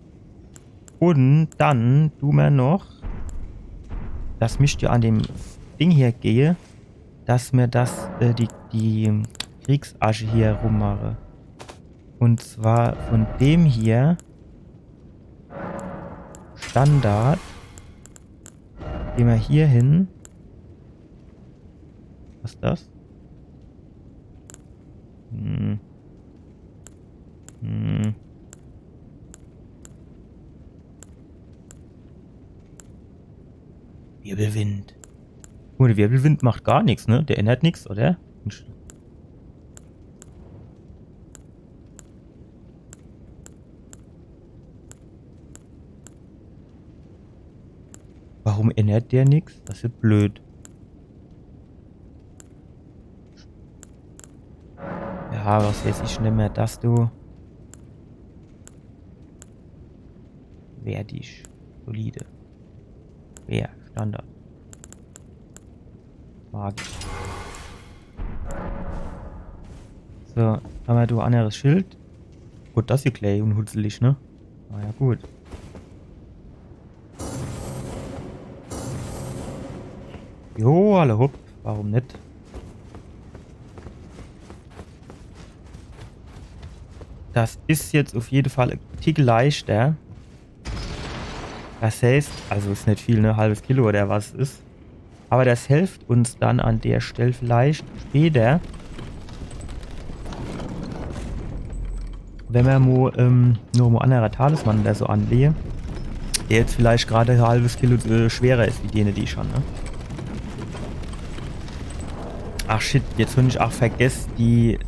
Und dann tun wir noch, das mischt ja an dem Ding hier gehe, dass mir das, die Kriegsasche hier rummache. Und zwar von dem hier Standard gehen wir hier hin. Was ist das? Wirbelwind. Oh, der Wirbelwind macht gar nichts, ne? Der ändert nichts, oder? Warum ändert der nichts? Das ist blöd. Ja, was weiß ich nicht mehr, dass du... Wertig. Solide. Wer? Standard. Magisch. So, haben wir du anderes Schild. Gut, das hier Clay und hutzelig, ne? Ah ja, gut. Jo, alle hopp. Warum nicht? Das ist jetzt auf jeden Fall ein Tick leichter. Das heißt, also ist nicht viel, ne? Halbes Kilo oder was ist. Aber das hilft uns dann an der Stelle vielleicht später. Wenn wir nur mal anderer Talisman da so anlegen, der jetzt vielleicht gerade ein halbes Kilo schwerer ist wie die ich schon, ne? Ach shit, jetzt habe ich auch vergessen, die,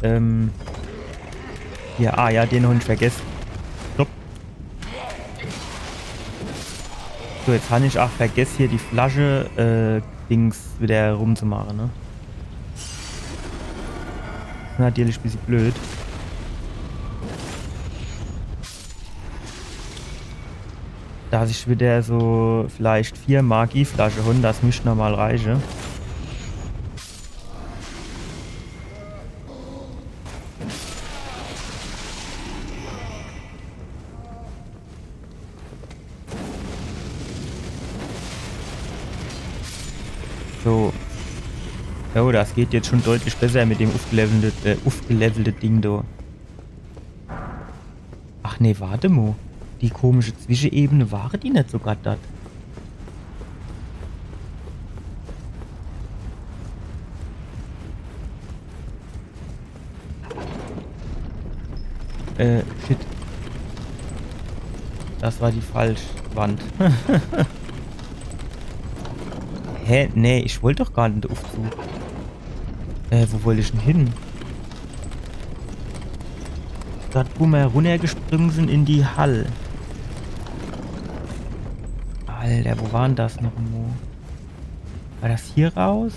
ja, ah ja, den habe ich vergessen. Stopp. So, jetzt habe ich auch vergessen, hier die Flasche, Dings wieder rumzumachen, ne? Das ist natürlich ein bisschen blöd. Dass ich wieder so vielleicht 4 Magieflaschen holen, das müsste normal reichen. So. Oh, das geht jetzt schon deutlich besser mit dem aufgelevelte Ding da. Ach nee, warte mal. Die komische Zwischenebene war die nicht sogar das? Shit. Das war die Falschwand. Hä? Nee, ich wollte doch gar nicht aufzu. Wo wollte ich denn hin? Dort, wo wir runtergesprungen sind in die Halle. Alter, wo waren das noch? War das hier raus?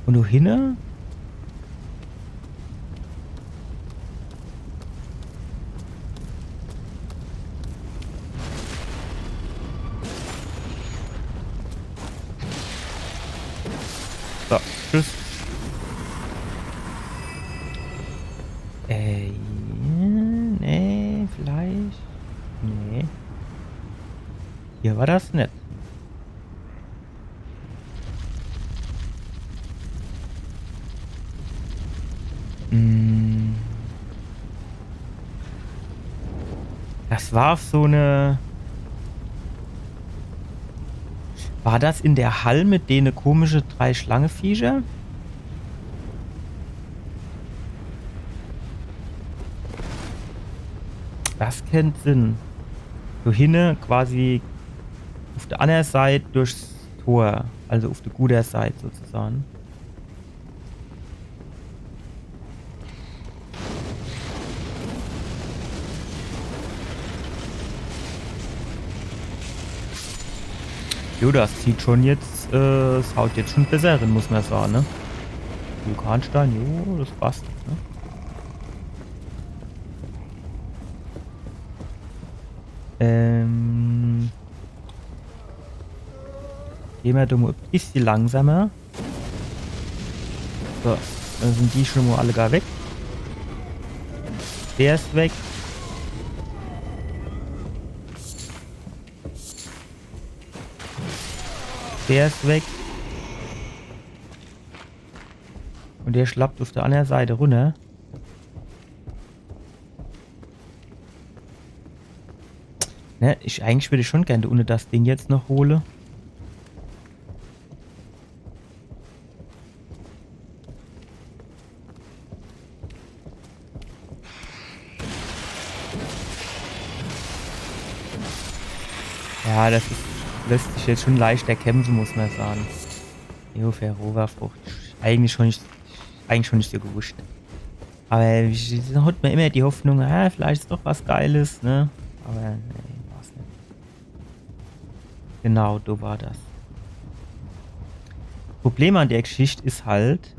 Und du hinne? So, tschüss. Nee, vielleicht. Nee. Hier war das nicht. Das war so eine... War das in der Hall mit denen komische 3 Schlangeviecher? Das kennt Sinn. So hinne quasi auf der anderen Seite durchs Tor. Also auf der guten Seite sozusagen. Jo, das sieht schon jetzt, es haut jetzt schon besser hin, muss man sagen, ne? Vulkanstein, jo, das passt, ne? Gehen wir doch mal ein bisschen langsamer. So, dann sind die schon mal alle gar weg. Der ist weg. Der ist weg. Und der schlappt auf der anderen Seite runter. Ne, eigentlich würde ich schon gerne ohne das Ding jetzt noch hole. Ja, das ist, lässt sich jetzt schon leichter kämpfen, muss man sagen. Jo, Ferrova-Frucht. Eigentlich schon nicht so gewusst. Aber da hat man immer die Hoffnung, vielleicht ist doch was Geiles, ne? Aber nee, war's nicht. Genau, so war das. Problem an der Geschichte ist halt,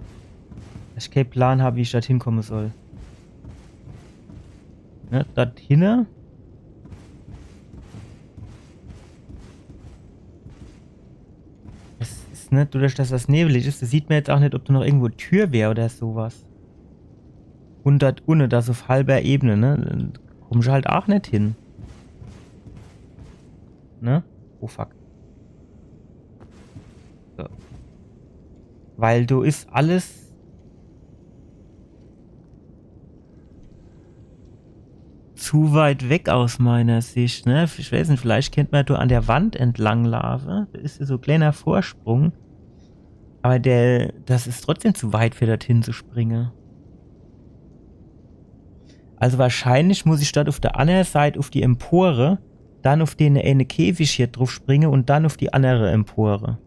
dass ich keinen Plan habe, wie ich dorthin kommen soll. Ne, dorthin. Es ist nicht, dadurch, dass das nebelig ist, da sieht man jetzt auch nicht, ob da noch irgendwo eine Tür wäre oder sowas. Und dort unten, das auf halber Ebene, ne? Da komm ich halt auch nicht hin. Ne? Oh fuck. So. Weil du ist alles zu weit weg aus meiner Sicht, ne? Ich weiß nicht, vielleicht kennt man du an der Wand entlang laufen. Da ist so ein kleiner Vorsprung. Aber das ist trotzdem zu weit für dorthin zu springen. Also wahrscheinlich muss ich statt auf der anderen Seite auf die Empore, dann auf den eine Käfig hier drauf springen und dann auf die andere Empore.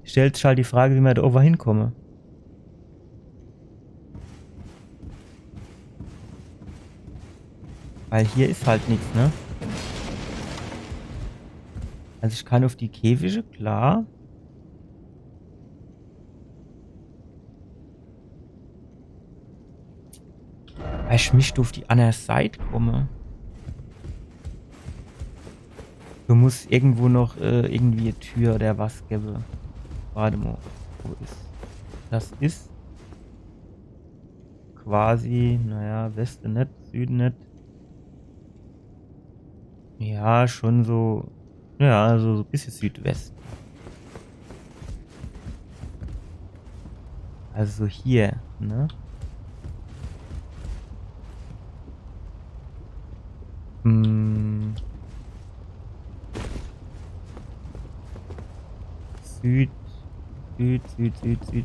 Stellt sich halt die Frage, wie man da oben hinkomme. Weil hier ist halt nichts, ne? Also ich kann auf die Käfige, klar. Weil ich mich auf die andere Seite komme. Du musst irgendwo noch irgendwie eine Tür oder was geben. Warte mal. Wo ist? Das ist quasi, naja, Westen nicht, Süden nicht. Ja, schon so. Ja, also so ein bisschen Südwest. Also so hier, ne? Süd, Süd.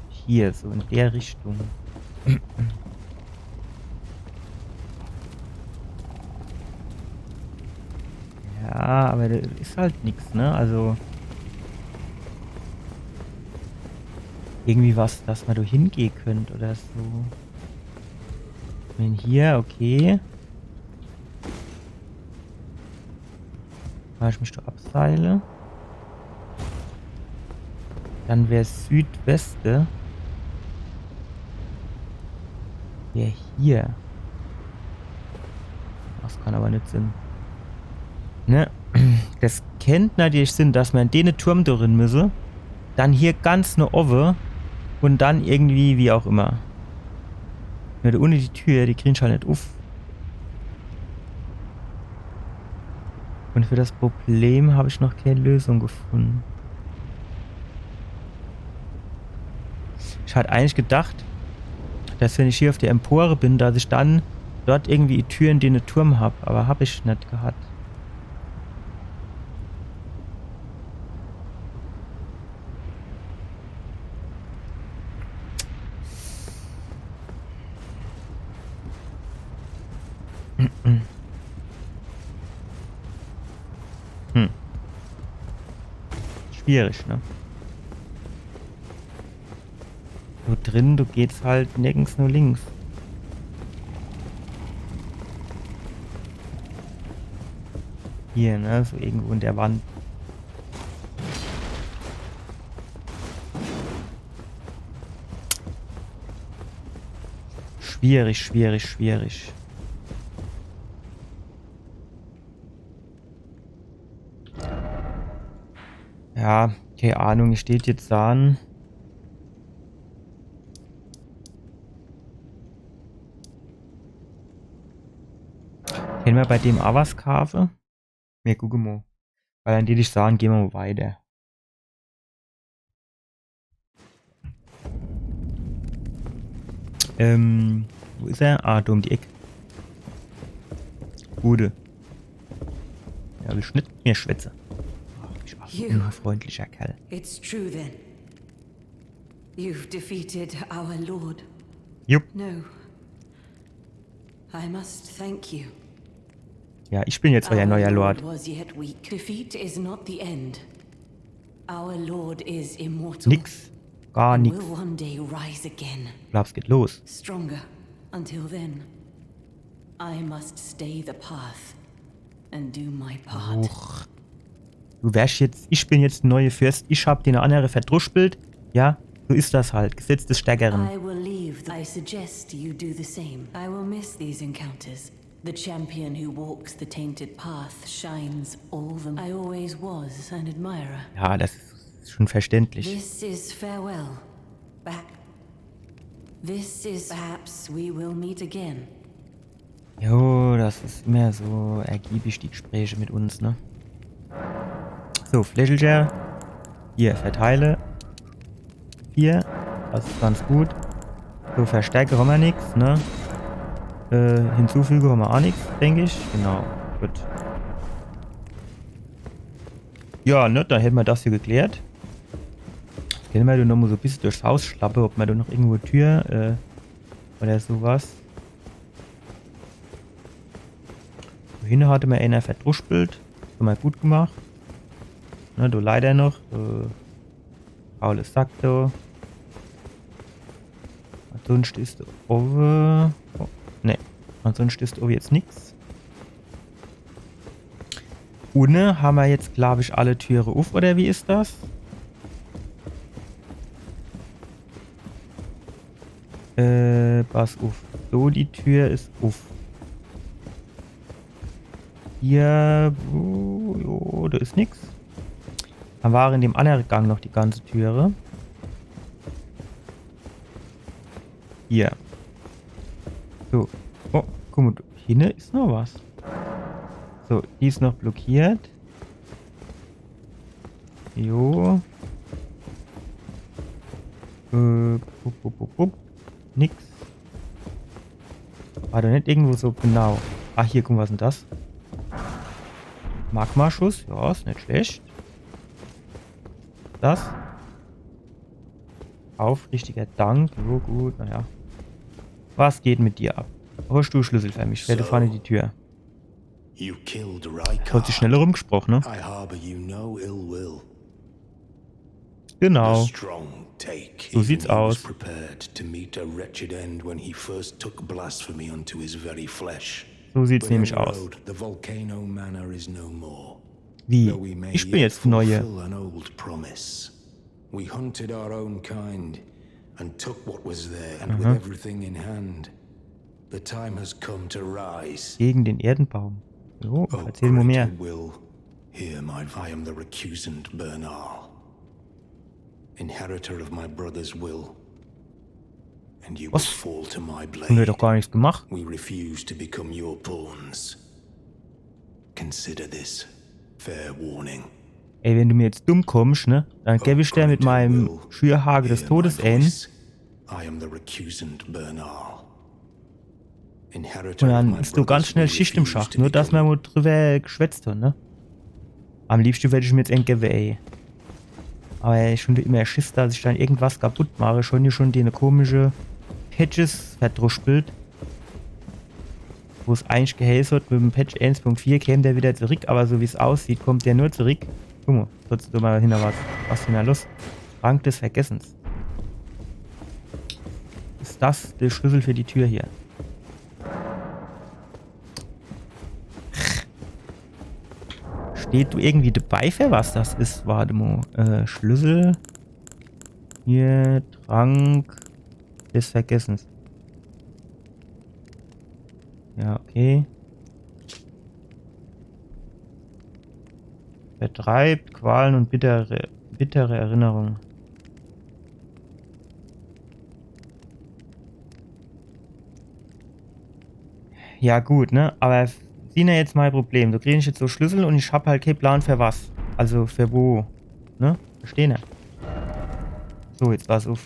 Hier, so in der Richtung. Ja, aber da ist halt nichts, ne? Also. Irgendwie was, dass man da hingehen könnt oder so. Wenn hier, okay. Kann ich mich da abseile? Dann wäre Südweste. Wäre hier. Das kann aber nicht Sinn. Ne? Das kennt natürlich Sinn, dass man in den Turm drin müsse. Dann hier ganz eine Owe. Und dann irgendwie, wie auch immer. Ja, ohne die Tür, die kriegen schon nicht auf. Und für das Problem habe ich noch keine Lösung gefunden. Ich hatte eigentlich gedacht, dass wenn ich hier auf der Empore bin, dass ich dann dort irgendwie die Tür in den Turm habe. Aber habe ich nicht gehabt. Schwierig, ne? So drin, du gehst halt nirgends nur links. Hier, ne? So irgendwo in der Wand. Schwierig, schwierig, schwierig. Ja, keine Ahnung, ich steht jetzt an. Kennen wir bei dem auch was kaufen? Wir gucken mal. Weil dann die dich sagen, gehen wir mal weiter. Wo ist er? Ah, da um die Ecke. Gute. Ja, will nicht mehr schwätze. Ein freundlicher Kerl. It's true then. You've defeated our lord. Jupp. No. I must thank you. Ja, ich bin jetzt euer neuer Lord. Was yet weak. Defeat is not the end. Our lord is immortal. Nix. Gar and nix. will one day rise again. Glaub's geht los. Stronger. Until then, I must stay the path and do my part. Uch. Du wärst jetzt, ich bin jetzt neue Fürst, ich hab den andere verdruschelt. Ja, so ist das halt. Gesetz des Stärkeren. I will leave. I suggest you do the same. I will miss these encounters. The champion who walks the tainted path shines all the... I always was an admirer. Ja, das ist schon verständlich. This is farewell. Back. This is perhaps we will meet again. Jo, das ist immer so ergiebig, die Gespräche mit uns, ne? So, Flächelcher. Hier, verteile. Hier. Das ist ganz gut. So, Verstärker haben wir nichts, ne? Hinzufügen haben wir auch nichts, denke ich. Genau, gut. Ja, ne, dann hätten wir das hier geklärt. Jetzt können wir noch mal so ein bisschen durchs Haus schlappen, ob wir da noch irgendwo Tür, oder sowas. Vorhin hatte mir einer verdruspelt. Haben wir gut gemacht. Ne, du leider noch. Faules Sack da. Ansonsten ist over. Oh, ne. Ansonsten ist over jetzt nichts. Ohne haben wir jetzt, glaube ich, alle Türe auf, oder wie ist das? Pass auf. So, die Tür ist auf. Hier, jo, da ist nichts. Dann war in dem anderen Gang noch die ganze Türe. Hier. So. Oh, guck mal, hier ist noch was. So, die ist noch blockiert. Jo. Nix. War da nicht irgendwo so genau. Ach, hier, guck mal, was ist denn das? Magma-Schuss, ja, ist nicht schlecht. Das. Aufrichtiger Dank, so gut, naja. Was geht mit dir ab? Hast du Schlüssel für mich? Werde vorne die Tür. Hat sich schneller rumgesprochen, ne? Genau. So sieht's aus. So sieht's nämlich aus. Wie? Ich bin jetzt neue. we hunted our own kind and took what was there, and with everything in hand, the time has come to rise. Gegen den Erdenbaum. Jo, Oh, erzähl mir mehr. greater will, hear my. I am the recusant Bernal, inheritor of my brother's will, and you will Was? fall to my Haben wir doch blade. gar nichts gemacht. We refuse to become your pawns. Consider this fair warning. Ey, wenn du mir jetzt dumm kommst, ne, dann gebe ich dir mit meinem Schürhage des Todes ein. I am the recusant Bernal. Und dann ist du ganz schnell Schicht im Schacht. Nur, dass wir mal drüber geschwätzt haben, ne? Am liebsten werde ich mir jetzt entgeben, ey. Aber ey, schon immer Schiss, dass ich dann irgendwas kaputt mache. Schon hier schon die komische Patches verdruspelt. Wo es eigentlich geheißen hat, mit dem Patch 1.4 käme der wieder zurück. Aber so wie es aussieht, kommt der nur zurück. Guck mal, trotzdem mal hin, was ist denn da los? Rang des Vergessens. Ist das der Schlüssel für die Tür hier? Steht du irgendwie dabei, für was das ist? Warte mal. Schlüssel. Hier, Trank des Vergessens. Ja, okay. Vertreibt Qualen und bittere Erinnerungen. Ja gut, ne? Aber sieh ja jetzt mein Problem. Du kriegst jetzt so Schlüssel und ich hab halt keinen Plan für was. Also für wo. Ne? Verstehen ja. So, jetzt pass auf.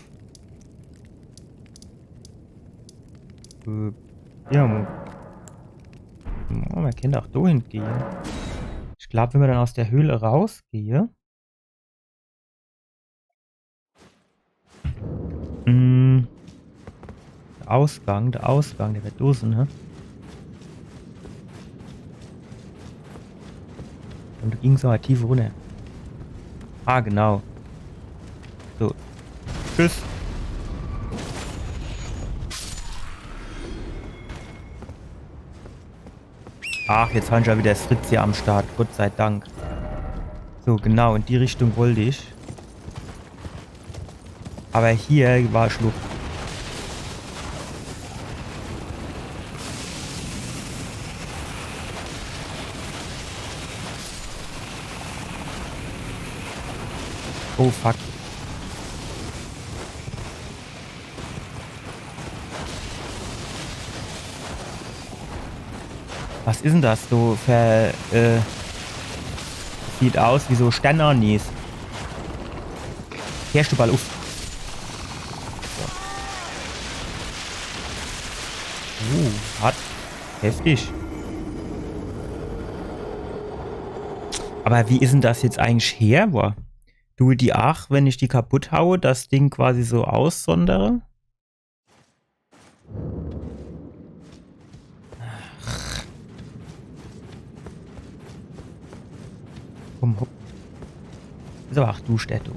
Ja, oh, man kann auch da hingehen. Ich glaube, wenn wir dann aus der Höhle rausgehen. Der Ausgang, der wird Dosen, ne? Und du gingst aber tief runter. Ah, genau. So. Tschüss. Ach, jetzt haben wir ja wieder das Fritz hier am Start. Gott sei Dank. So, genau, in die Richtung wollte ich. Aber hier war Schlucht. Oh, fuck. Was ist denn das so für, sieht aus wie so Sternanis. Kehrst du bald auf. So. Hart. Heftig. Aber wie ist denn das jetzt eigentlich her? Boah. Du die auch, wenn ich die kaputt haue, das Ding quasi so aussondere? Komm, hopp. So, ach du Städte. So.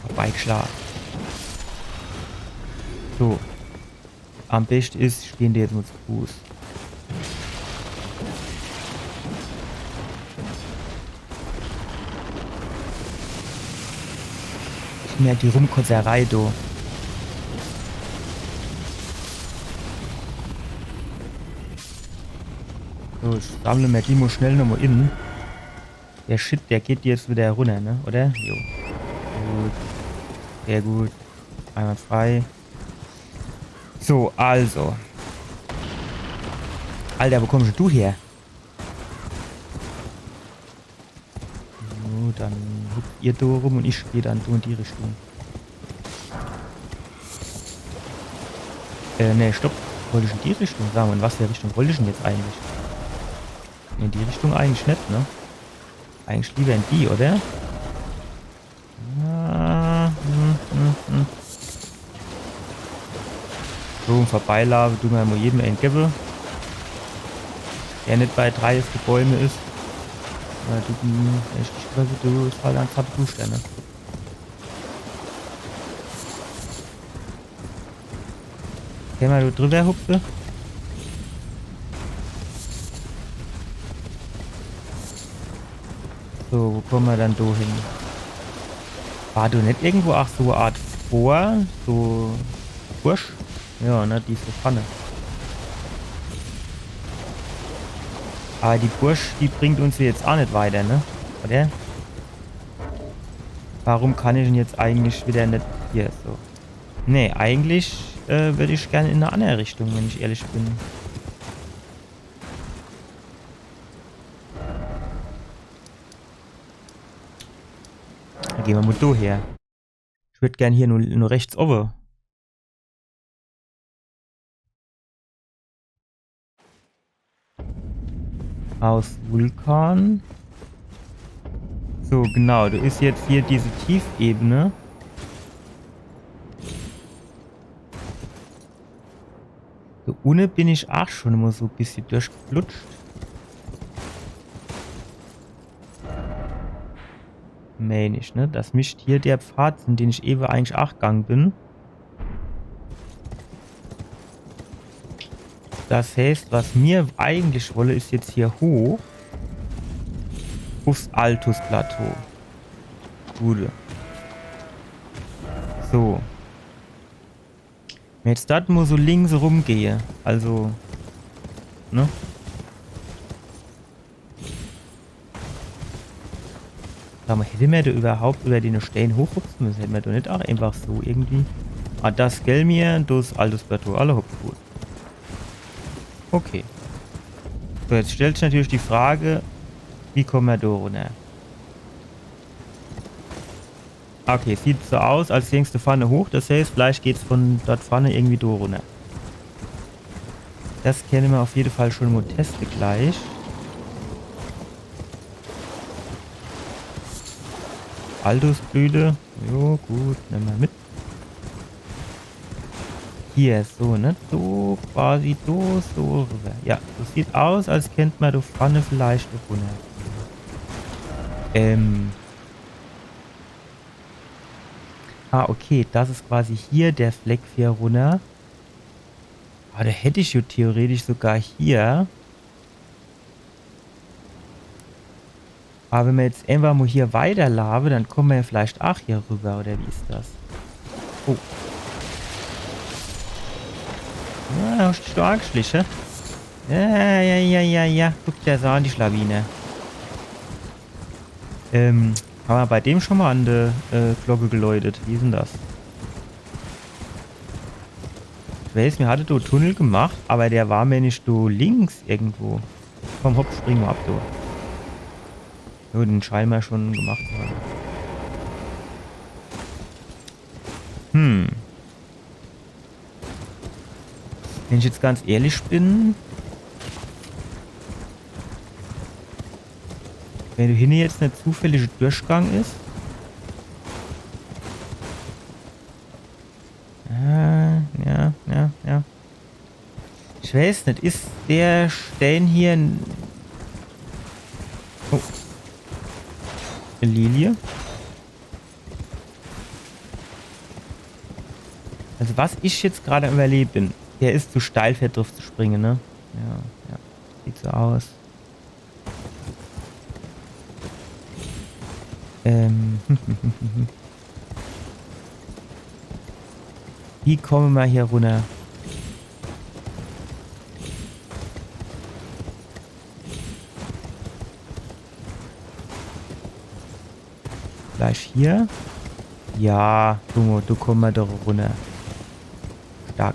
Vorbeigeschlagen. So. Am besten ist, stehen die jetzt mal zu Fuß. Ich merke die Rumkotzerei, du. So, ich sammle mir die mal schnell nochmal in. Der Shit, der geht jetzt wieder runter, ne? Oder? Jo. Gut. Sehr gut. Einmal frei. So, also. Alter, wo kommst du her? So, dann hüpft ihr da rum und ich gehe dann so in die Richtung. Ne, stopp. Wollte ich in die Richtung sagen? Und was für Richtung wollte ich denn jetzt eigentlich? In die Richtung eigentlich nicht, ne? Eigentlich lieber in die, oder? So, im Vorbeilaufen tun wir mal jedem einen geben. Der nicht bei 3 Bäume ist. Ja, du ist halt ein Zappensterne. Geh mal du drüber hupfe. So, wo kommen wir dann da hin? War du nicht irgendwo auch so eine Art Vor? So Bursch? Ja, ne, diese Pfanne. Aber die Bursch, die bringt uns jetzt auch nicht weiter, ne? Oder? Warum kann ich denn jetzt eigentlich wieder nicht hier so? Nee, eigentlich würde ich gerne in eine andere Richtung, wenn ich ehrlich bin. Dann gehen wir mal da her. Ich würde gerne hier nur rechts oben. Aus Vulkan. So, genau. Du ist jetzt hier diese Tiefebene. So, ohne bin ich auch schon immer so ein bisschen durchgeflutscht. Meine ich, ne? Das mischt hier der Pfad, in den ich eben eigentlich auch gegangen bin. Das heißt, was mir eigentlich wolle, ist jetzt hier hoch. Aufs Altus-Plateau. Gute. So. Wenn jetzt das nur so links rumgehe, also, ne? Sag mal, hätte man da überhaupt über den Stein hochhupfen müssen? Hätte man da nicht auch einfach so irgendwie? Ah, das gell mir, das Altus-Plateau, alle hupfen gut. Okay. So, jetzt stellt sich natürlich die Frage, wie kommen wir da runter? Okay, sieht so aus, als hängst du Pfanne hoch. Das heißt, vielleicht geht's von dort Pfanne irgendwie da runter. Das kennen wir auf jeden Fall schon mal testen gleich. Aldusblüte. Jo, gut, nehmen wir mit. Hier, so, ne? So, quasi, so rüber. Ja, das sieht aus, als kennt man die Pfanne vielleicht da runter. Ah, okay, das ist quasi hier der Fleck hier runter. Ah, da hätte ich ja theoretisch sogar hier. Aber wenn wir jetzt einfach mal hier weiter laben, dann kommen wir ja vielleicht auch hier rüber, oder wie ist das? Oh. Ja, hast du stark geschlichen. Ja. Guck, der sah die Schlawine. Haben wir bei dem schon mal an der Glocke geläutet? Wie ist denn das? Ich weiß, mir hatte du Tunnel gemacht, aber der war mir nicht so links irgendwo. Komm, hopp, springen wir ab, du. Jo, den scheinen wir schon gemacht zu haben. Wenn ich jetzt ganz ehrlich bin, wenn du hier jetzt eine zufällige Durchgang ist. Ja. Ich weiß nicht, ist der Stein hier ein... Oh. Eine Lilie? Also was ich jetzt gerade überleben bin, der ist zu steil, fährt drauf zu springen, ne? Ja. Sieht so aus. Wie kommen wir hier runter? Gleich hier? Ja, du komm mal doch runter. Stark.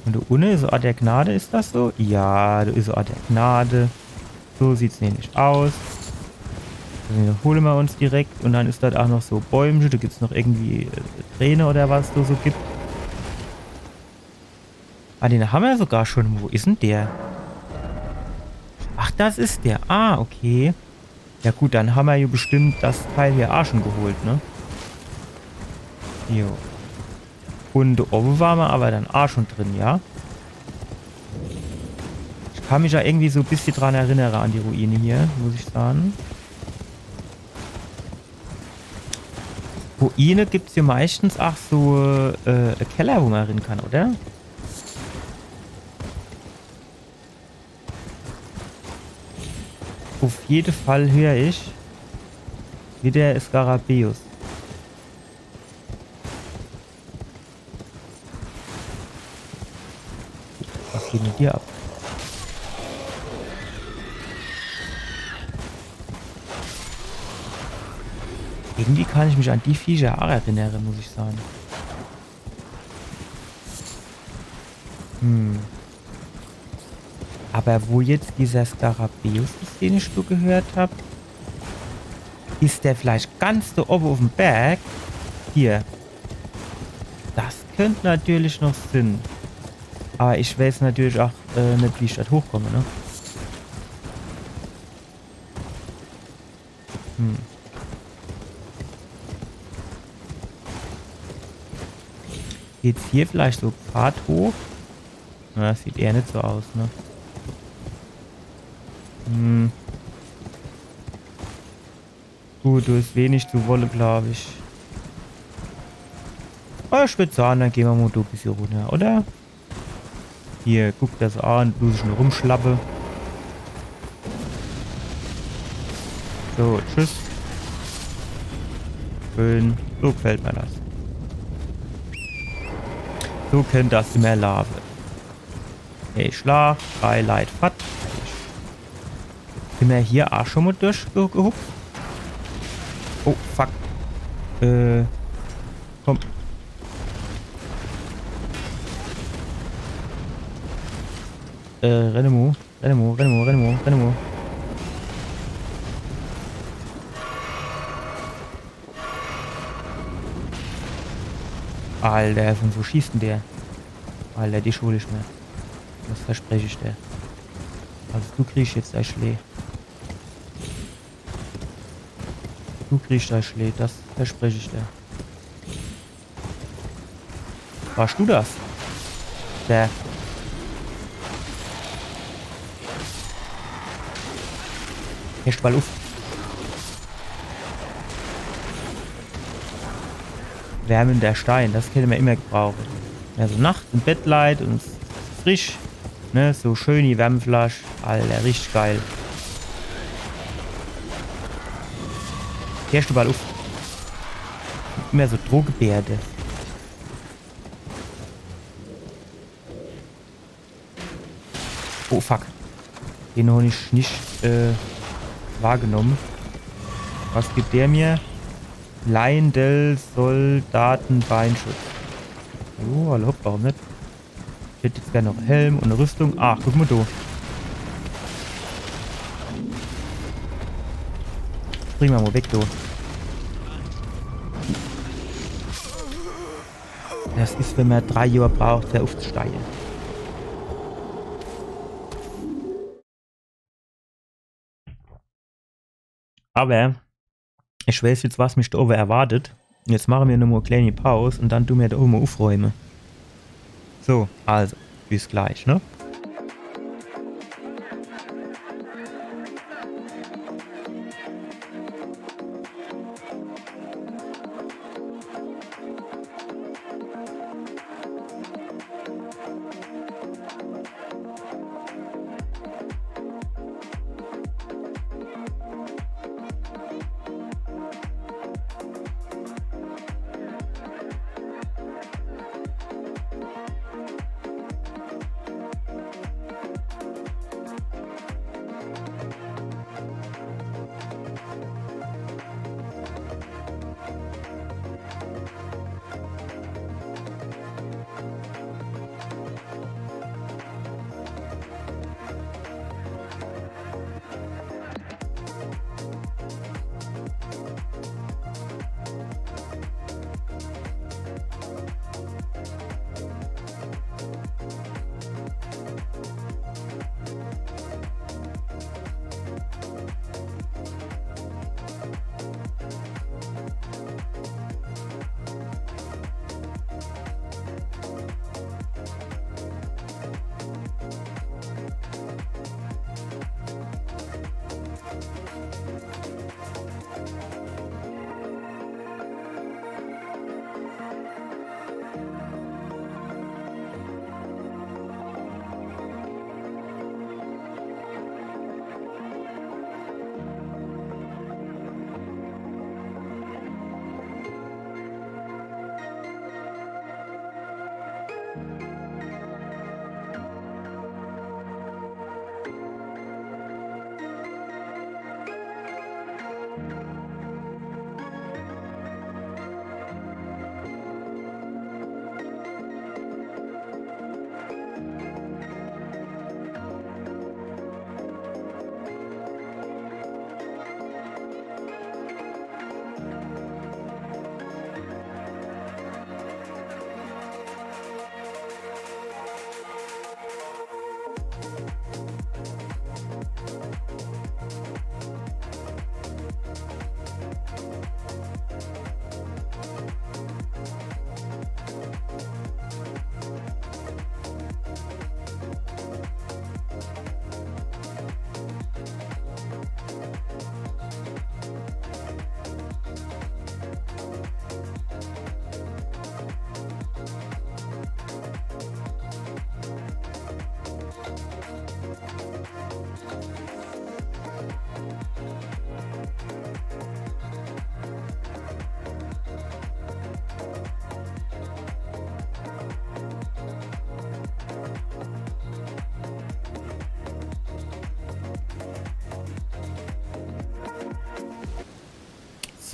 Und du ohne so Art der Gnade, ist das so? Ja, du ist so Art der Gnade. So sieht's nämlich aus. Dann holen wir uns direkt und dann ist das auch noch so Bäume. Da gibt es noch irgendwie Träne oder was da so gibt. Ah, den haben wir sogar schon. Wo ist denn der? Ach, das ist der. Ah, okay. Ja gut, dann haben wir ja bestimmt das Teil hier auch schon geholt, ne? Jo. Und oben waren wir aber dann auch schon drin, ja? Ich kann mich ja irgendwie so ein bisschen dran erinnern an die Ruine hier, muss ich sagen. Ruine gibt es ja meistens auch so Keller, wo man rein kann, oder? Auf jeden Fall höre ich, wie der Skarabäus. Was geht mit dir ab? Irgendwie kann ich mich an die Viecher auch erinnern, muss ich sagen. Aber wo jetzt dieser Skarabäus ist, den ich so gehört habe, ist der vielleicht ganz da oben auf dem Berg? Hier. Das könnte natürlich noch Sinn. Aber ich weiß natürlich auch nicht, wie ich da hochkomme, ne? Geht's hier vielleicht so Pfad hoch? Na, das sieht eher nicht so aus, ne? Gut, du ist wenig zu Wolle, glaube ich. Aber ich würde sagen, dann gehen wir mal ein bisschen runter, oder? Hier, guck das an, du ich nur rumschlappe. So, tschüss. Schön. So gefällt mir das. So kennt das immer Lave. Hey, Schlag, Highlight, Fat. Sind wir hier auch schon mal durchgehuckt? Oh, fuck. Komm. Renemo. Alter, von wo schießt denn der? Alter, die schule ich mir. Das verspreche ich dir. Also du kriegst jetzt ein Schlee. Du kriegst ein Schlee, das verspreche ich dir. Warst du das? Der. Echt mal auf. Wärmender Stein, das können wir immer gebrauchen. Also Nacht im Bettleid und frisch. Ne, so schön die Wärmflasche. Alter, richtig geil. Gehst du mal auf. Immer so Drohgebärde. Oh fuck. Den habe ich nicht wahrgenommen. Was gibt der mir? Leindel Soldatenbeinschutz. Oh, hallo, hopp, warum nicht? Ich hätte jetzt gerne noch Helm und eine Rüstung. Ach, guck mal da. Bring mal weg, du. Das ist, wenn man 3 Jahre braucht, sehr aufzusteigen. Aber ich weiß jetzt, was mich da oben erwartet. Jetzt machen wir nur mal eine kleine Pause und dann tun wir da oben aufräumen. So, also, bis gleich, ne?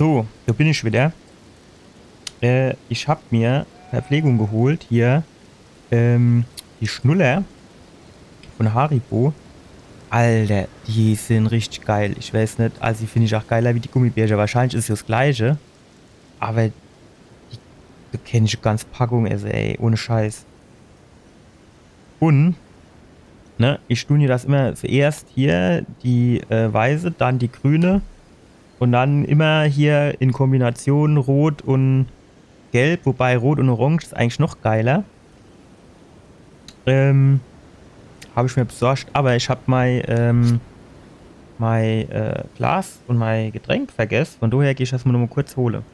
So, da bin ich wieder. Ich habe mir Verpflegung geholt. Hier die Schnuller von Haribo. Alter, die sind richtig geil. Ich weiß nicht, also die finde ich auch geiler wie die Gummibärchen. Wahrscheinlich ist es das gleiche. Aber da kenne ich eine ganze Packung, also ey, ohne Scheiß. Und, ne, ich tue das immer zuerst hier die weiße, dann die grüne. Und dann immer hier in Kombination Rot und Gelb, wobei Rot und Orange ist eigentlich noch geiler. Habe ich mir besorgt, aber ich habe mein Glas und mein Getränk vergessen. Von daher gehe ich das mal noch mal kurz holen.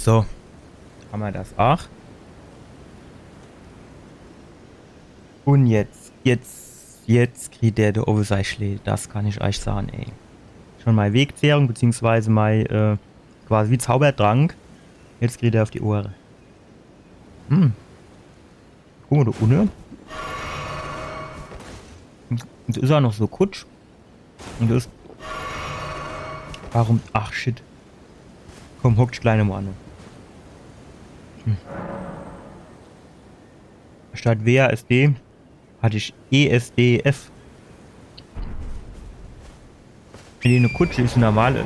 So, haben wir das auch. Und jetzt kriegt der Oversize-Schläge. Das kann ich euch sagen, ey. Schon mal Wegzehrung, beziehungsweise mal quasi wie Zaubertrank. Jetzt kriegt er auf die Ohren. Guck mal, da unten. Und ist auch noch so kutsch. Und das. Warum? Ach, shit. Komm, hock dich kleine mal an. Statt WASD hatte ich ESDF. In eine Kutsche ist normal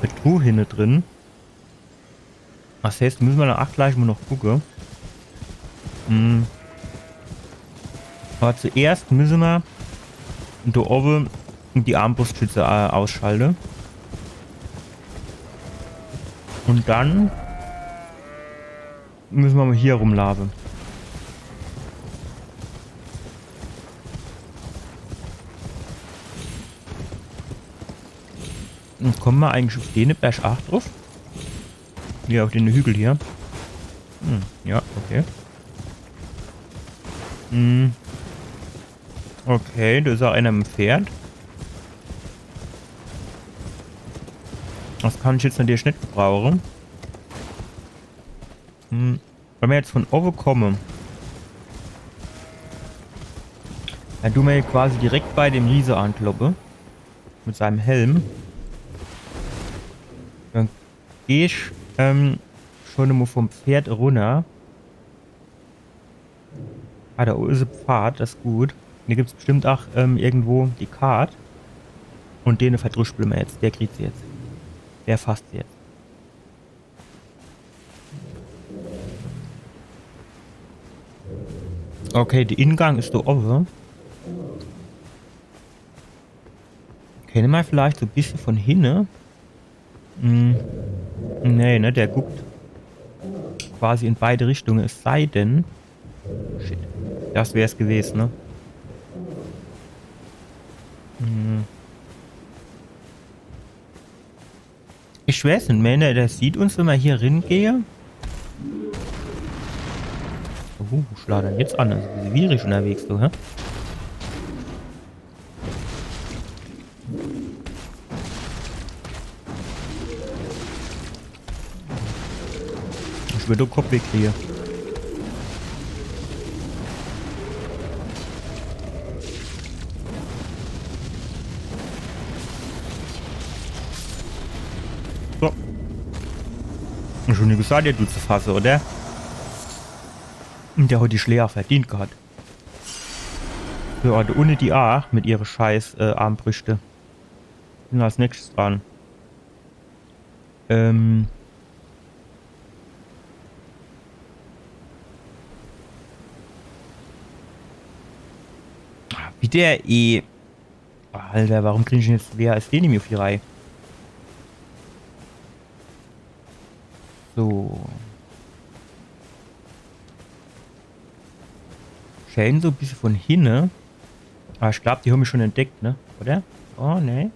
Betrug hinten drin. Das heißt, müssen wir dann auch gleich mal noch gucken. Aber zuerst müssen wir da oben die Armbrustschütze ausschalten. Und dann müssen wir mal hier rumlaufen. Und kommen wir eigentlich auf den Berg 8 drauf? Ja, auf den Hügel hier. Ja, okay. Okay, da ist auch einer im Pferd. Das kann ich jetzt natürlich nicht gebrauchen. Wenn wir jetzt von oben kommen, dann tun wir quasi direkt bei dem Riese ankloppen. Mit seinem Helm. Dann gehe ich schon immer vom Pferd runter. Ah, da ist ein Pfad, das ist gut. Hier gibt es bestimmt auch irgendwo die Karte. Und den verdrüspeln wir jetzt. Der kriegt sie jetzt. Der fasst sie jetzt. Okay, der Ingang ist da offen. Kennen wir vielleicht so ein bisschen von hinten? Nee, ne, der guckt quasi in beide Richtungen, es sei denn. Shit. Das wäre es gewesen, ne? Ich weiß nicht, mehr, der sieht uns, wenn wir hier ringehe. Schlag dann jetzt an, also wie ich unterwegs, du, hä? Ich will den Kopf wegkriegen. So. Schon nie gesagt, du zu fassen, oder? Und der hat die Schläger verdient gehabt. So, da ohne die A mit ihre scheiß Armbrüste. Sind als nächstes dran. Wie der Alter, warum kriege ich denn jetzt WASD nicht mehr auf die Reihe? So. Schellen so ein bisschen von hinten. Aber ich glaube, die haben mich schon entdeckt, ne? Oder? Oh, ne.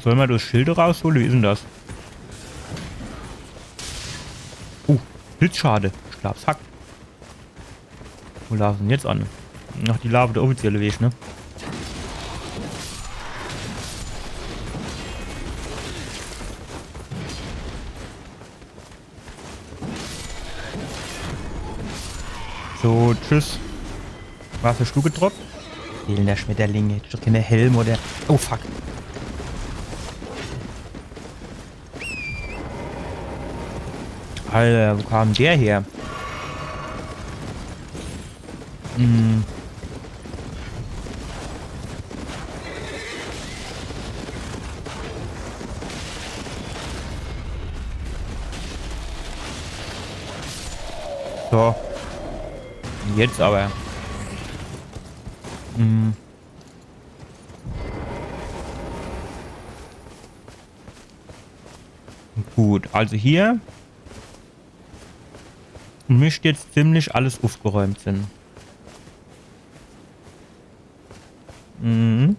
Sollen wir das Schilde rausholen? Wie ist denn das? Blitzschade. Ich glaub's Hack. Wo laufen denn jetzt an? Ach, die Lava der offizielle Weg, ne? So, tschüss. Was hast du gedroppt? Fehlender Schmetterlinge. Hätte ich doch keine Helm oder... Oh, fuck. Alter, wo kam der her? Hm. So. Jetzt aber. Hm. Gut, also hier müsste jetzt ziemlich alles aufgeräumt sein. Mhm.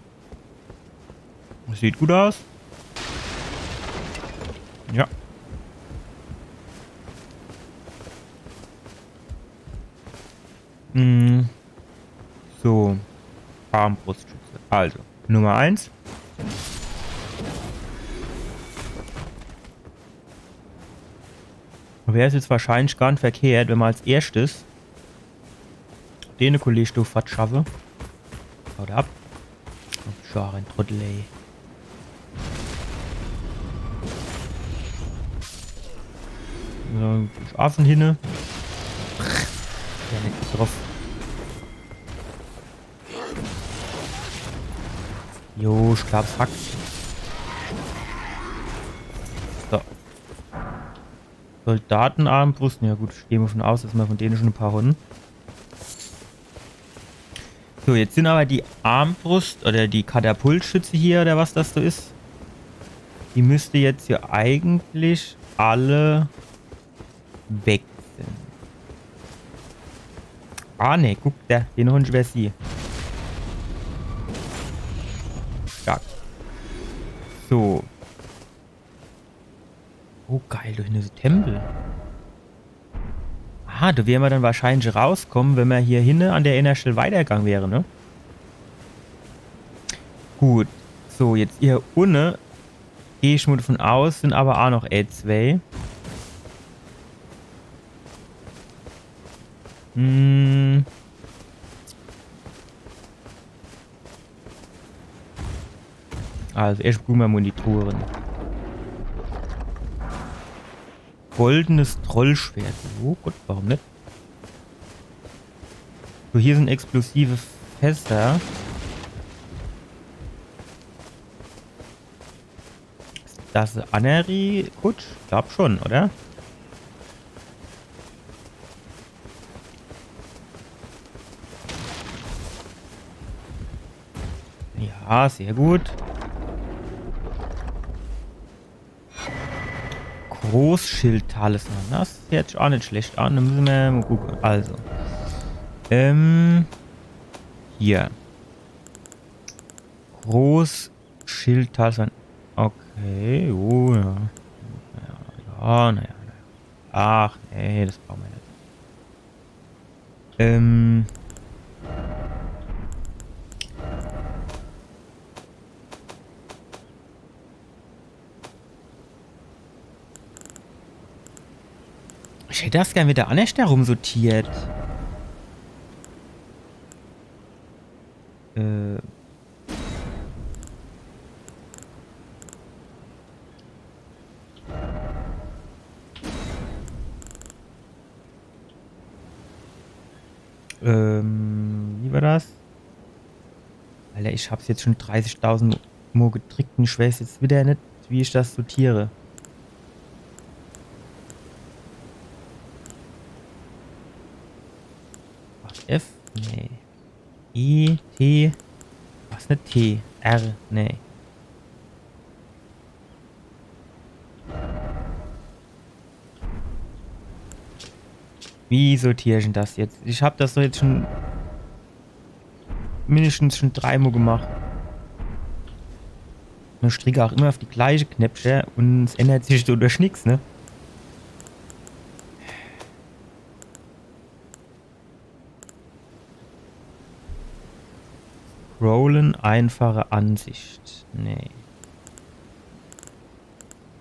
Das sieht gut aus. Ja. Mhm. So. Armbrustschütze. Also, Nummer 1. Wäre es jetzt wahrscheinlich gar nicht verkehrt, wenn man als erstes den Kollege-Stufe schaffe. Haut ab. Schau, ein Trottel, ey. So, Affen hinne. Ja, nicht drauf. Jo, ich glaub's hackt. So. Soldatenarmbrust. Ja gut, ich gehe mal von aus, dass wir von denen schon ein paar haben. So, jetzt sind aber die Armbrust oder die Katapultschütze hier oder was das so ist. Die müsste jetzt hier eigentlich alle weg sind. Ah ne, guck, den Hund wäre sie. Stark. So. Oh geil, durch eine Tempel. Ah, da wären wir dann wahrscheinlich rauskommen, wenn wir hier hinten an der Innerstelle weitergegangen wäre, ne? Gut. So, jetzt hier unten gehe ich mal davon aus, sind aber auch noch zwei. Hm. Also, erst gucken wir mal in die Truhen. Goldenes Trollschwert. Oh Gott, warum nicht? So, hier sind explosive Fässer. Ist das Aneri? Gut, glaub schon, oder? Ja, sehr gut. Großschild-Talisman. Das hört sich auch nicht schlecht an. Dann müssen wir mal gucken. Also. Hier. Großschild-Talisman. Okay. Oh, ja. Naja. Ach, nee, das brauchen wir nicht. Ich hätte das gern wieder anders herumsortiert. Wie war das? Alter, ich hab's jetzt schon 30.000 Mal gedrückt und ich weiß jetzt wieder nicht, wie ich das sortiere. F? Nee. I, T. Was nicht T? R? Nee. Wie sortiere ich denn das jetzt? Ich habe das doch jetzt schon mindestens schon 3 Mal gemacht. Man strickt auch immer auf die gleiche Knäpsche und es ändert sich so durch nichts, ne? Scrollen, einfache Ansicht. Nee.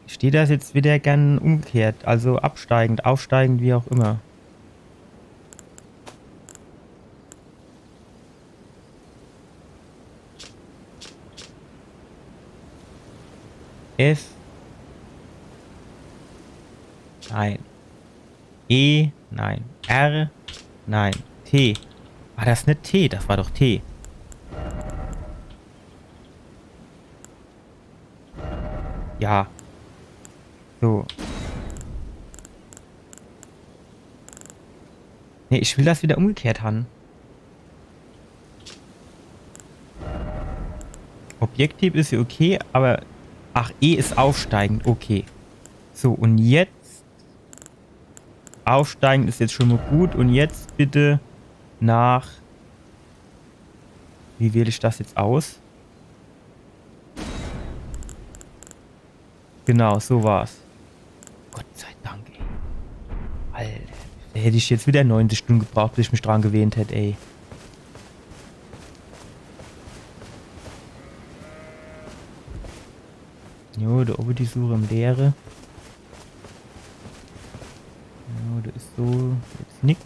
Ich stehe das jetzt wieder gern umgekehrt, also absteigend, aufsteigend, wie auch immer. F. Nein. E. Nein. R. Nein. T. War das nicht T? Das war doch T. Ja. So. Nee, ich will das wieder umgekehrt haben. Objektiv ist ja okay, aber... Ach, E ist aufsteigend. Okay. So, und jetzt... Aufsteigend ist jetzt schon mal gut. Und jetzt bitte nach... Wie wähle ich das jetzt aus? Genau, so war's. Gott sei Dank, ey. Alter, da hätte ich jetzt wieder 90 Stunden gebraucht, bis ich mich dran gewöhnt hätte, ey. Jo, da oben die Suche im Leere. Jo, da ist so jetzt nix.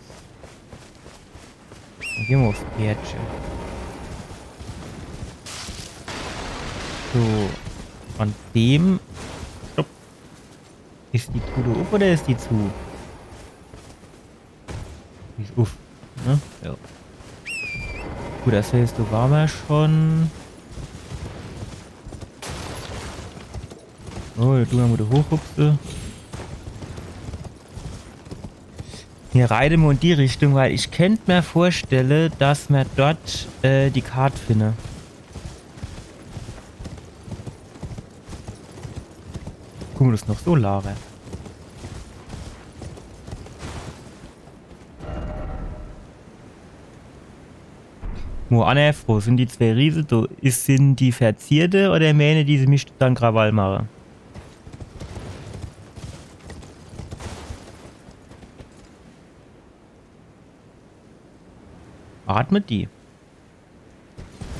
Dann gehen wir aufs Pferdchen. So. Von dem... Stopp. Ist die Tür auf oder ist die zu? Die ist auf. Ne? Ja. Gut, das heißt, du waren wir schon. Oh, da tun wir mal die Hochhupse. Hier reiten wir in die Richtung, weil ich könnte mir vorstellen, dass wir dort die Karte finden. Guck mal, das ist noch so Lara. Anna, froh, sind die zwei Riesen, sind die verzierte oder meine die sie mich dann Krawall machen? Atmet die.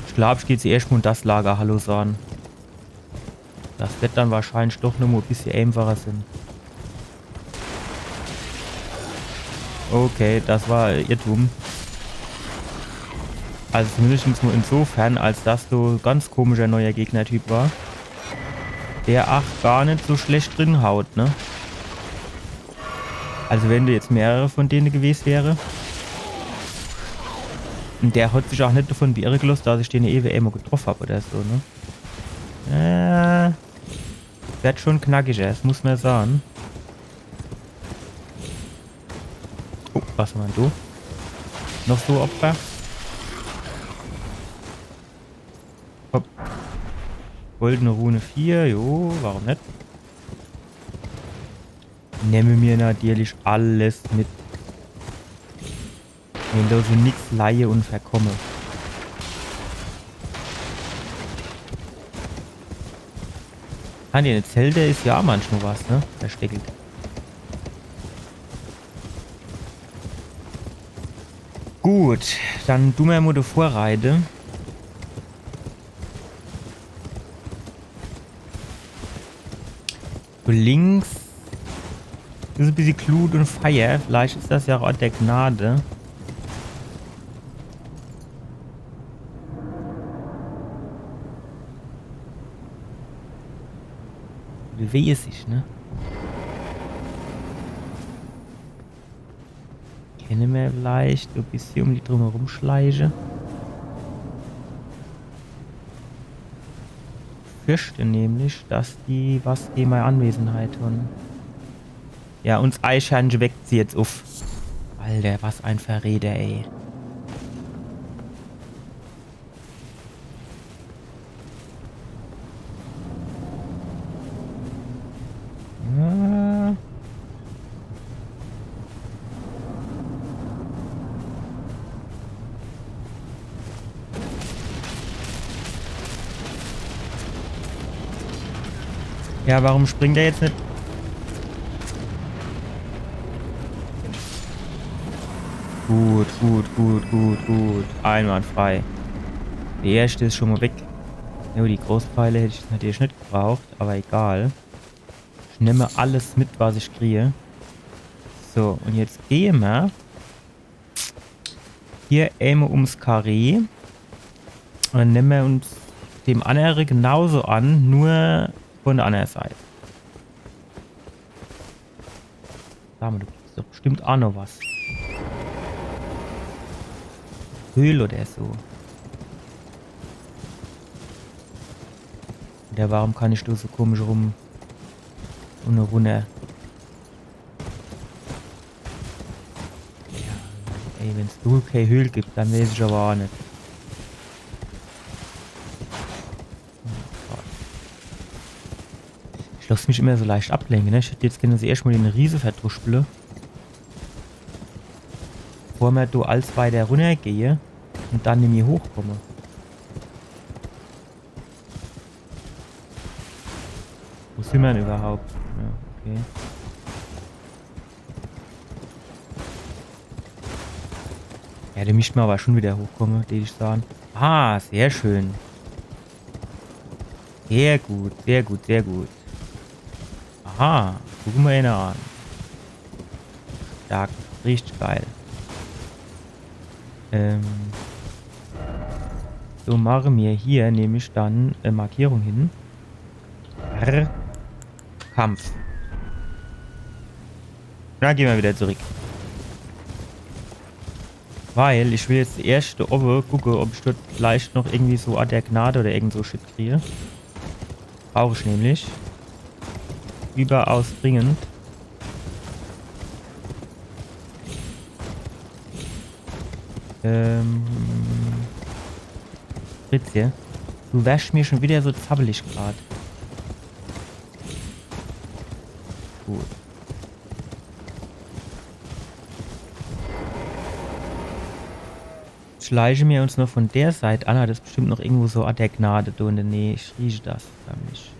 Ich glaube, ich gehe zuerst mal in das Lager Hallo sagen. Das wird dann wahrscheinlich doch nur ein bisschen einfacher sein. Okay, das war Irrtum. Also zumindest nur insofern, als dass du ganz komischer neuer Gegnertyp war. Der gar nicht so schlecht drin haut, ne? Also wenn du jetzt mehrere von denen gewesen wäre. Und der hat sich auch nicht davon beirrt, dass ich den EWM getroffen habe oder so, ne? Wird schon knackiger, das muss man sagen. Oh, was haben wir denn da? Noch so Opfer? Hopp. Goldene Rune 4, jo, warum nicht? Nehme mir natürlich alles mit. Wenn da so nix leihe und verkomme. Ah ne, Zelda ist ja manchmal was, ne? Versteckelt. Gut, dann tun wir mal die Vorreite. So links ist ein bisschen Glut und Feier. Vielleicht ist das ja Ort der Gnade. Wie es sich, ne? Kennen wir vielleicht ein bisschen um die drumherum schleiche. Ich fürchte nämlich, dass die was gegen meine Anwesenheit tun. Ja, uns Eichhörnchen weckt sie jetzt auf. Alter, was ein Verräter, ey. Ja, warum springt er jetzt nicht? Gut, gut, gut, gut, gut. Einwandfrei. Der erste ist schon mal weg. Jo, die Großpfeile hätte ich natürlich nicht gebraucht, aber egal. Ich nehme alles mit, was ich kriege. So, und jetzt gehen wir hier einmal ums Karree. Und dann nehmen wir uns dem anderen genauso an, nur von der anderen Seite. Sag mal, du kriegst doch bestimmt auch noch was. Höhle oder so. Ja, warum kann ich da so komisch rum und runter? Ja, ey, wenn es da keine Höhle gibt, dann weiß ich aber auch nicht. Ich lasse mich immer so leicht ablenken, ne? Ich hätte jetzt gerne erstmal den Riese verdruspeln. Bevor wir da alles weiter runtergehe und dann in mir hochkomme. Wo sind wir denn überhaupt? Ja, okay. Ja, der müsste mal aber schon wieder hochkommen, würde ich sagen. Ah, sehr schön. Sehr gut, sehr gut, sehr gut. Aha, gucken wir ihn an. Stark, richtig geil. So machen wir hier nämlich dann Markierung hin. Kampf. Na, gehen wir wieder zurück. Weil ich will jetzt erst oben gucken, ob ich dort vielleicht noch irgendwie so Art der Gnade oder irgend so Shit kriege. Brauche ich nämlich. Überaus dringend. Fritzje, du wärst mir schon wieder so zappelig gerade. Gut. Schleiche mir uns noch von der Seite an. Das ist bestimmt noch irgendwo so Art der Gnade da in der Nähe. Ich rieche das förmlich.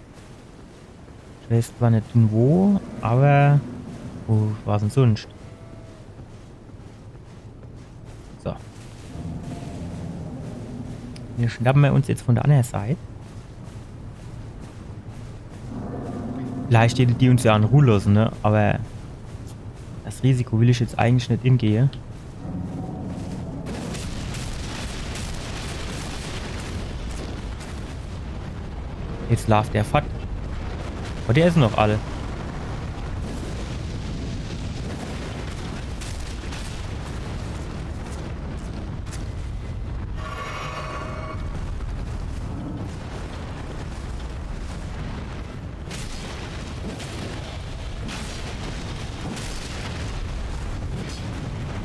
Ich weiß zwar nicht wo, aber wo war es denn sonst? So. Hier schnappen wir uns jetzt von der anderen Seite. Vielleicht hätte die uns ja in Ruhe lassen, ne? Aber das Risiko will ich jetzt eigentlich nicht hingehen. Jetzt läuft der fort. Oh, der ist noch alle.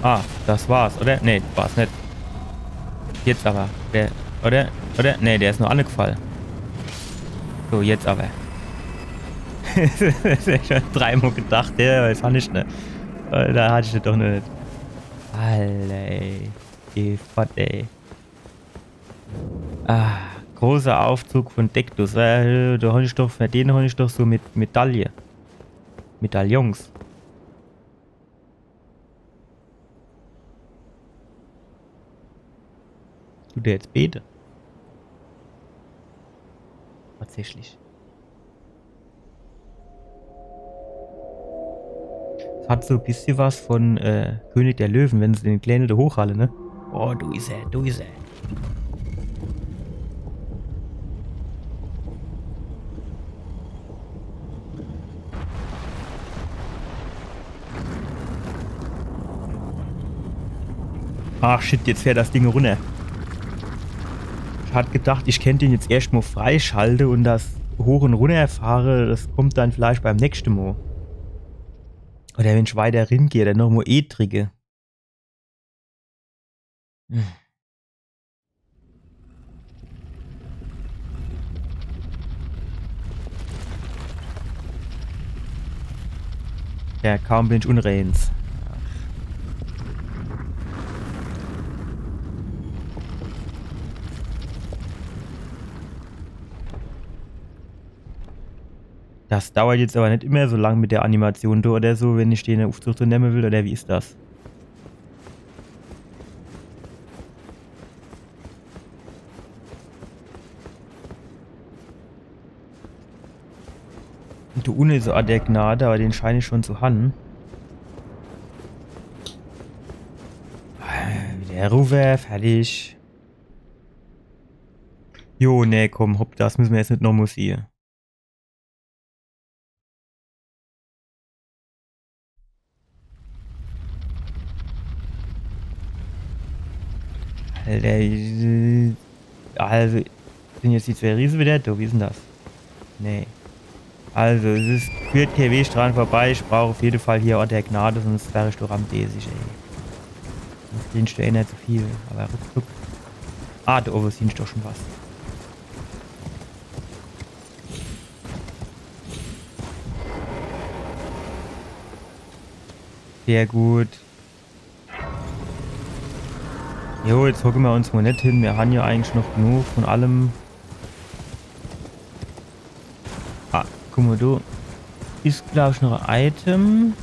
Ah, das war's, oder? Nee, war's nicht. Jetzt aber. Der, oder? Oder? Nee, der ist nur angefallen. So, jetzt aber. Das hätte ich schon dreimal gedacht, ja, das fand ich nicht. Da hatte ich das doch nicht. Alter, ey. Geh fort, ey. Ah, großer Aufzug von Dektus. Da habe ich doch, für den habe ich doch so mit Medaille. Medaillons. Du der jetzt bete? Tatsächlich. Es hat so ein bisschen was von König der Löwen, wenn sie den Kleinen da hochhalle, ne? Oh, du ist er, du ist er. Ach shit, jetzt fährt das Ding runter. Ich hatte gedacht, ich könnte den jetzt erstmal freischalte und das hoch und runter fahre, das kommt dann vielleicht beim nächsten Mal. Oder wenn ich weiter hingehe, dann nochmal trigge. Ja, kaum bin ich unreins. Das dauert jetzt aber nicht immer so lang mit der Animation oder so, wenn ich den Aufzug so nehmen will, oder wie ist das? Du Une so der Gnade, aber den scheine ich schon zu haben. Wieder rüber, fertig. Jo, ne, komm, hopp, das müssen wir jetzt nicht noch musieren. Alter, also, sind jetzt die zwei Riesen wieder da? Wie ist denn das? Nee. Also, es ist, führt kein Weg dran vorbei. Ich brauche auf jeden Fall hier Ort der Gnade, sonst wäre ich doch am Desig, ey. Sonst dienst du eh nicht so viel, aber ruckzuck. Ah, da oben siehst du doch schon was. Sehr gut. Jo, jetzt hocken wir uns mal nicht hin. Wir haben ja eigentlich noch genug von allem. Ah, guck mal, du. Ist, glaube ich, noch ein Item.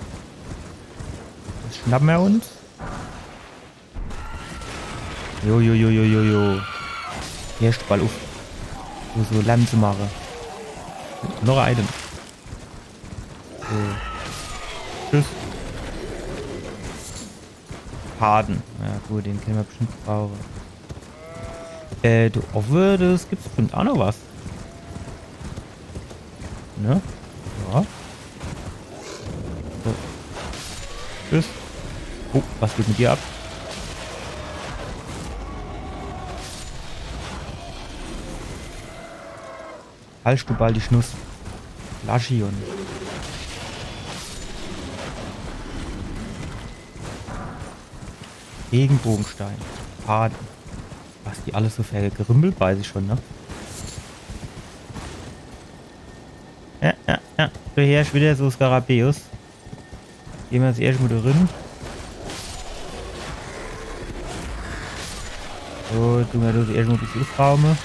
Das schnappen wir uns. Jo. Erst mal auf. So Lamm zu machen. Noch ein Item. So. Tschüss. Faden. Ja gut, den können wir bestimmt brauchen. Du Offe, das gibt's bestimmt auch noch was. Ne? Ja. So. Tschüss. Oh, was geht mit dir ab? Falsch du bald die Schnuss. Laschion. Regenbogenstein. Faden. Was die alles so vergerümpelt, weiß ich schon, ne? Ja. Du herrschst wieder so Skarabäus. Gehen wir jetzt erstmal drin. So, tun wir das erstmal ein bisschen aufraumen.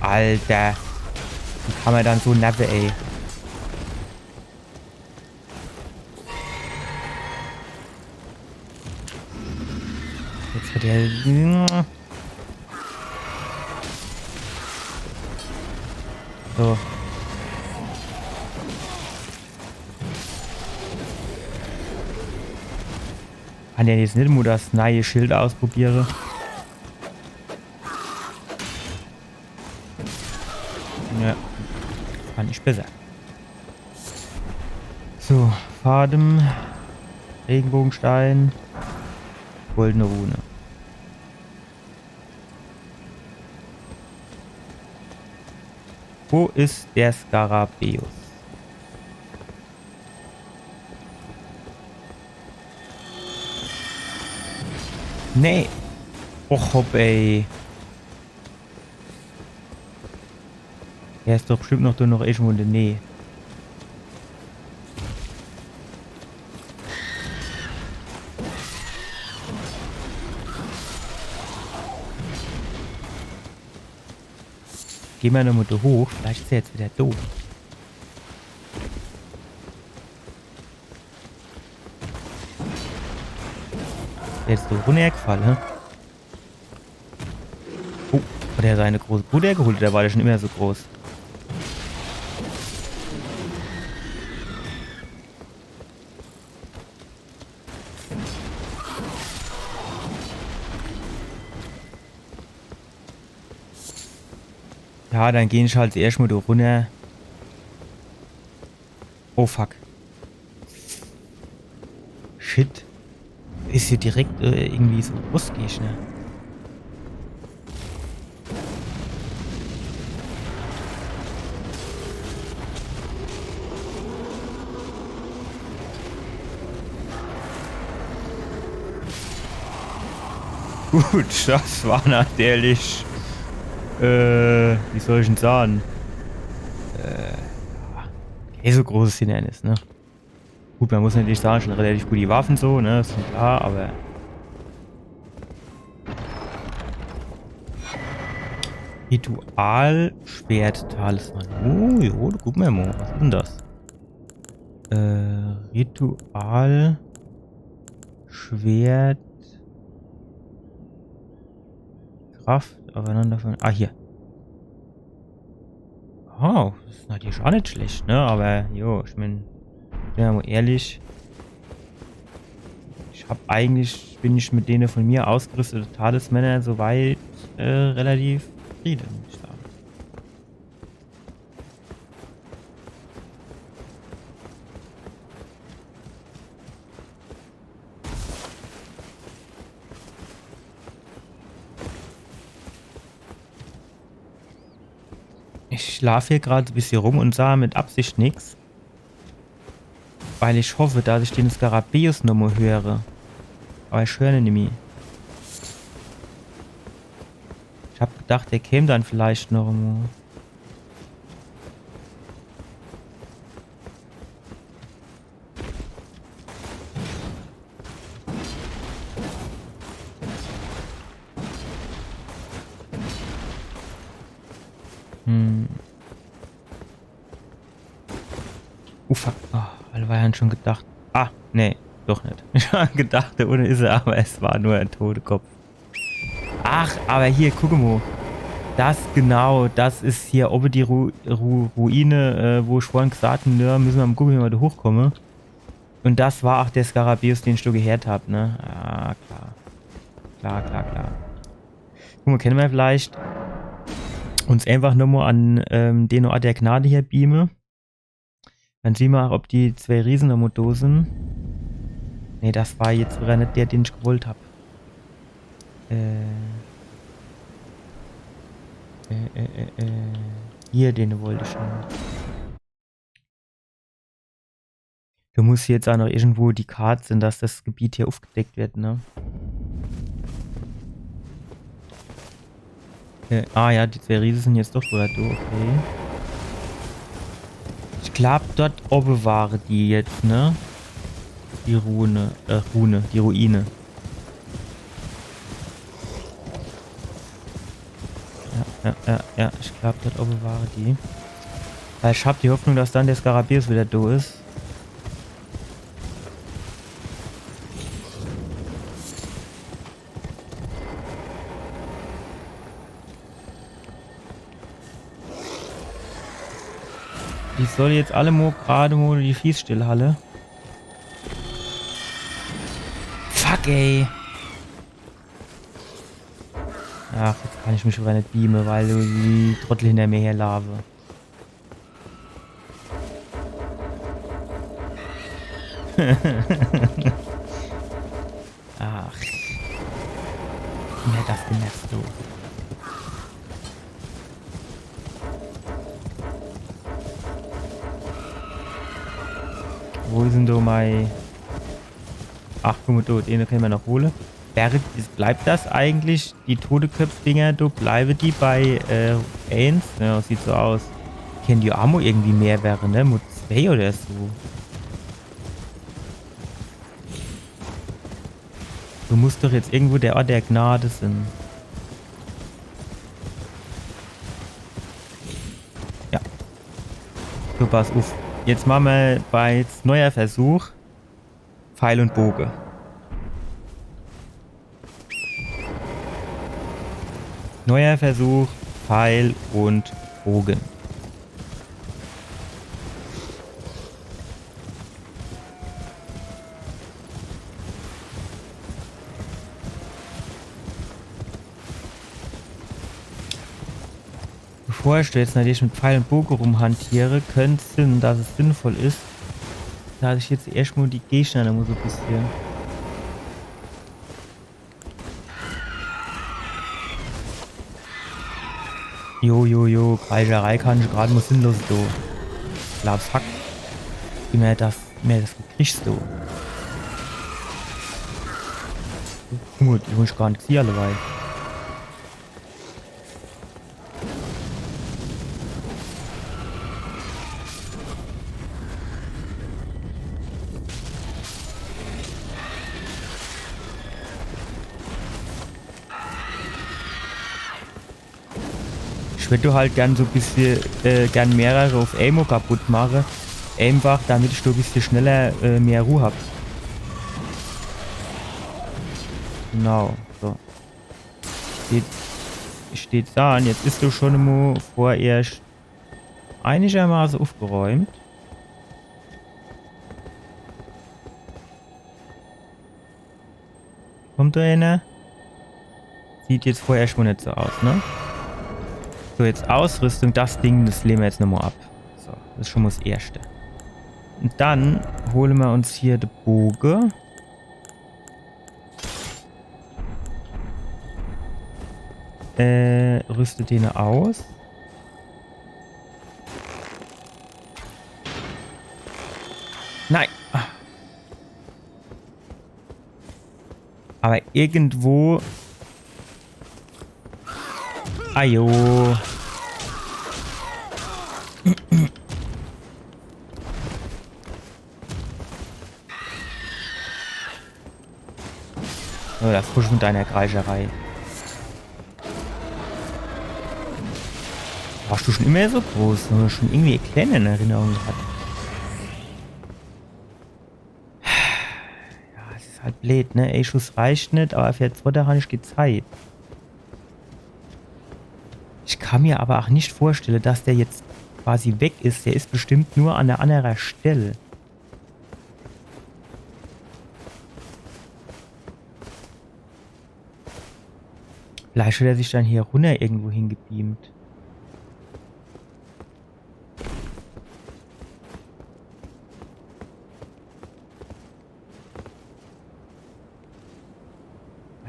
Alter. Wie kann man dann so nappe, ey? Jetzt wird der... So. Kann ja jetzt nicht nur das neue Schild ausprobieren. Ja. Fand ich besser. So. Faden. Regenbogenstein. Goldene Rune. Wo ist der Skarabäus? Nee. Och hopp, ey. Er ist doch bestimmt noch irgendwo in der Nähe. Gehen wir nochmal da hoch. Vielleicht ist er jetzt wieder doof. Jetzt so runtergefallen, ne? Oh, hat er seine große Bruder geholt? Der war ja schon immer so groß. Ja, dann gehen ich halt erstmal da runter. Oh fuck. Shit. Ist hier direkt irgendwie so brustig, ne? Gut, das war natürlich... wie soll ich denn sagen? So großes Hindernis, ne? Gut, man muss natürlich sagen, schon relativ gut die Waffen so, ne? Ist schon klar, aber... Ritual-Schwert-Talisman. Oh, jo, guck mal, Mo. Was ist denn das? Ritual-Schwert. Kraft aufeinander von. Ah, hier. Oh, das ist natürlich auch nicht schlecht, ne? Aber, jo, ich meine, ja, mal ehrlich. Bin ich mit denen von mir ausgerüstete Talismänner soweit relativ zufrieden, muss ich sagen. Ich schlafe hier gerade ein bisschen rum und sah mit Absicht nichts, weil ich hoffe, dass ich den Skarabäus nochmal höre. Aber ich höre ihn nicht mehr. Ich habe gedacht, der käme dann vielleicht noch mal. Fuck. Oh, weil war ja schon gedacht. Ah, nee, doch nicht. Ich habe gedacht, da unten ist er, aber es war nur ein toter Kopf. Ach, aber hier, guck mal. Das genau, das ist hier oben die Ruine, wo ich vorhin gesagt habe, ja, müssen wir mal gucken, wie wir da hochkommen. Und das war auch der Skarabäus, den ich da gehört habe, ne? Ah, klar. Klar. Guck mal, können wir vielleicht uns einfach nochmal an den Ort der Gnade hier beamen. Dann sehen wir auch, ob die zwei Riesen nochmal da sind. Ne, das war jetzt sogar nicht der, den ich gewollt habe. Hier, den wollte ich noch. Du musst jetzt auch noch irgendwo die Karte sind, dass das Gebiet hier aufgedeckt wird, ne? Ja, die zwei Riesen sind jetzt doch wieder da, okay. Ich glaube, dort oben waren die jetzt, ne? Die Ruine, die Ruine. Ja, ich glaube, dort oben waren die. Weil ich habe die Hoffnung, dass dann der Skarabäus wieder da ist. Ich soll jetzt alle gerade mal die Fließstillhalle. Fuck, ey. Ach, jetzt kann ich mich aber nicht beamen, weil du die Trottel hinter mir her lave. Ach. Mir das genervt so. Wo sind da mein... Ach, guck mal, den können wir noch holen. Bleibt das eigentlich, die Toteköpf-Dinger, bleiben die bei 1? Ja, sieht so aus. Können die Ammo irgendwie mehr wäre, ne? Mod 2 oder so. Du musst doch jetzt irgendwo der Ort der Gnade sein. Ja. So, pass auf. Jetzt machen wir bei neuer Versuch Pfeil und Bogen. Neuer Versuch, Pfeil und Bogen. Bevor ich jetzt natürlich mit Pfeil und Bogen rumhantiere, könnte es sein, dass es sinnvoll ist, dass ich jetzt erstmal die Gegner da muss so ein bisschen. Jo, Kreischerei kann ich gerade mal sinnlos do. Klar, fuck. Wie mehr das kriegst du. Gut, ich muss gar nichts hier alle weit. Ich würde halt gern so ein bisschen, gern mehrere auf Aimo kaputt machen. Einfach, damit ich so ein bisschen schneller mehr Ruhe habe. Genau, so. Steht da und jetzt ist du schon mal vorerst einigermaßen aufgeräumt. Kommt da einer? Sieht jetzt vorerst mal nicht so aus, ne? So, jetzt Ausrüstung, das Ding, das lehnen wir jetzt nochmal ab. So, das ist schon mal das Erste. Und dann holen wir uns hier den Bogen. Rüstet den aus. Nein. Aber irgendwo... Ajo. Oh, das frisch mit deiner Kreischerei. Warst du schon immer so groß? Nur schon irgendwie kleine in Erinnerung gehabt. Ja, es ist halt blöd, ne? Ey, Schuss reicht nicht, aber für jetzt habe ich gezeigt. Ich kann mir aber auch nicht vorstellen, dass der jetzt quasi weg ist. Der ist bestimmt nur an der anderen Stelle. Vielleicht hat er sich dann hier runter irgendwo hingebeamt.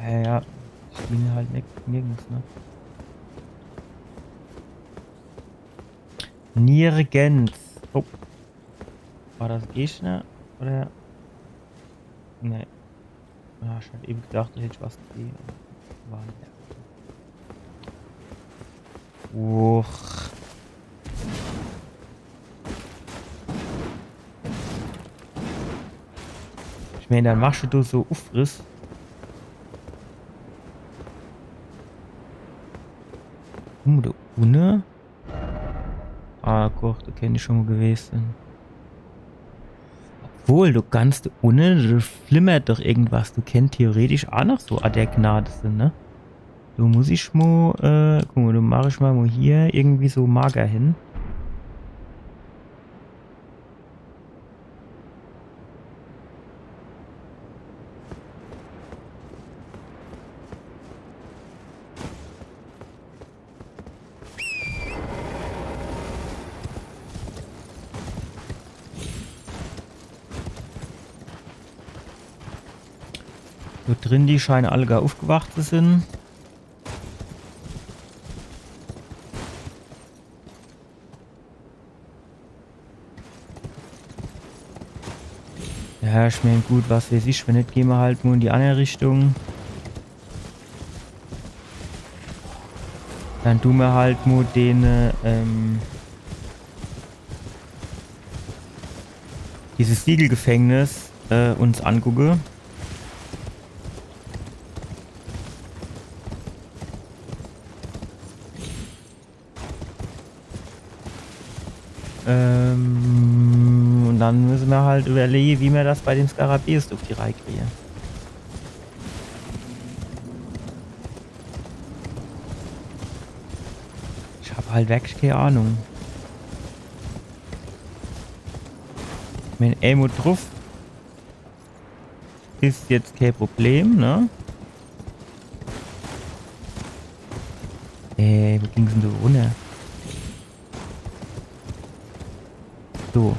Ja, ich bin halt nirgends, ne? Nirgends. Oh. War das Gegner? Oder? Ne. Ah, ich hatte eben gedacht, da hätte ich was gesehen. War nicht. Uch. Ich meine, dann machst du so Ufriss. Da unten. Ah, gut, da kenne ich schon mal gewesen. Obwohl, du kannst unten, da flimmert doch irgendwas. Du kennst theoretisch auch noch so der Gnade sind, ne? Du muss ich mal, guck mal, du mach ich mal hier irgendwie so mager hin. So drin, die scheinen alle gar aufgewacht zu sind. Ja, ich meine, gut, was weiß ich, wenn nicht, gehen wir halt nur in die andere Richtung. Dann tun wir halt nur den, dieses Siegelgefängnis uns angucken. Und dann müssen wir halt überlegen, wie wir das bei dem Skarabäus auf die Reihe kriegen. Ich habe halt wirklich keine Ahnung. Mein Elmo drauf ist jetzt kein Problem, ne? Wo ging's denn so runter? So.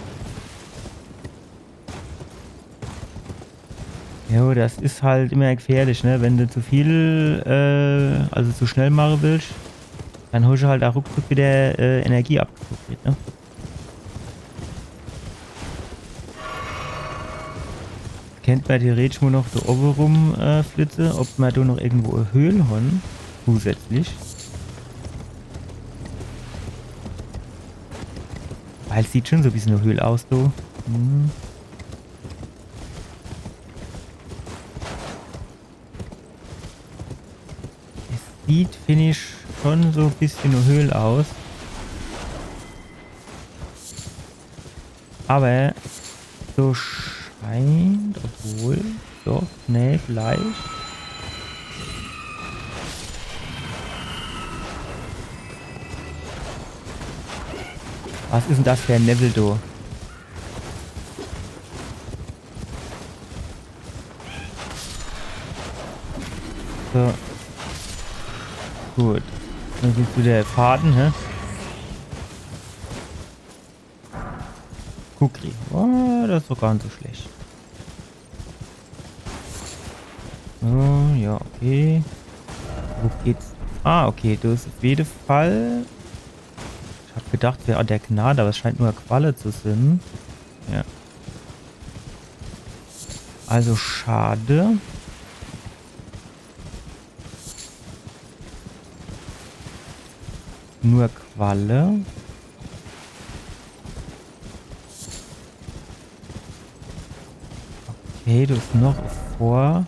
Jo, das ist halt immer gefährlich, ne? Wenn du zu viel, also zu schnell machen willst, dann holst du halt auch ruckzuck wieder Energie abgezogen, ne? Kennt man theoretisch nur noch da oben rum Flitze, ob man da noch irgendwo eine Höhle haben, zusätzlich. Weil es sieht schon so ein bisschen eine Höhle aus, du. Hm. sieht, finde ich, schon so ein bisschen Höhl aus. Aber so scheint, obwohl, doch, ne, vielleicht. Was ist denn das für ein Level, du? So. Gut. Dann siehst du der Faden, hä? Kukri. Oh, das ist doch gar nicht so schlecht. Oh, ja, okay. Wo geht's? Ah, okay, das ist auf jeden Fall. Ich hab gedacht, wäre der Gnade, aber es scheint nur eine Qualle zu sein. Ja. Also schade. Nur Qualle. Okay, du bist noch vor.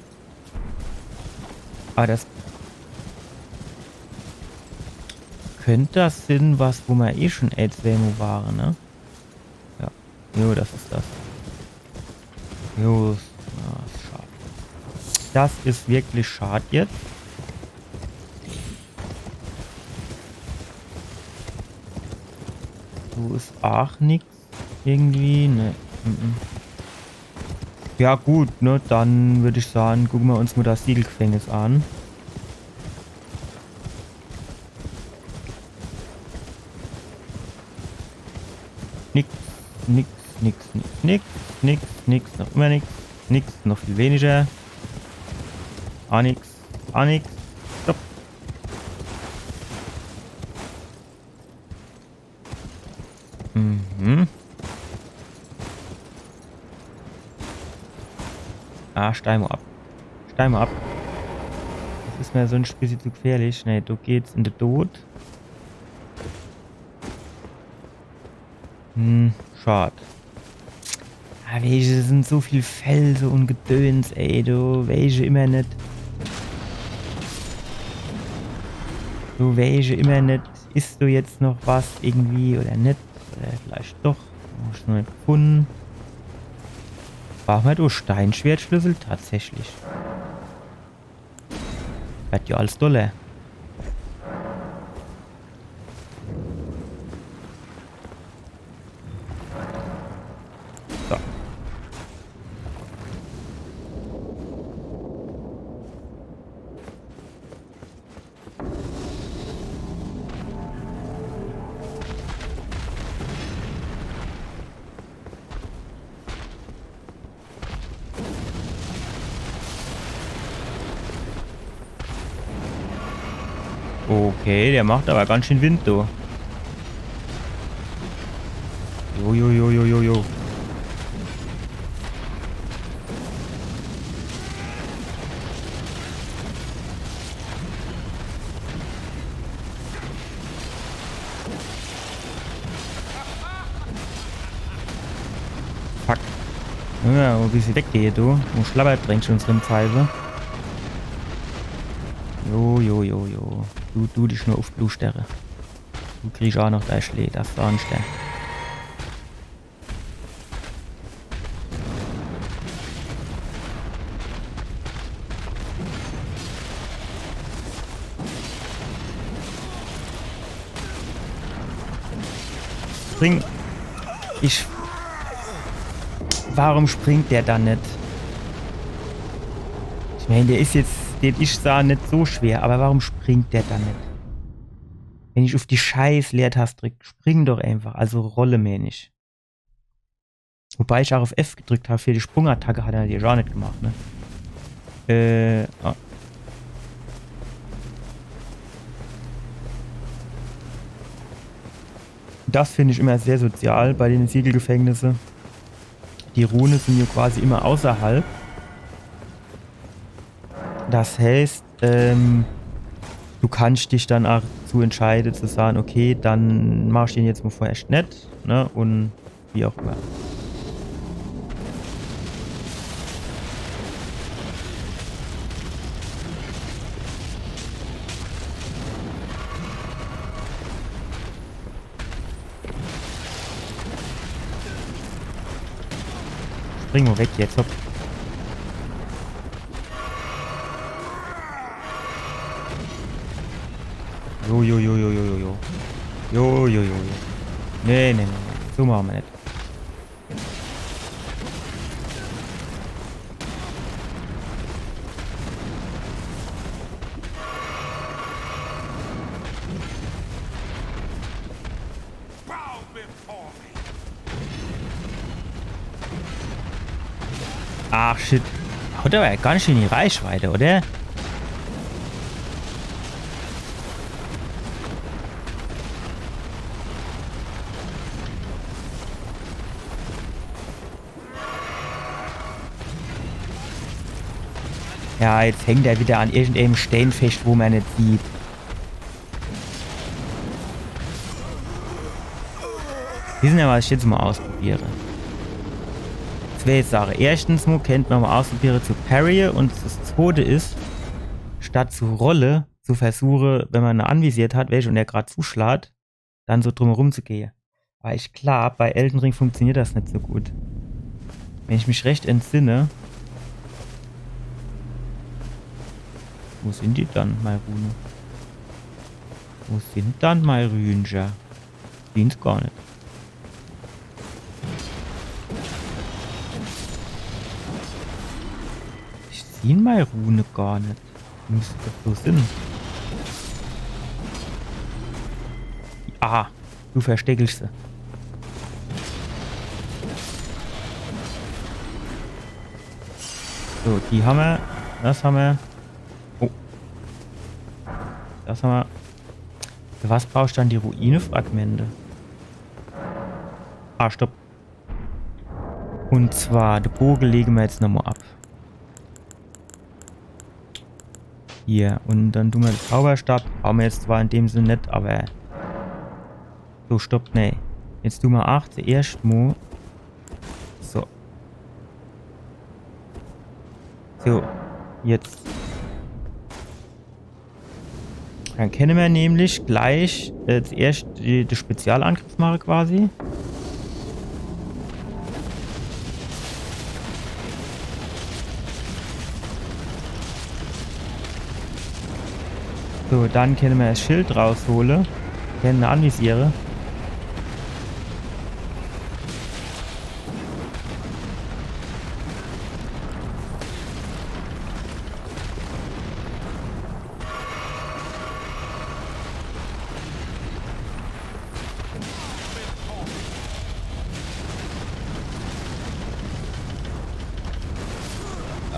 Aber das könnte das sein, was, wo wir eh schon Aids-Wemo waren, ne? Ja. Jo, das ist das. Jo, ist schade. Das ist wirklich schade jetzt. So ist auch nichts irgendwie, ne. Ja gut, ne, dann würde ich sagen, gucken wir uns mal das Siegelgefängnis an. Nix, nix, nix, nix, nix, nix, nix, noch immer nix, nix, noch viel weniger. Ah nix, ah nix, stopp. Mhm. Ah, steig mal ab. Steig mal ab. Das ist mir so ein bisschen zu gefährlich. Ne, du geht's in den Tod. Schade. Ah, welche sind so viel Felsen und Gedöns, ey, du, welche immer nicht. Du, welche immer nicht. Ist du jetzt noch was irgendwie oder nicht? Oder vielleicht doch. Hast du noch nicht gefunden. Brauchen wir du Steinschwertschlüssel? Tatsächlich. Wird ja alles dolle. So. Okay, der macht aber ganz schön Wind, du. Jo, jo, jo, jo, jo, jo. Fuck. Ja, wo bist du weggehe, du? Wo schlabbert bringst du unsere Pfeife? Jo, jo, jo, jo. Du dich nur auf Blutsterre. Du kriegst auch noch dein Schläge, das war ein Stern. Spring. Warum springt der dann nicht? Ich meine, der ist jetzt, den ich sah, nicht so schwer, aber warum springt der dann nicht? Wenn ich auf die scheiß Leertaste drücke, spring doch einfach, also rolle mir nicht. Wobei ich auch auf F gedrückt habe für die Sprungattacke, hat er die ja nicht gemacht, ne? Ah. Das finde ich immer sehr sozial bei den Siegelgefängnissen. Die Runen sind ja quasi immer außerhalb. Das heißt, du kannst dich dann auch zu entscheiden, zu sagen, okay, dann mach ich den jetzt mal vorerst nicht, ne, und wie auch immer. spring mal weg jetzt. Hopp. Jo. Jo. Nee. So machen wir nicht. Ach, shit. Haut aber ganz schön in die Reichweite, oder? Ja, jetzt hängt er wieder an irgendeinem Stein fest, wo man nicht sieht. Wissen ja, was ich jetzt mal ausprobiere. Das wäre jetzt Sache. Erstens könnte man mal ausprobieren zu parry und das zweite ist, statt zu Rolle, zu versuche, wenn man eine anvisiert hat, welche und der gerade zuschlägt, dann so drumherum zu gehen. Weil ich glaube, bei Elden Ring funktioniert das nicht so gut. Wenn ich mich recht entsinne. Wo sind die dann, meine Rune? Wo sind dann meine Rühnscher? Sind's gar nicht. Ich sehe meine Rune gar nicht. Müsste doch so sein. Aha, du versteckelst sie. So, die haben wir. Das haben wir. Oh. Das haben wir. Für was brauchst du dann die Ruine-Fragmente? Ah, stopp. Und zwar, den Bogen legen wir jetzt nochmal ab. Hier, und dann tun wir den Zauberstab. Brauchen wir jetzt zwar in dem Sinne nicht, aber... So, stopp, nee. Jetzt tun wir 8, zuerst mal. So. So, jetzt. Dann können wir nämlich gleich zuerst den Spezialangriff machen quasi. So, dann können wir das Schild rausholen. Können anvisieren.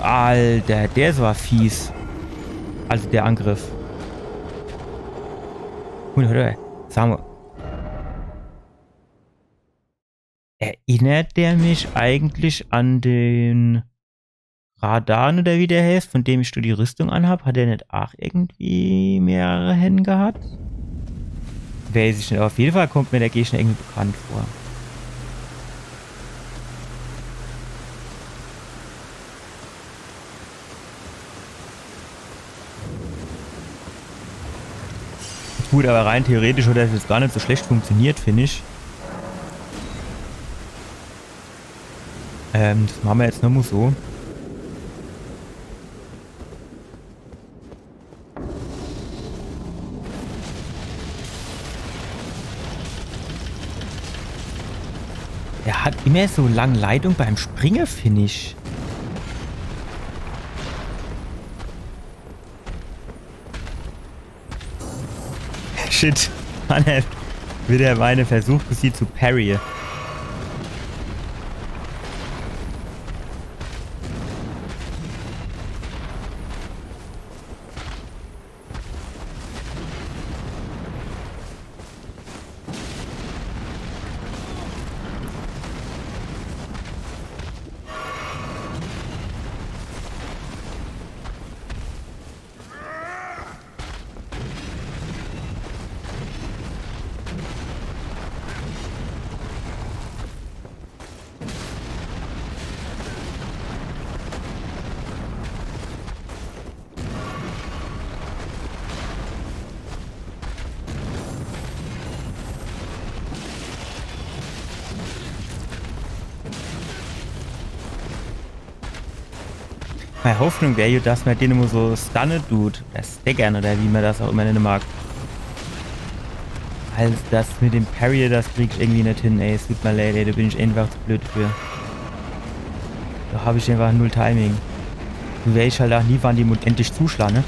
Alter, der war fies. Also der Angriff. Sagen wir. Erinnert der mich eigentlich an den Radan oder wie der heißt, von dem ich die Rüstung anhab? Hat der nicht auch irgendwie mehrere Hände gehabt? Weiß ich nicht. Auf jeden Fall kommt mir der Gegner irgendwie bekannt vor. Gut, aber rein theoretisch hat das jetzt gar nicht so schlecht funktioniert, finde ich. Das machen wir jetzt nochmal so. Er hat immer so lange Leitung beim Springen, finde ich. Shit. Mann, wieder meine Versuch, sie zu parry. Meine Hoffnung wäre ja, dass man den immer so stunnen tut. Das Staggern oder wie man das auch immer nennen mag. Also das mit dem Parry, das krieg ich irgendwie nicht hin, ey. Es tut mir leid, ey. Da bin ich einfach zu blöd für. Da habe ich einfach null Timing. Du wäre ich halt auch nie, wann die endlich zuschlagen, ne?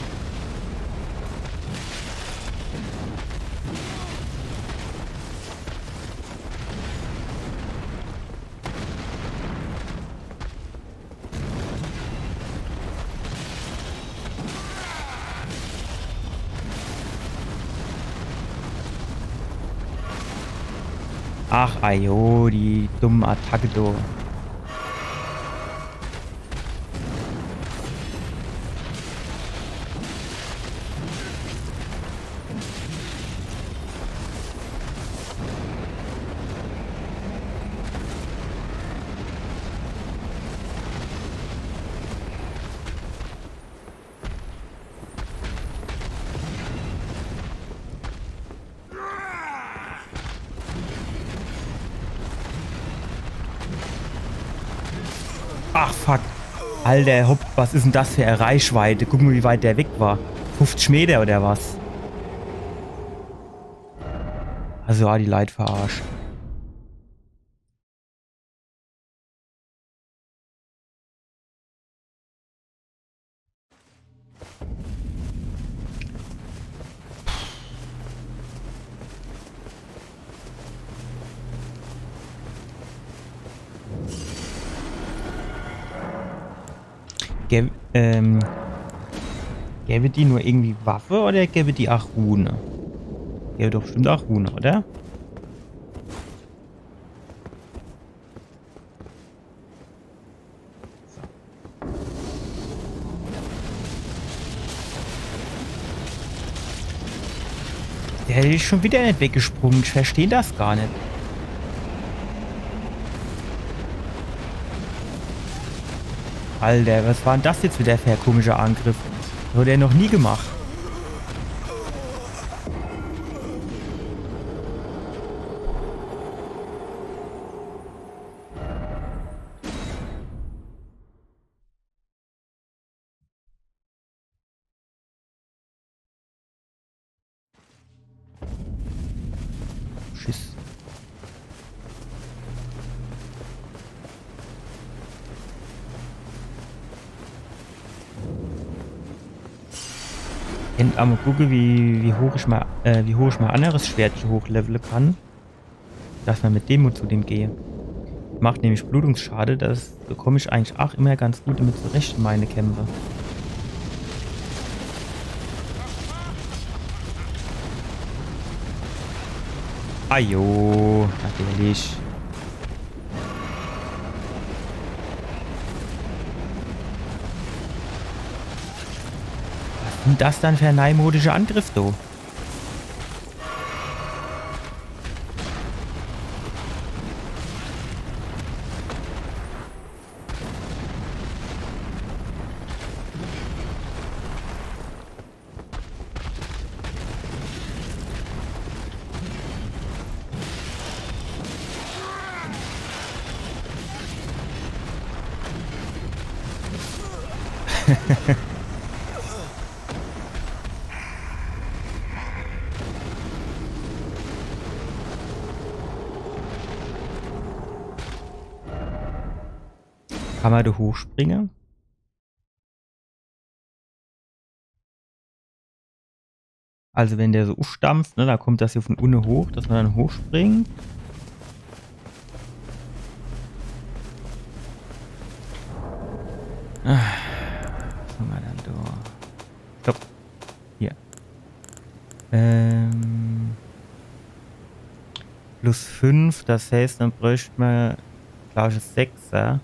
Ach, ajo, die dumme Attacke, do. Ach, fuck. Alter, hopp, was ist denn das für eine Reichweite? Guck mal, wie weit der weg war. 50 Meter oder was? Also, die Leute verarscht. Gäbe die nur irgendwie Waffe oder gäbe die auch Rune? Gäbe doch bestimmt auch Rune, oder? Der ist schon wieder nicht weggesprungen. Ich verstehe das gar nicht. Alter, was war denn das jetzt wieder für ein komischer Angriff? Das hat er noch nie gemacht. Schiss. Und mal gucken, wie hoch ich mal anderes Schwert hochleveln kann, dass man mit dem zu dem gehe. Macht nämlich Blutungsschade, das bekomme ich eigentlich auch immer ganz gut damit zurecht in meine Kämpfe. Ajo, natürlich. Was ist denn das dann für ein neumodischer Angriff, du? Kann man da hochspringen? Also wenn der so aufstampft, ne, da kommt das hier von unten hoch, dass man dann hochspringt. Was haben wir dann da? Stopp. Hier. Plus 5, das heißt, dann bräuchte man, glaube ich, 6er.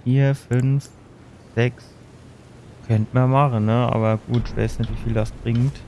Hier, 5, 6. Könnte man machen, ne? Aber gut, ich weiß nicht, wie viel das bringt.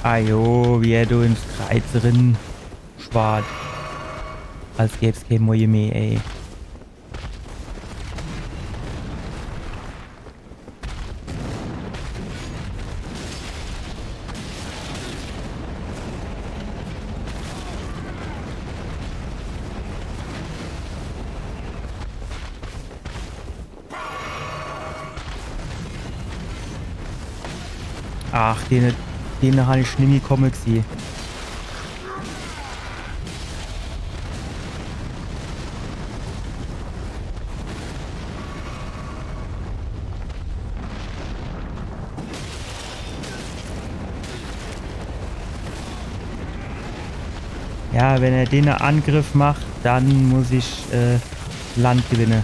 Ajo, wie er du ins Kreuz drin schwart. Als gäb's kein Moje mehr, ey. Ach, den habe ich nicht mehr kommen gesehen. Ja, wenn er den Angriff macht, dann muss ich Land gewinnen.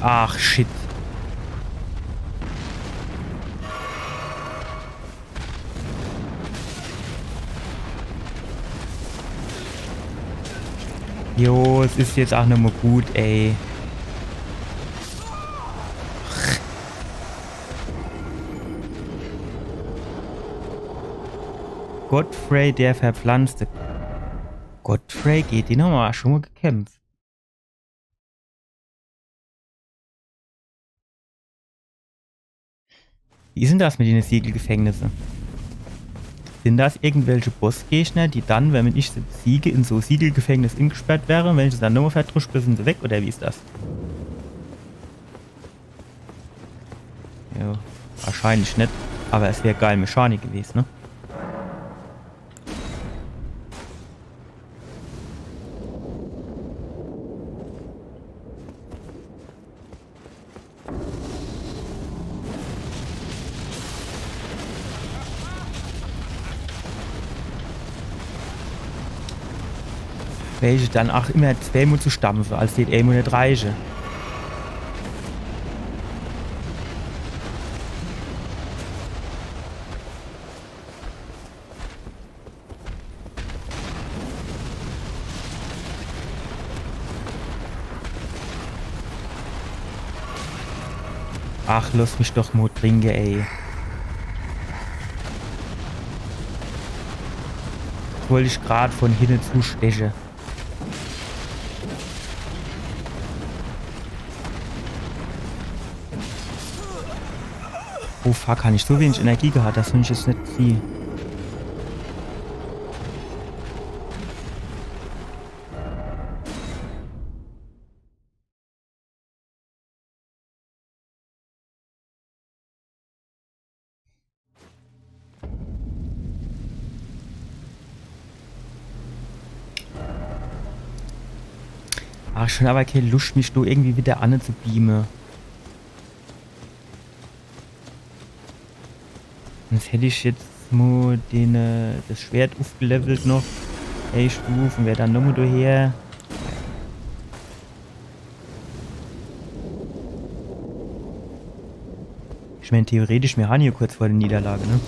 Ach, shit. Jo, es ist jetzt auch nicht mehr gut, ey. Godfrey, der Verpflanzte. Godfrey geht, den haben wir schon mal gekämpft. Wie ist denn das mit den Siegelgefängnissen? Sind das irgendwelche Bossgegner, die dann, wenn ich sie besiege, in so Siegelgefängnis eingesperrt wären? Wenn ich sie dann nochmal verdrusche, sind sie weg? Oder wie ist das? Ja, wahrscheinlich nicht. Aber es wäre geil Mechanik gewesen, ne? Welche dann auch immer zweimal zu stampfen, als die einmal nicht reichen. Ach, lass mich doch mal trinken, ey. Wollte ich gerade von hinten zustechen. Oh fuck, habe ich so wenig Energie gehabt, das finde ich jetzt nicht viel. Ach, schon aber keine Lust, mich nur irgendwie wieder an zu beamen. Sonst hätte ich jetzt mal das Schwert aufgelevelt noch. Hey, Stufen, und wäre dann nochmal daher. Ich meine, theoretisch, wir haben hier kurz vor der Niederlage, ne?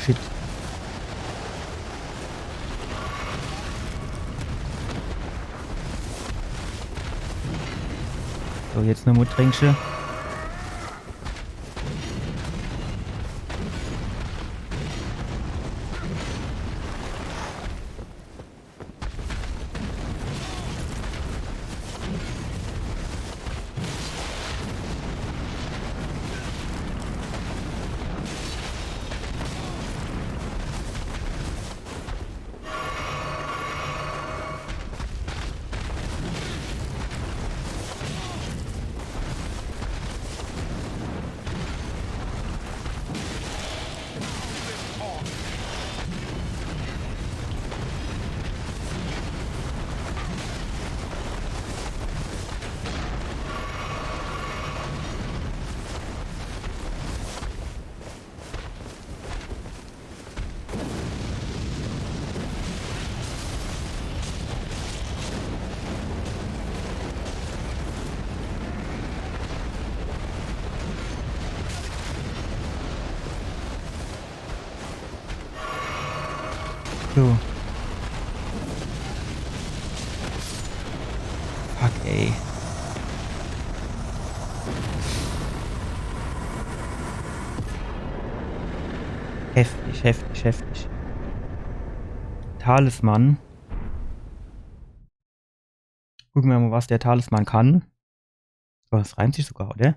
Shit. So, jetzt nochmal Trinksche. So. Fuck, ey. Heftig, heftig, heftig. Talisman. Gucken wir mal, was der Talisman kann. Oh, das reimt sich sogar, oder?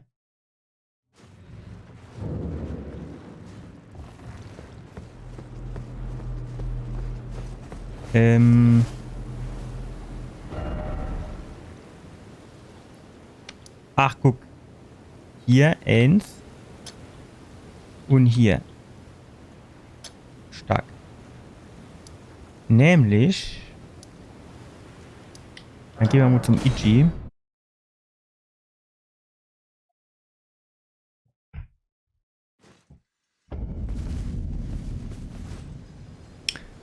Ach, guck. Hier eins. Und hier. Stark. Nämlich. Dann gehen wir mal zum Ichi.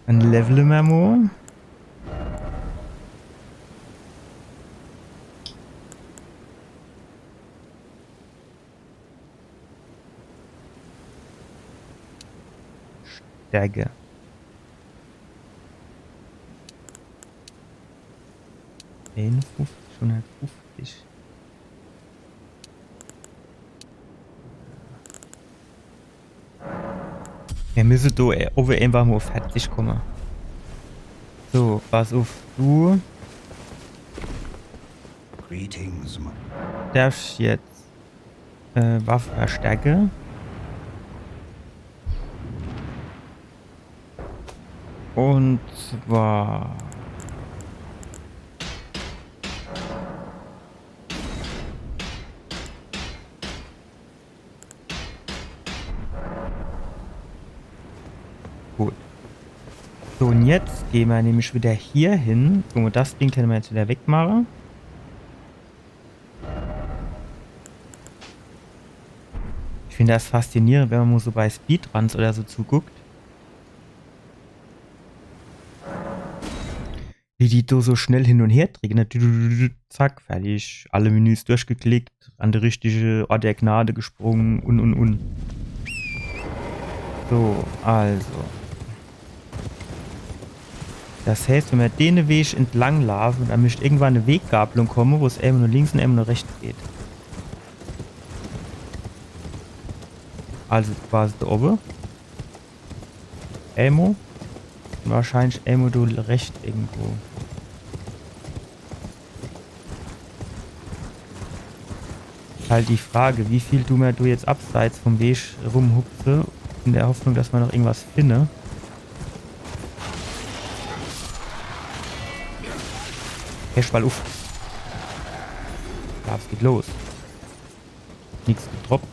Dann leveln wir mal. Stärke. Schon 150. Wir müssen da oben einfach mal auf fertig kommen. So, pass auf, du Greetings, darfst jetzt Waffe verstärken. Und zwar gut. So, und jetzt gehen wir nämlich wieder hier hin. Guck mal, das Ding können wir jetzt wieder wegmachen. Ich finde das faszinierend, wenn man mal so bei Speedruns oder so zuguckt. Wie die da so schnell hin und her drehen. Zack, fertig. Alle Menüs durchgeklickt, an die richtige Ort der Gnade gesprungen und. So, also. Das heißt, wenn wir den Weg entlang laufen, dann müsste irgendwann eine Weggabelung kommen, wo es eben nur links und eben nur rechts geht. Also quasi da oben. Elmo. Wahrscheinlich Elmo du recht irgendwo. Halt die Frage, wie viel du jetzt abseits vom Weg rumhupse, in der Hoffnung, dass man noch irgendwas finde. Cashball auf. Ja, es geht los. Nichts gedroppt.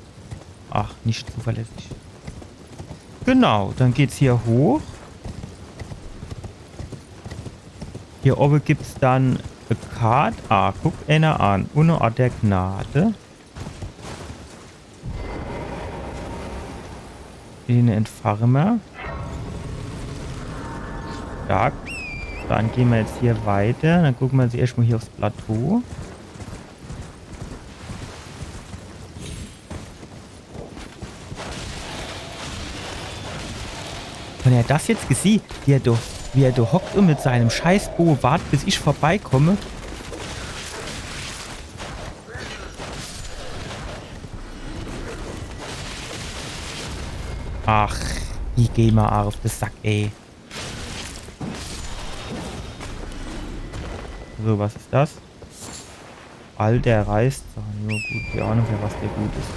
Ach, nicht zuverlässig. Genau, dann geht's hier hoch. Hier oben gibt's dann eine Karte. Ah, guck einer an. Ohne Ort der Gnade. Den entfahren wir. Stark. Dann gehen wir jetzt hier weiter. Dann gucken wir uns erstmal hier aufs Plateau. Wenn er das jetzt gesehen, wie er da hockt und mit seinem Scheißbo wartet, bis ich vorbeikomme. Ach, ich geh mal auf den Sack, ey. So, was ist das? Alter reißt. Ja gut, keine Ahnung, für was der gut ist.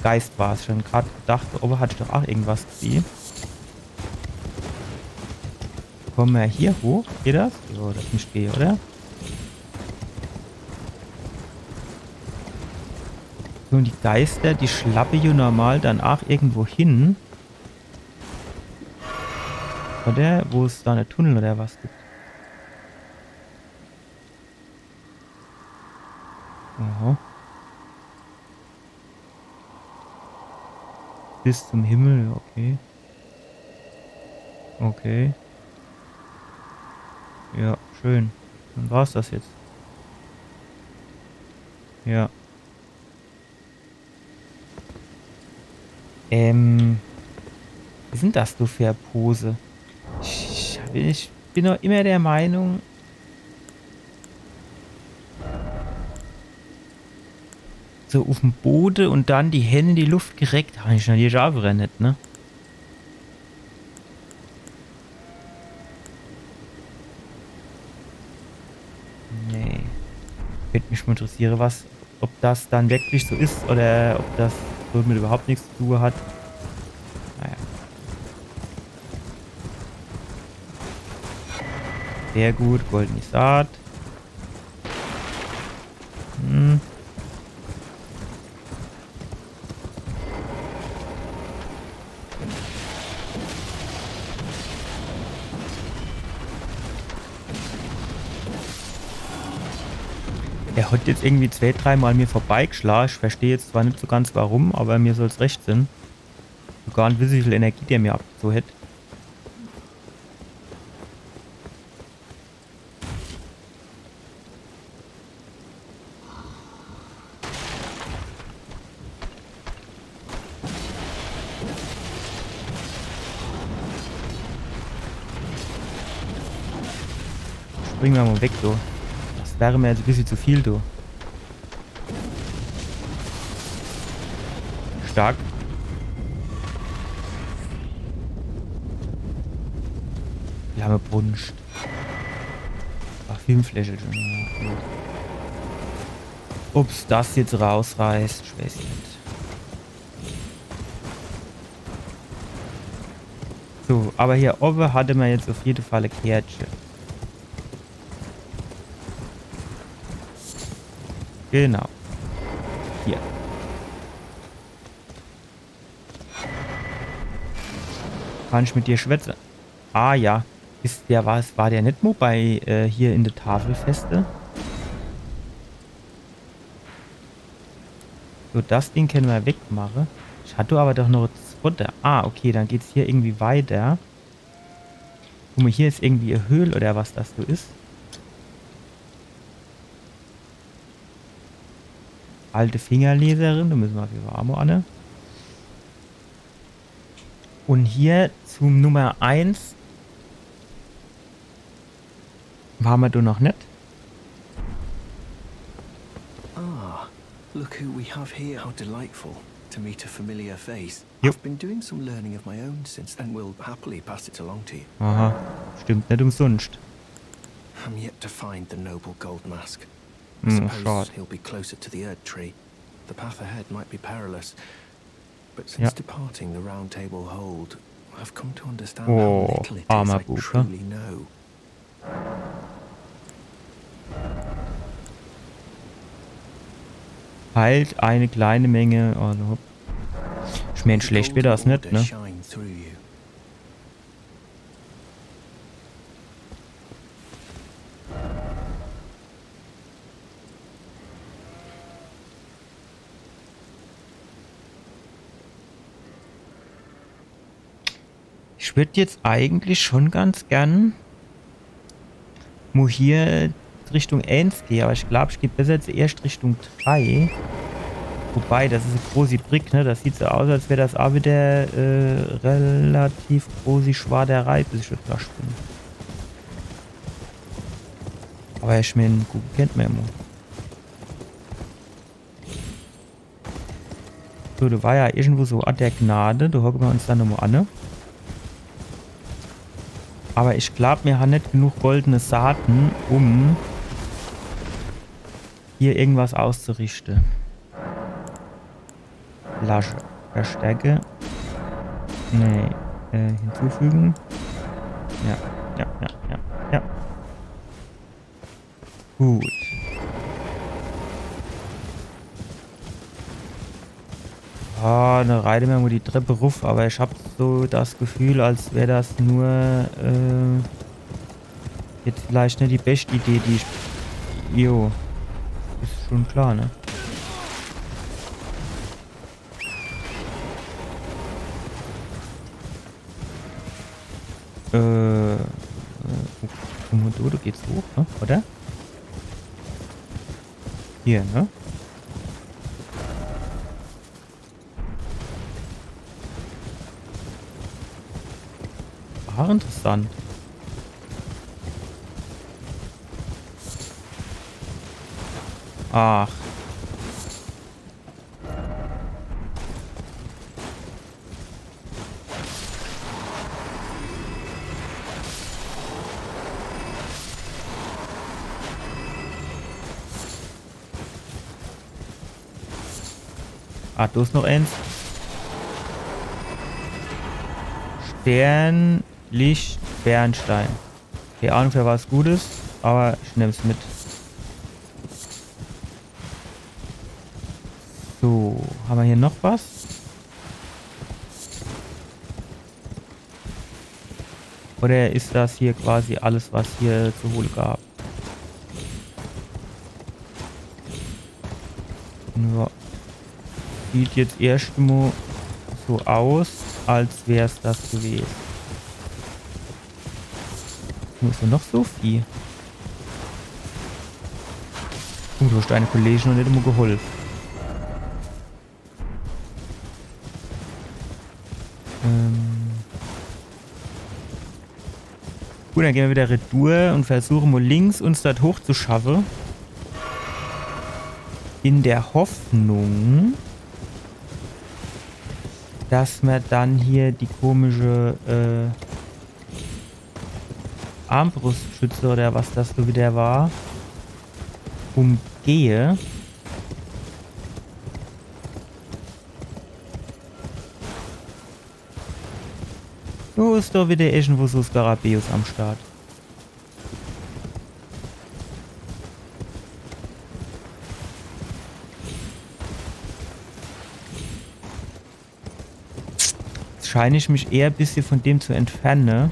Geist war es schon. Gerade gedacht, oben hatte ich doch auch irgendwas gesehen. Kommen wir hier hoch? Geht das? So, das nicht geht, oder? So, und die Geister, die schlappe ich normal dann auch irgendwo hin. Oder? Wo es da eine Tunnel oder was gibt. Aha. Bis zum Himmel, okay. Okay. Ja, schön. Dann war's das jetzt. Ja. Was ist denn das du für eine Pose? Ich bin noch immer der Meinung, so auf dem Boden und dann die Hände in die Luft gereckt. Habe ich noch die Java nicht, ne? Nee. Würde mich mal interessieren, ob das dann wirklich so ist oder ob das so mit überhaupt nichts zu tun hat. Naja. Sehr gut, goldene Saat. Hm. Er hat jetzt irgendwie 2-3 Mal mir vorbeigeschlagen. Ich verstehe jetzt zwar nicht so ganz warum, aber mir soll es recht sein. Sogar nicht wissen, wie viel Energie der mir abgezogen hätte. Springen wir mal weg, du. Das wäre mir jetzt ein bisschen zu viel, du. Stark. Lange Brunst. Parfümfläche schon. Ja, gut. Ob's das jetzt rausreißt, ich weiß nicht. So, aber hier oben hatte man jetzt auf jeden Fall ein Kärtchen. Genau. Hier. Kann ich mit dir schwätzen? Ah ja. Ist der war der nicht mal bei hier in der Tafelfeste? So, das Ding können wir wegmachen. Ich hatte aber doch noch das runter. Ah, okay, dann geht's hier irgendwie weiter. Guck mal, hier ist irgendwie eine Höhle oder was das so ist. Alte Fingerleserin, da müssen wir für warme an. Und hier zum Nummer 1 waren wir doch noch nicht. Ah, look who we have here. How delightful to meet a familiar face. Yep. I've been doing some learning of my own since then. Will happily pass it along to you. Aha, stimmt nicht umsonst. I'm yet to find the noble gold mask. I Schade. suppose he'll be closer to the Erd Tree. The path ahead might be perilous. But since Ja. departing the Round Table Hold, I've come to understand Oh, how little it is armer I Bub, truly know. Halt eine kleine Menge. Also, ich meine, schlecht wird das nicht, ne? Shine through you. Ich würde jetzt eigentlich schon ganz gern mal hier Richtung 1 gehen, aber ich glaube, ich gehe besser zuerst Richtung 3. Wobei, das ist eine große Brick, ne? Das sieht so aus, als wäre das auch wieder relativ große Schwaderei, bis ich schon da bin. Aber ich meine, gut kennt man immer. So, du war ja irgendwo so an der Gnade, da hocken wir uns dann nochmal an, ne? Aber ich glaube, wir haben nicht genug goldene Saaten, um hier irgendwas auszurichten. Lasche. Verstärke. Nee. Hinzufügen. Ja. Gut. Ah, da reite mir mal die Treppe ruf, aber ich habe so das Gefühl, als wäre das nur jetzt vielleicht nicht die beste Idee, die ich... Jo. Ist schon klar, ne? Komodo geht's hoch, ne? Oder? Hier, ne? auch interessant. Ach. Ah, da ist noch eins. Sternlicht Bernstein. Keine Ahnung, für was Gutes, aber ich nehme es mit. So, haben wir hier noch was? Oder ist das hier quasi alles, was hier zu holen gab? Ja. Sieht jetzt erst mal so aus, als wäre es das gewesen. Wo ist denn noch so viel? Du hast deine Kollegen noch nicht immer geholfen. Gut, dann gehen wir wieder retour und versuchen mal links uns das hochzuschaffen. In der Hoffnung, dass wir dann hier die komische Armbrustschütze oder was das so wieder war, umgehe. So ist doch wieder irgendwo so Skarabäus am Start. Jetzt scheine ich mich eher ein bisschen von dem zu entfernen.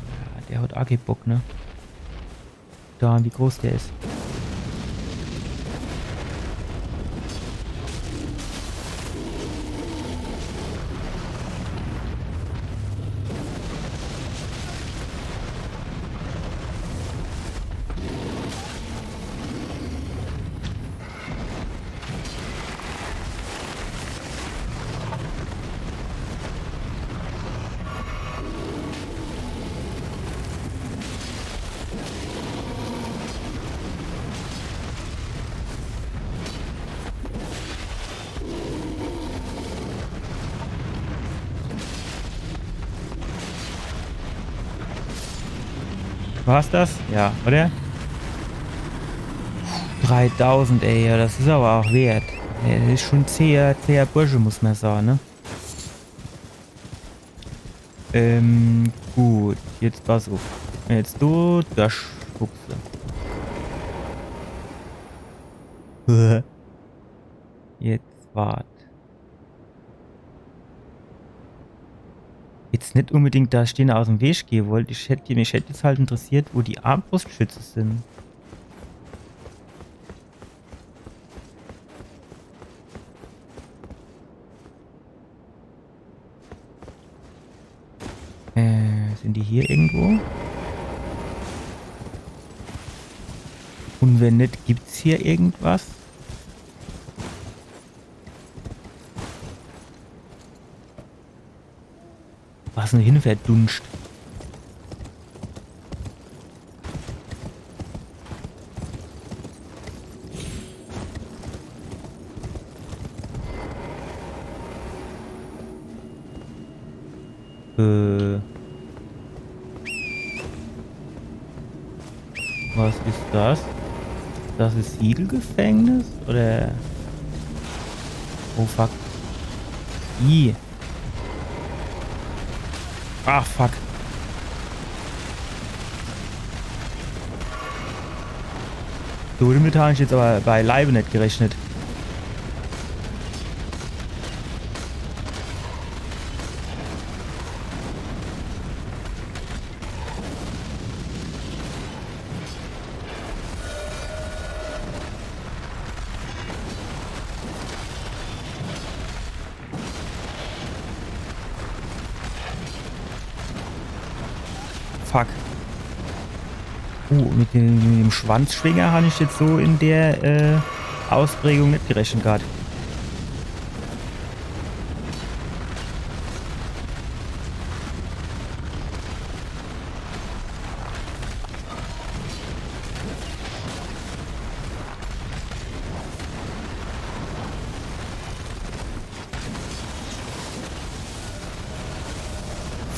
Ja, der hat auch Bock, ne? Da, wie groß der ist. War's das? Ja, oder? 3000, ey, ja, das ist aber auch wert. Ja, das ist schon zäher Bursche, muss man sagen, ne? Gut, jetzt pass auf. Jetzt du, das Schubse. Jetzt wart. Jetzt nicht unbedingt da stehen aus dem Weg gehen wollte. Mich hätte jetzt halt interessiert, wo die Armbrustschütze sind. Sind die hier irgendwo? Und wenn nicht, gibt's hier irgendwas? Was denn hin verdunscht? Was ist das? Das ist Siegelgefängnis? Oder... Oh fuck. I. Ach fuck. So, damit habe ich jetzt aber beileibe nicht gerechnet. Fuck. Mit dem Schwanzschwinger habe ich jetzt so in der Ausprägung nicht gerechnet gerade.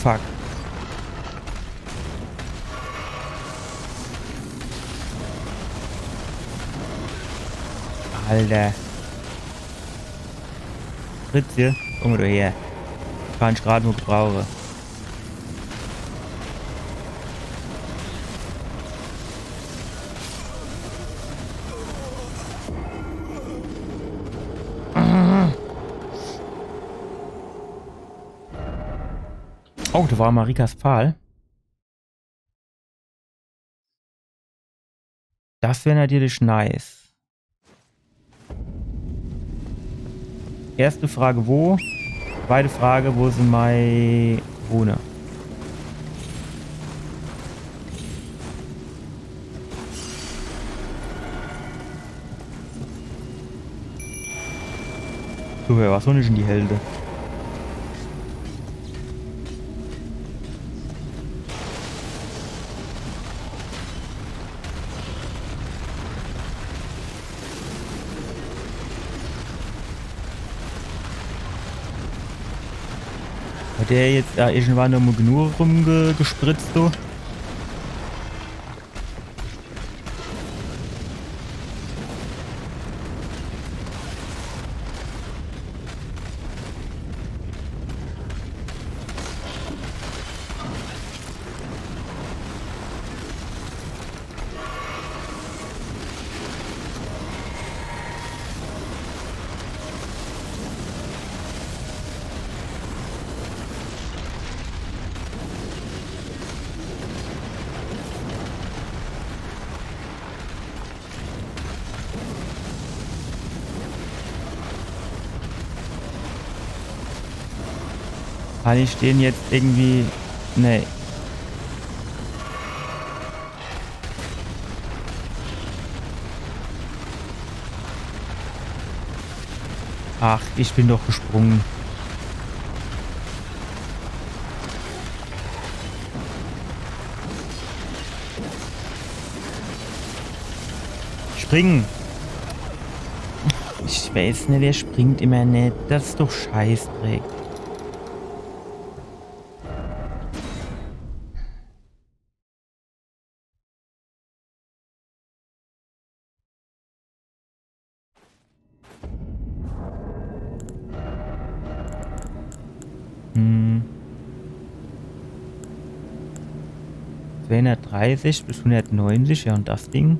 Fuck. Alter. Fritze, komm du her. Kann ich gerade nur gebrauchen. Oh, da war Marikas Pfahl. Das wäre natürlich nice. Erste Frage, wo? Zweite Frage, wo sind meine Wohner? So, wer war so nicht in die Helden? Hat der jetzt da irgendwann noch mal genug rumgespritzt, so? Kann ich den jetzt irgendwie... Nee. Ach, ich bin doch gesprungen. Springen. Ich weiß nicht, wer springt immer nicht. Das ist doch Scheißdreck. Hm. 230 bis 190, ja, und das Ding.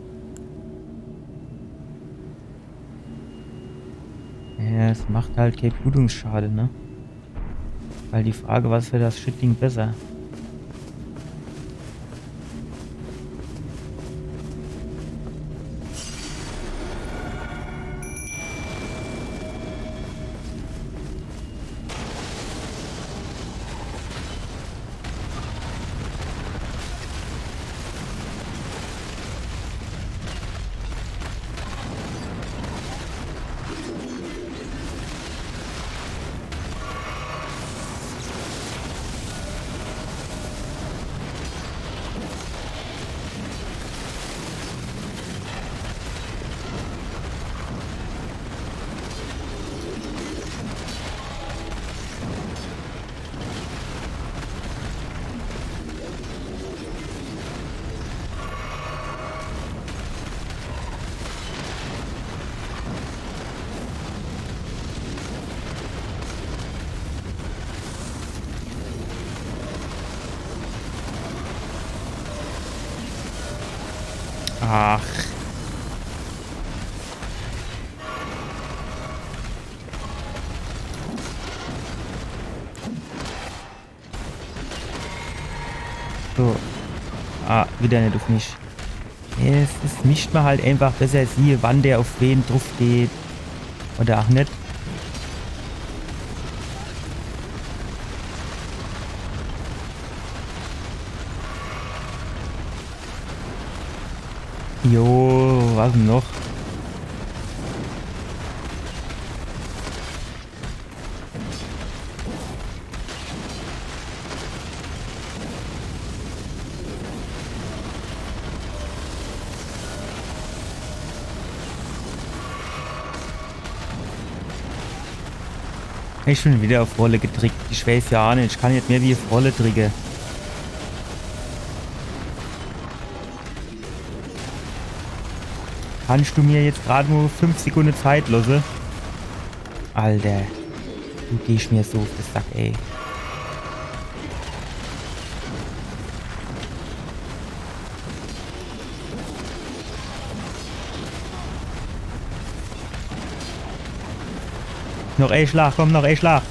Ja, es macht halt kein Blutungsschade, ne? Weil die Frage, was wäre das Shitding besser? Ach. So. Ah, wieder nicht auf mich. Es ist nicht mal halt einfach besser siehe, wann der auf wen drauf geht. Oder auch nicht. Jo, was denn noch? Ich bin wieder auf Rolle gedrückt. Ich weiß ja auch nicht. Ich kann nicht mehr wie auf Rolle drücken. Kannst du mir jetzt gerade nur 5 Sekunden Zeit lassen? Alter. Du gehst mir so auf den Sack, ey. Noch ein Schlag, komm, noch ein Schlag.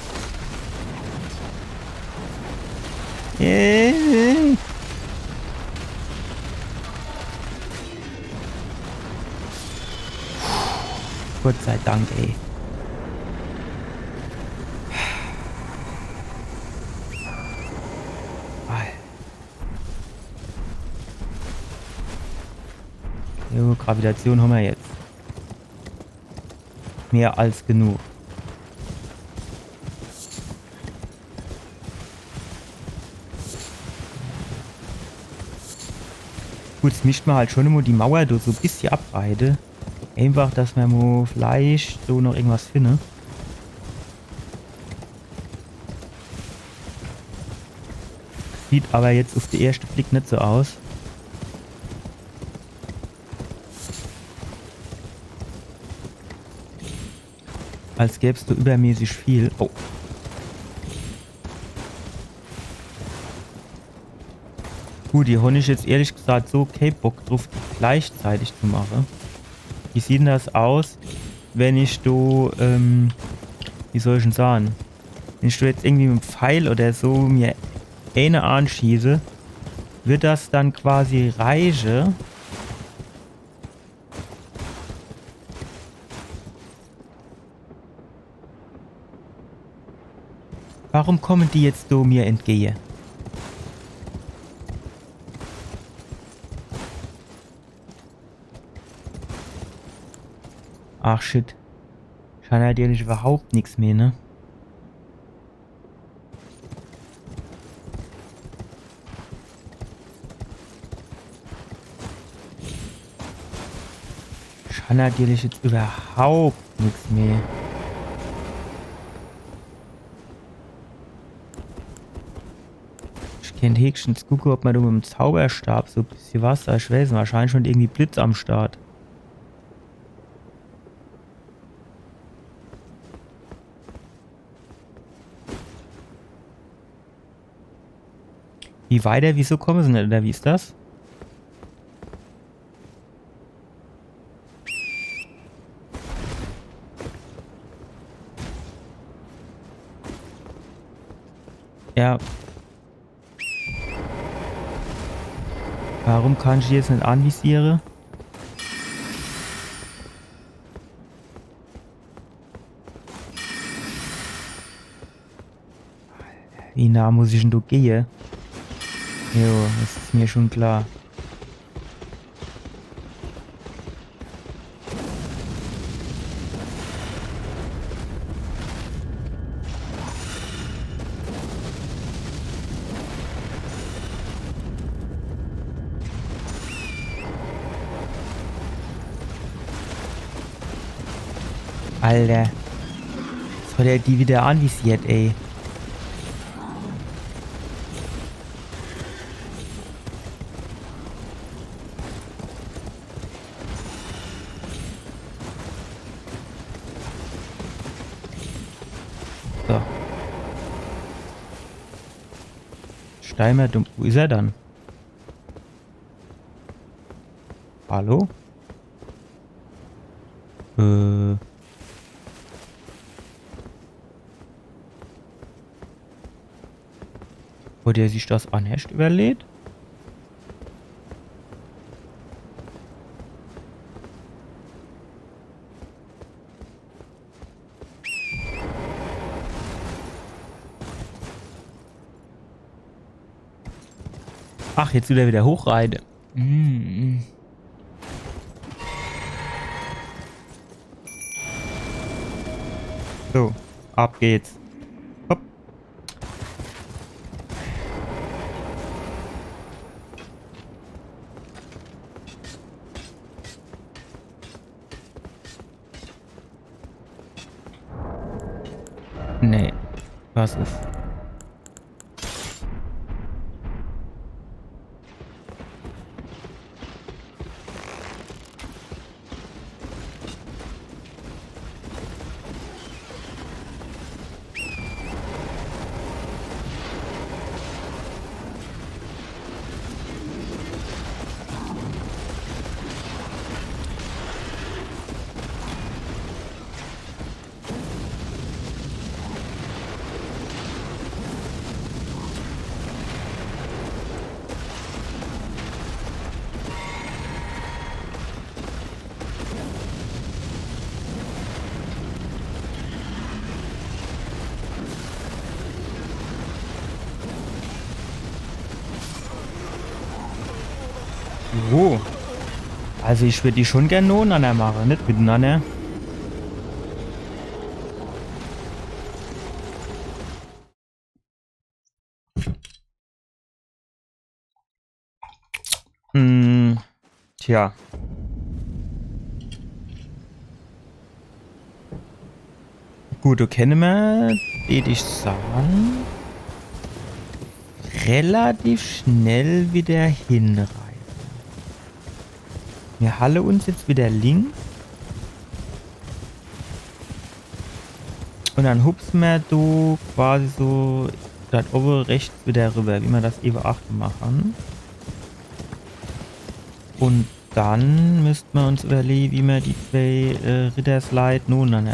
Gott sei Dank, ey. Jo, Gravitation haben wir jetzt. Mehr als genug. Gut, jetzt mischt man halt schon immer die Mauer durch so ein bisschen abreite. Einfach, dass man mal vielleicht so noch irgendwas findet. Sieht aber jetzt auf den ersten Blick nicht so aus. Als gäbe es da übermäßig viel. Oh. Gut, die habe ich jetzt ehrlich gesagt so keinen Bock drauf, die gleichzeitig zu machen. Wie sieht denn das aus, wenn ich da, wie soll ich denn sagen? Wenn ich da jetzt irgendwie mit dem Pfeil oder so mir eine anschieße, wird das dann quasi reichen? Warum kommen die jetzt so mir entgegen? Ach shit. Ich habe natürlich überhaupt nichts mehr, ne? Ich habe natürlich jetzt überhaupt nichts mehr. Ich kann höchstens gucken, ob man da mit dem Zauberstab so ein bisschen Wasser, ich weiß nicht, wahrscheinlich schon irgendwie Blitz am Start. Wie weiter, wieso kommen sie nicht, oder wie ist das? Ja. Warum kann ich die jetzt nicht anvisieren? Wie nah muss ich denn da gehen? Jo, das ist mir schon klar. Alter. Was hat er die wieder anvisiert, ey? So. Steimer dumm. Wo ist er dann? Hallo? Wo der sich das anherrscht überlädt? Ach, jetzt will er wieder hochreiten. So, ab geht's. Hopp. Nee, was ist? Jo. Also ich würde die schon gerne nocheinander machen, nicht miteinander. Tja. Gut, du kennen wir, würde ich sagen, relativ schnell wieder hinreisen. Wir halle uns jetzt wieder links. Und dann hupsen wir du quasi so dort oben rechts wieder rüber, wie wir das eben auch gemacht haben. Und dann müssten wir uns überlegen, wie wir die zwei Ritterslide nun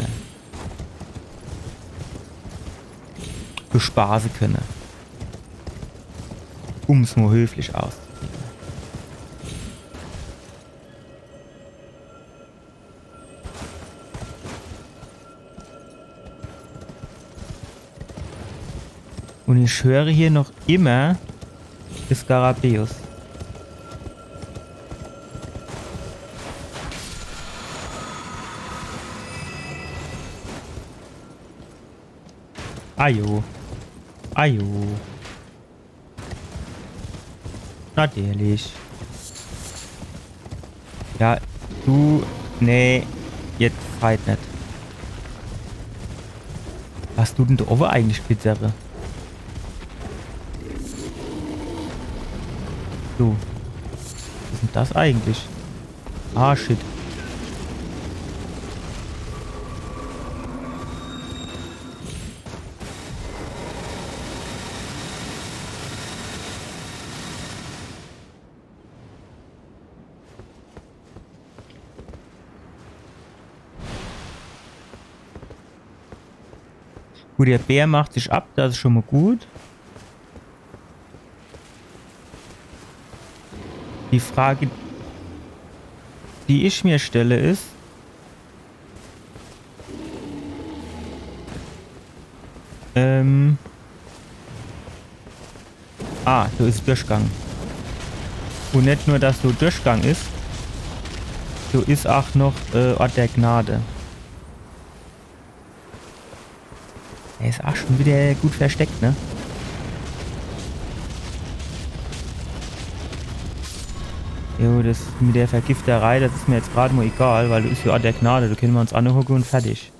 bespaßen können. Um es nur höflich auszudrücken. Und ich höre hier noch immer das Skarabäus. Ajo. Ajo. Natürlich. Ja, du... Nee, jetzt halt nicht. Was du denn da oben eigentlich glitzere? So. Was ist denn das eigentlich? Ah, shit. Gut, der Bär macht sich ab, das ist schon mal gut. Die Frage, die ich mir stelle, ist, du ist Durchgang. Und nicht nur, dass du Durchgang ist, du ist auch noch Ort der Gnade. Er ist auch schon wieder gut versteckt, ne? Jo, das mit der Vergifterei, das ist mir jetzt gerade mal egal, weil du ist ja Ort der Gnade, da können wir uns anhucken und fertig.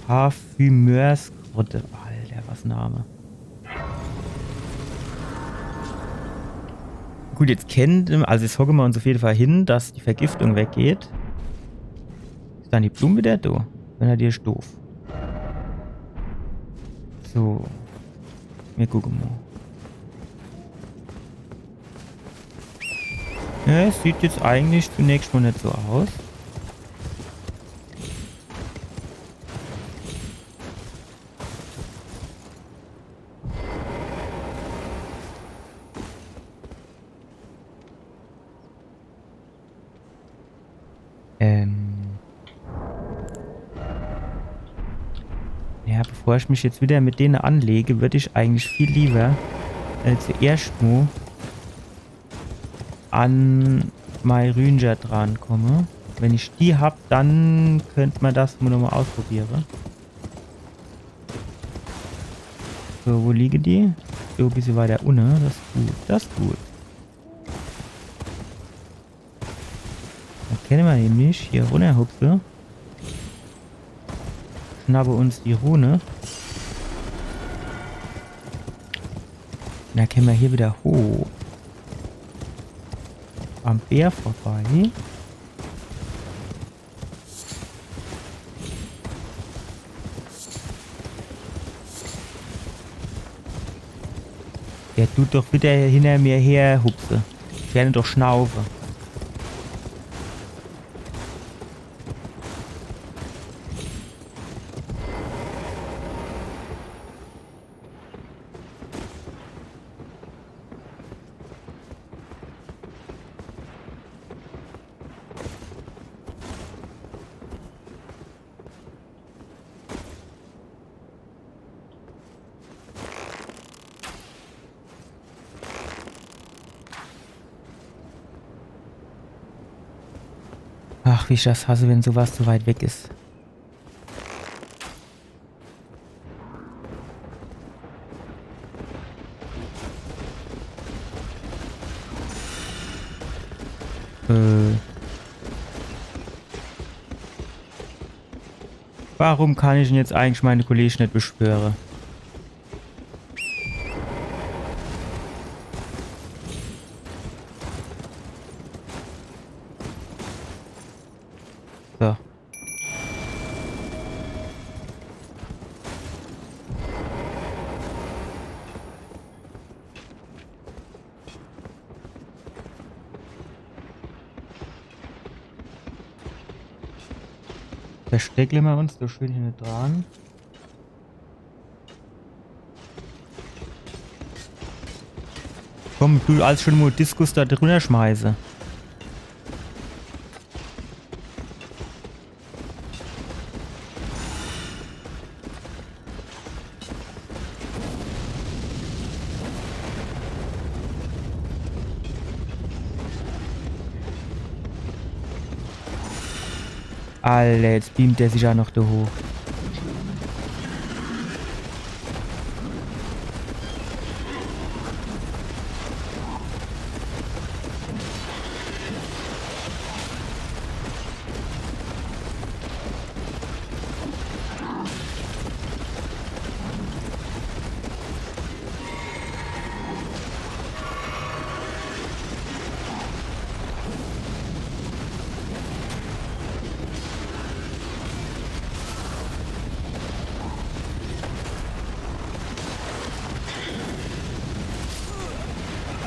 Parfümeursgrotte. Alter, was Name. Gut, jetzt also jetzt hocken wir uns auf jeden Fall hin, dass die Vergiftung weggeht. Ist dann die Blume wieder da? Wenn er dir ist doof. So. Wir gucken mal. Ja, es sieht jetzt eigentlich zunächst mal nicht so aus. Ja, bevor ich mich jetzt wieder mit denen anlege, würde ich eigentlich viel lieber zuerst mal an My Ranger dran komme. Wenn ich die hab, dann könnte man das nochmal ausprobieren. So, wo liegen die? So, ein bisschen weiter unten. Das ist gut. Das ist gut. Das kennen wir nämlich. Hier runterhupse. Schnappe uns die Rune. Dann können wir hier wieder hoch. Am Bär vorbei. Der tut doch wieder hinter mir her, Hupse. Ich werde doch schnaufen. Ach, wie ich das hasse, wenn sowas so weit weg ist. Warum kann ich denn jetzt eigentlich meine Kollegen nicht beschwören? So. Verstecken wir uns so schön hier dran. Komm, du als schon mal Diskus da drunter schmeiße. Alter, jetzt beamt der sich ja noch da hoch.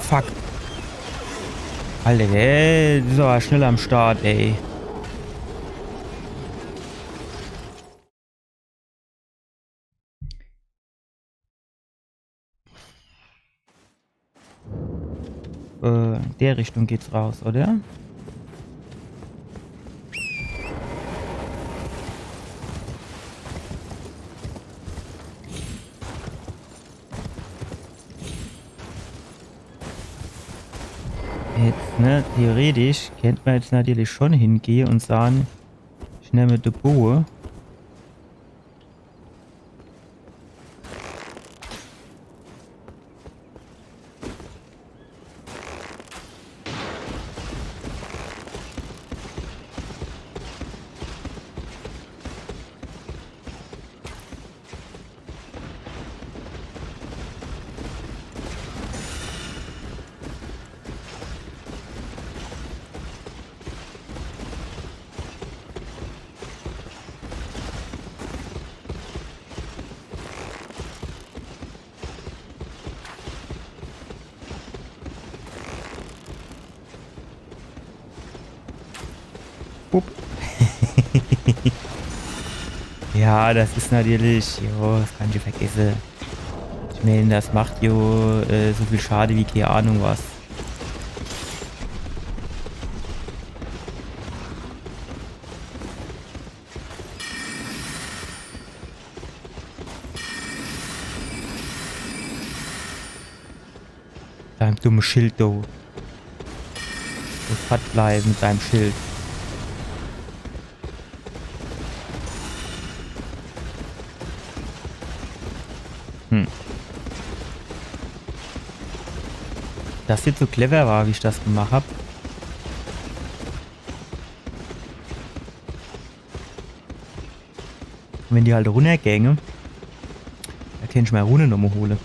Fuck. Alter, der ist aber schnell am Start, ey. Der Richtung geht's raus, oder? Jetzt, ne, theoretisch könnte man jetzt natürlich schon hingehen und sagen, ich nehme die Boe. Upp. Ja, das ist natürlich, jo, das kann ich vergessen. Ich meine, das macht jo so viel Schade wie keine Ahnung was. Deinem dummen Schild, du. Du fett bleiben mit deinem Schild. das jetzt so clever war, wie ich das gemacht habe. Wenn die halt runtergänge, da kann ich meine Rune nochmal holen.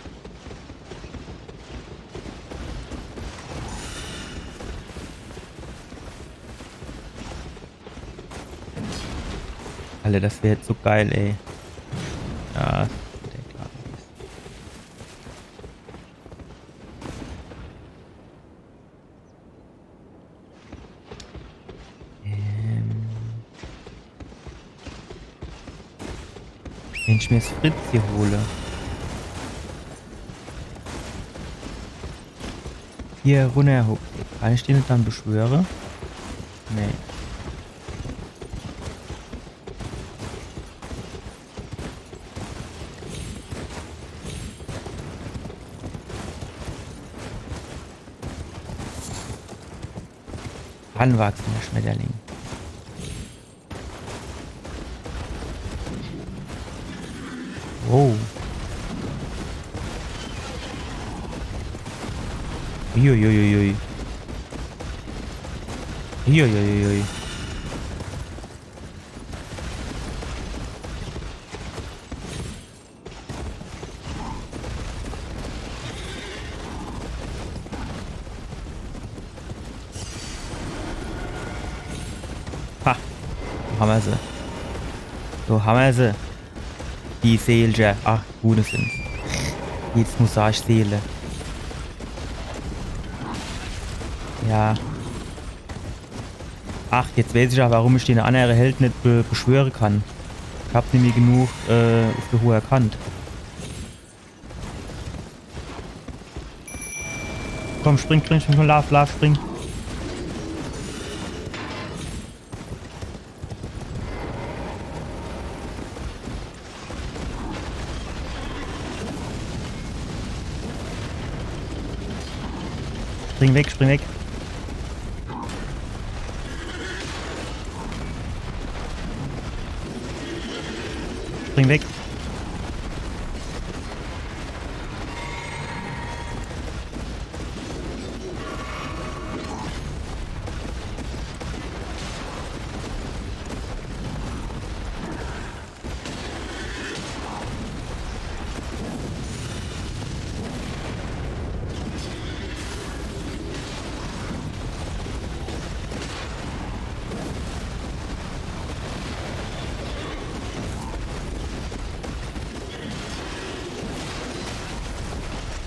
Alter, das wäre jetzt so geil, ey. Ja, der klar ist. Wenn ich mir das Fritz hier hole. Hier runter, kann ich den dann beschwören? Nee. Anwachsender Schmetterling. Oh. Uiuiuiui. Uiuiuiui. Ha, so haben wir sie. So haben wir sie. Die Seele. Ach, gute sind. Jetzt muss ich Seele. Ja. Ach, jetzt weiß ich auch, warum ich den anderen Held nicht beschwören kann. Ich hab nämlich genug für hohe erkannt. Komm, spring, Love, spring. Spring weg, spring weg. Spring weg.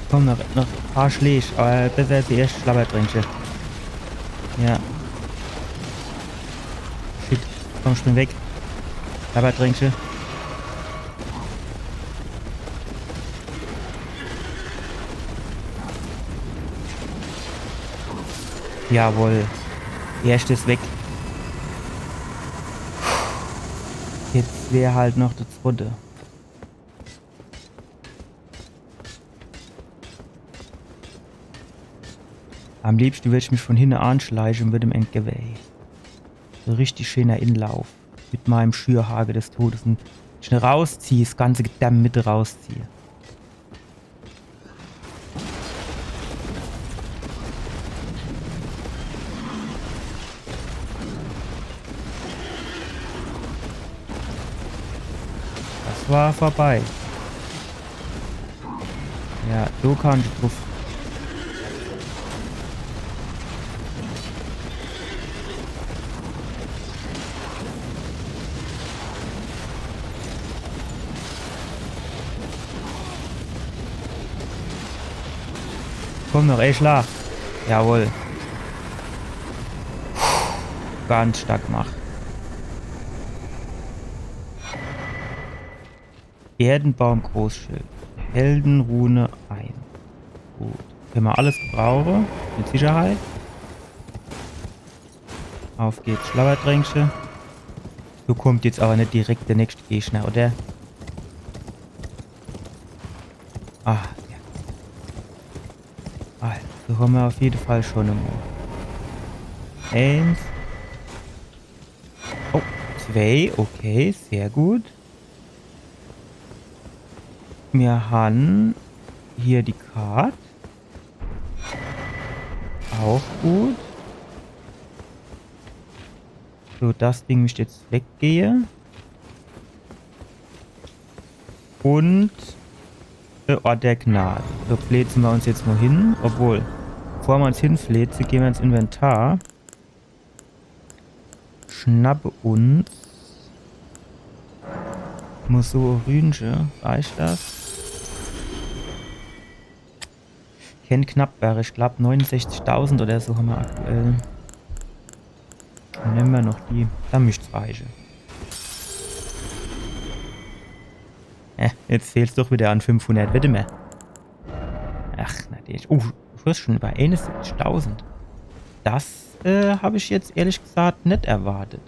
Komm, noch ein paar Schläge, aber besser als die erste Schlabbertränke. Ja. Shit. Komm, spring weg. Schlabbertränke. Jawohl. Die erste ist weg. Jetzt wäre halt noch das zweite. Am liebsten würde ich mich von hinten anschleichen und würde im Endgeweih. So richtig schöner Inlauf. Mit meinem Schürhage des Todes. Und schnell rausziehe, das ganze Gedämm mit rausziehe. Das war vorbei. Ja, so kann ich drauf. Komm noch, ey, Schlag. Jawohl. Ganz stark gemacht. Erdenbaum Großschild. Heldenrune 1. Gut. Können wir alles brauchen. Mit Sicherheit. Auf geht's, Schlabbertränkchen. So kommt jetzt aber nicht direkt der nächste Gegner, oder? Ah, ja. Also haben wir auf jeden Fall schon einmal. 1. Oh, 2. Okay, sehr gut. Wir haben hier die Karte. Auch gut. So, das Ding müsste jetzt weggehen. Und Ort der Gnade. So fläzen wir uns jetzt mal hin. Obwohl, bevor wir uns hinfläzen, gehen wir ins Inventar. Schnappe uns. Musso-Rünsche. Reicht das? Kennt knapp wäre. Ich glaube 69.000 oder so haben wir aktuell. Dann nehmen wir noch die. Da müsste es reichen. Jetzt fehlt es doch wieder an 500. Bitte mehr. Ach, natürlich. Du hast schon über 71.000. Das habe ich jetzt ehrlich gesagt nicht erwartet.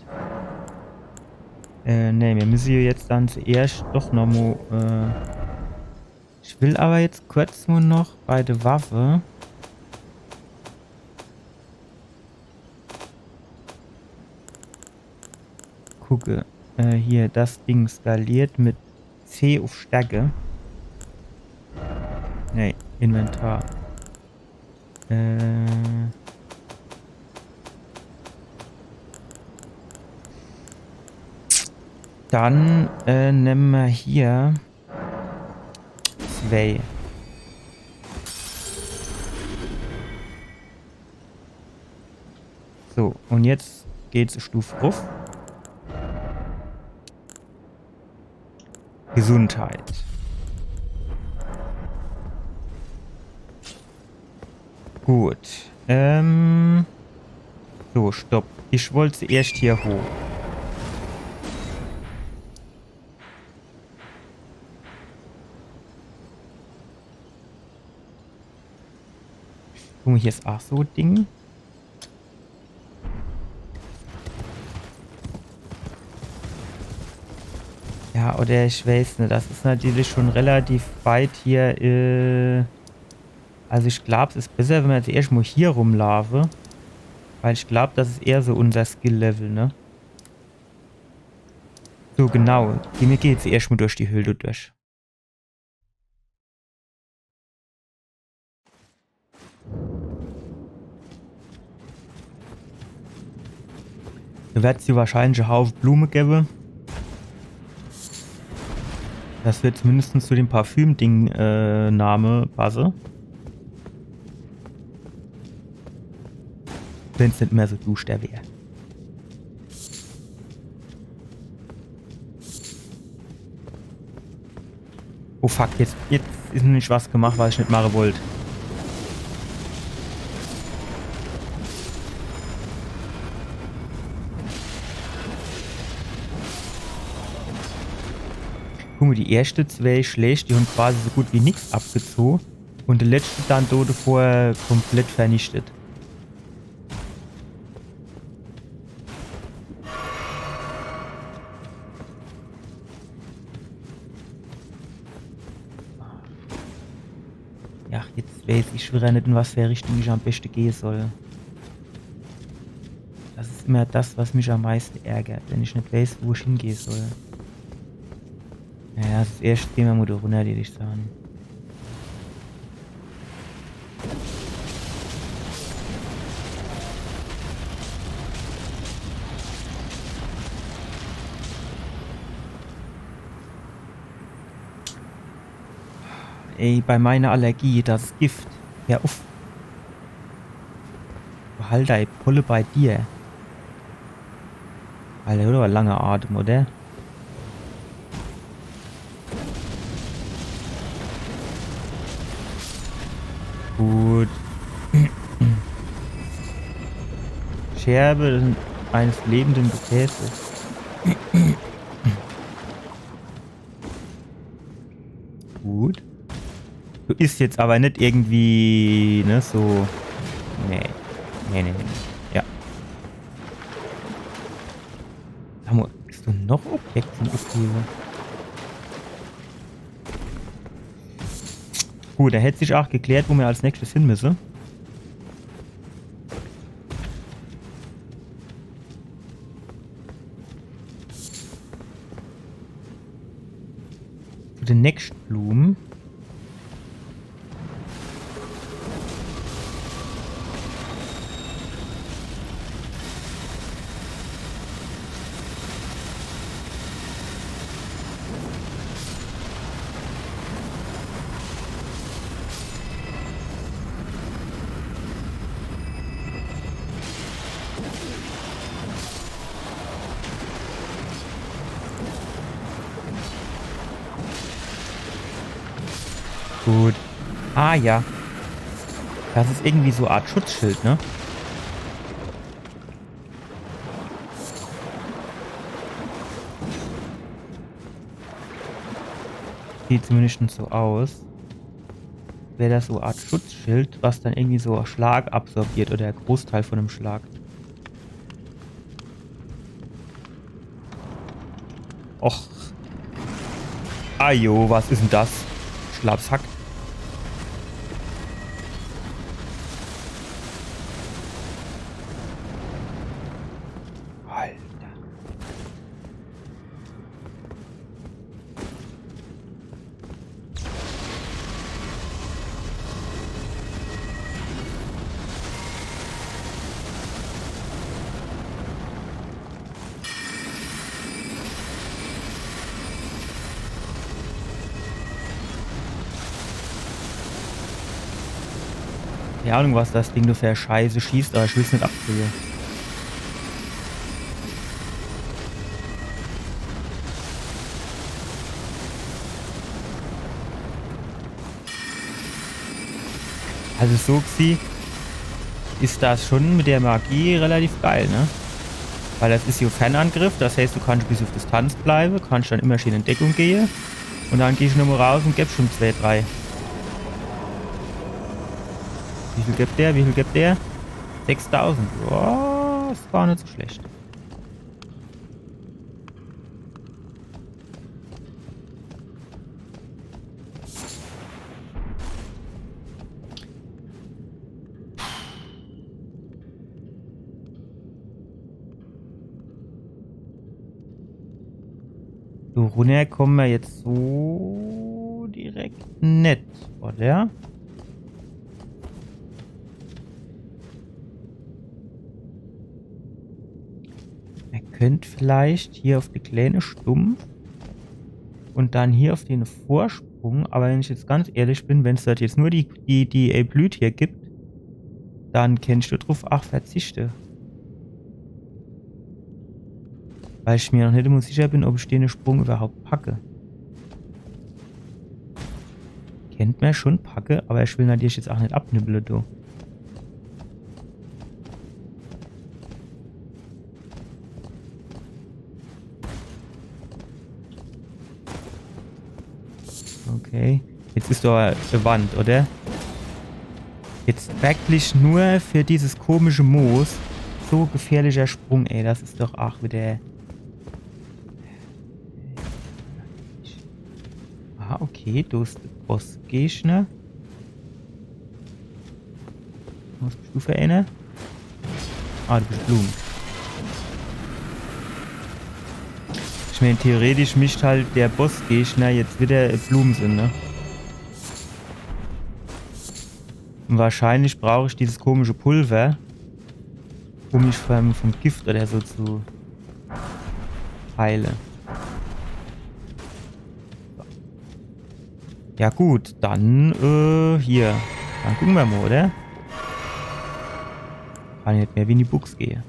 Ne, wir müssen hier jetzt dann zuerst doch noch mal. Ich will aber jetzt kurz nur noch bei der Waffe. Gucke. Hier, das Ding skaliert mit C auf Stärke. Nee, Inventar. Dann nehmen wir hier 2. So, und jetzt geht's eine Stufe rauf. Gesundheit. Gut. So, stopp. Ich wollte erst hier hoch. Guck mal, hier ist auch so ein Ding. Ja, oder ich weiß nicht. Das ist natürlich schon relativ weit hier. Also ich glaube, es ist besser, wenn wir jetzt erstmal hier rumlaufen. Weil ich glaube, das ist eher so unser Skill-Level, ne? So, genau. Mir geht es erstmal durch die Höhle durch. Da wird es hier wahrscheinlich einen Haufen Blumen geben. Das wird zumindest zu dem Parfüm-Ding Name passen. Wenn es nicht mehr so duster wäre. Oh fuck, jetzt ist nicht was gemacht, was ich nicht machen wollte. Guck mal, die erste 2 schlecht, die haben quasi so gut wie nichts abgezogen. Und der letzte dann dort vorher komplett vernichtet. Ja, jetzt weiß ich wieder nicht, in was für Richtung ich am besten gehen soll. Das ist immer das, was mich am meisten ärgert, wenn ich nicht weiß, wo ich hingehen soll. Naja, das erste gehen wir mal da runter, würde ich sagen. Ey, bei meiner Allergie, das Gift. Hör auf. Behalt deine Pulle bei dir. Alter, oder? Langer Atem, oder? Gut. Scherbe eines lebenden Gefäßes. Gut. Du isst jetzt aber nicht irgendwie, ne, so. Nee. Nee. Ja. Hammer, ist du noch Objekte im Aufhebe? Gut, da hätte sich auch geklärt, wo wir als nächstes hin müssen. Zu den nächsten Blumen. Gut. Ah, ja. Das ist irgendwie so eine Art Schutzschild, ne? Sieht zumindest so aus. Wäre das so eine Art Schutzschild, was dann irgendwie so Schlag absorbiert oder der Großteil von einem Schlag. Och. Ajo, was ist denn das? Schlapsack. Alter. Keine Ahnung, was das Ding nur für Scheiße schießt, aber ich will es nicht abkriegen. Also so ist das schon mit der Magie relativ geil, ne? Weil das ist ja Fernangriff, das heißt, du kannst bis auf Distanz bleiben, kannst dann immer schön in Deckung gehen und dann gehst du nochmal raus und gibst schon 2, 3. Wie viel gibt der? Wie viel gibt der? 6000. Boah, ist gar nicht so schlecht. So, runter kommen wir jetzt so direkt nicht, oder? Er könnte vielleicht hier auf die kleine Stumpf und dann hier auf den Vorsprung, aber wenn ich jetzt ganz ehrlich bin, wenn es dort jetzt nur die Blüte hier gibt, dann kennst du drauf auch verzichte. Weil ich mir noch nicht immer sicher bin, ob ich den Sprung überhaupt packe. Kennt man schon, packe, aber ich will natürlich jetzt auch nicht abnibbeln, du. Okay. Jetzt ist doch eine Wand, oder? Jetzt wirklich nur für dieses komische Moos. So gefährlicher Sprung, ey. Das ist doch auch wieder... Ah, okay. Du bist der Bossgegner. Was bist du für eine? Ah, du bist Blumen. Ich meine, theoretisch mischt halt der Bossgegner jetzt wieder Blumen sind, ne? Und wahrscheinlich brauche ich dieses komische Pulver, um mich vom Gift oder so zu heilen. So. Ja gut, dann hier. Dann gucken wir mal, oder? Kann ich nicht mehr wie in die Buchs gehen.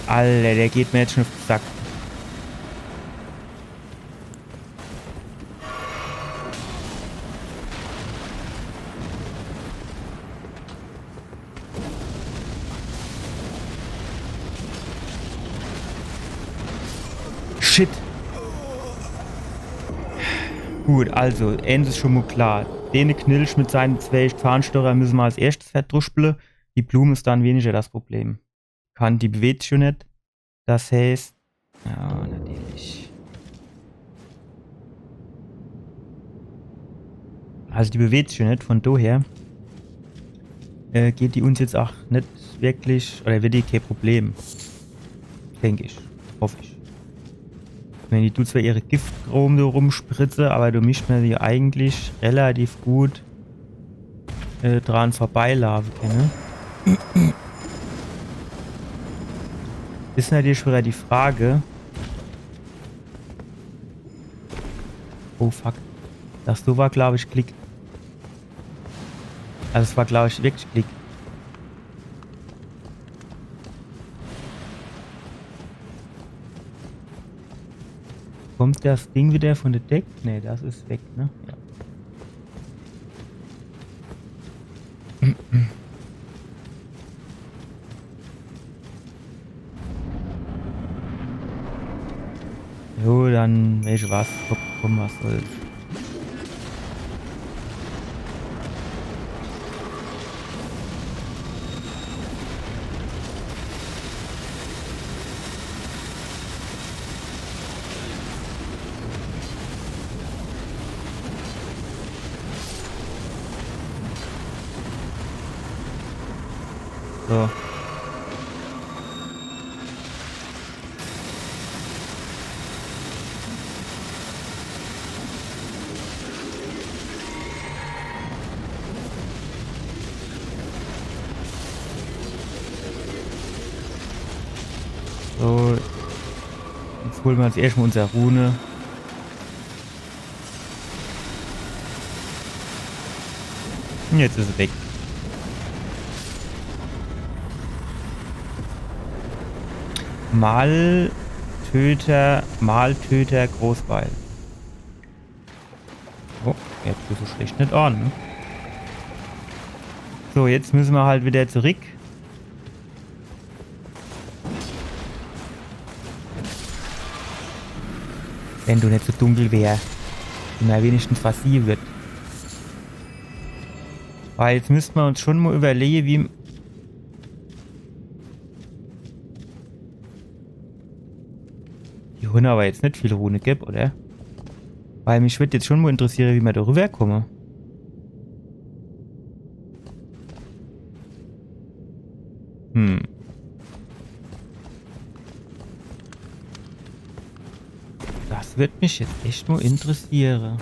Alter, der geht mir jetzt schon auf den Sack. Shit. Gut, also, eins ist schon mal klar. Den Knilch mit seinen 2 Zahnstocher müssen wir als erstes verdruspeln. Die Blume ist dann weniger das Problem. Die bewegt sich schon nicht. Das heißt... Ja, natürlich. Also die bewegt sich schon nicht. Von daher geht die uns jetzt auch nicht wirklich... Oder wird die kein Problem. Denke ich. Hoffe ich. Wenn die tut zwar ihre Giftchrom da rumspritze, aber du mischt mir sie eigentlich relativ gut dran vorbeilaufen können. Ist natürlich wieder die Frage. Oh fuck. Das so war, glaube ich, Klick. Also es war, glaube ich, wirklich Klick. Kommt das Ding wieder von der Deck? Ne, das ist weg, ne? Ja. Jo, dann welche was? Komm, was soll's. So. So. Jetzt holen wir uns erstmal unsere Rune. Und jetzt ist es weg. Maltöter, Großbeil. Oh, jetzt ist so schlecht nicht an. Ne? So, jetzt müssen wir halt wieder zurück. Wenn du nicht so dunkel wär. Und da wenigstens was sie wird. Weil jetzt müssten wir uns schon mal überlegen, wie... Die Hunde aber jetzt nicht viel Rune gibt, oder? Weil mich würde jetzt schon mal interessieren, wie wir da rüberkommen. Das wird mich jetzt echt nur interessieren.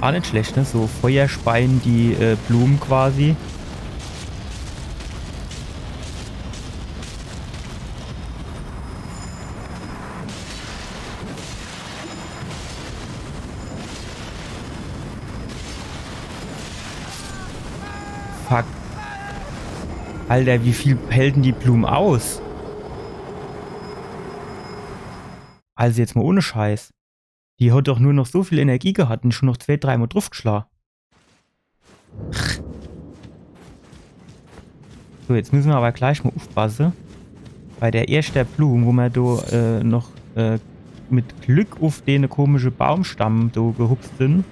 Auch nicht schlecht, ne? So Feuerspeien, die Blumen quasi. Fuck. Alter, wie viel halten die Blumen aus? Also jetzt mal ohne Scheiß. Die hat doch nur noch so viel Energie gehabt und schon noch 2-3 Mal draufgeschlagen. So, jetzt müssen wir aber gleich mal aufpassen. Bei der ersten Blume, wo wir da noch mit Glück auf den komischen Baumstamm da gehupst sind,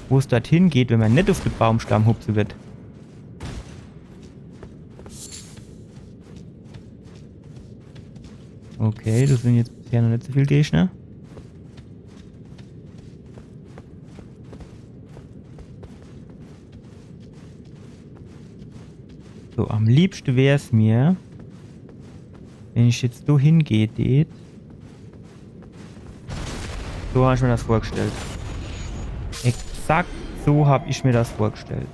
wo es dorthin geht, wenn man nicht auf den Baumstamm hupsen wird. Okay, das sind jetzt bisher noch nicht so viele Gegner. So, am liebsten wäre es mir, wenn ich jetzt so hingehe, so habe ich mir das vorgestellt. Exakt so habe ich mir das vorgestellt.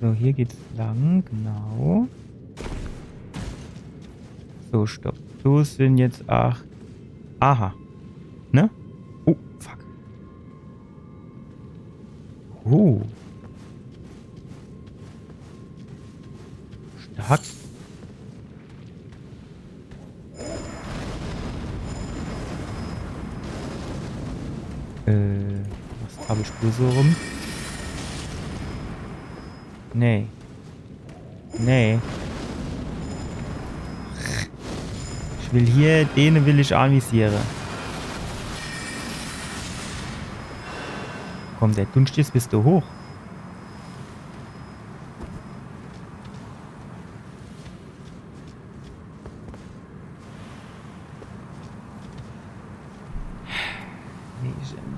So, hier geht's lang, genau. So, stopp. So sind jetzt 8. Aha. Ne? Oh, fuck. Oh. Stark. Was habe ich bloß so rum? Nee. Nee. Ich will hier, den will ich anvisieren. Komm, der Dunst ist bis du hoch.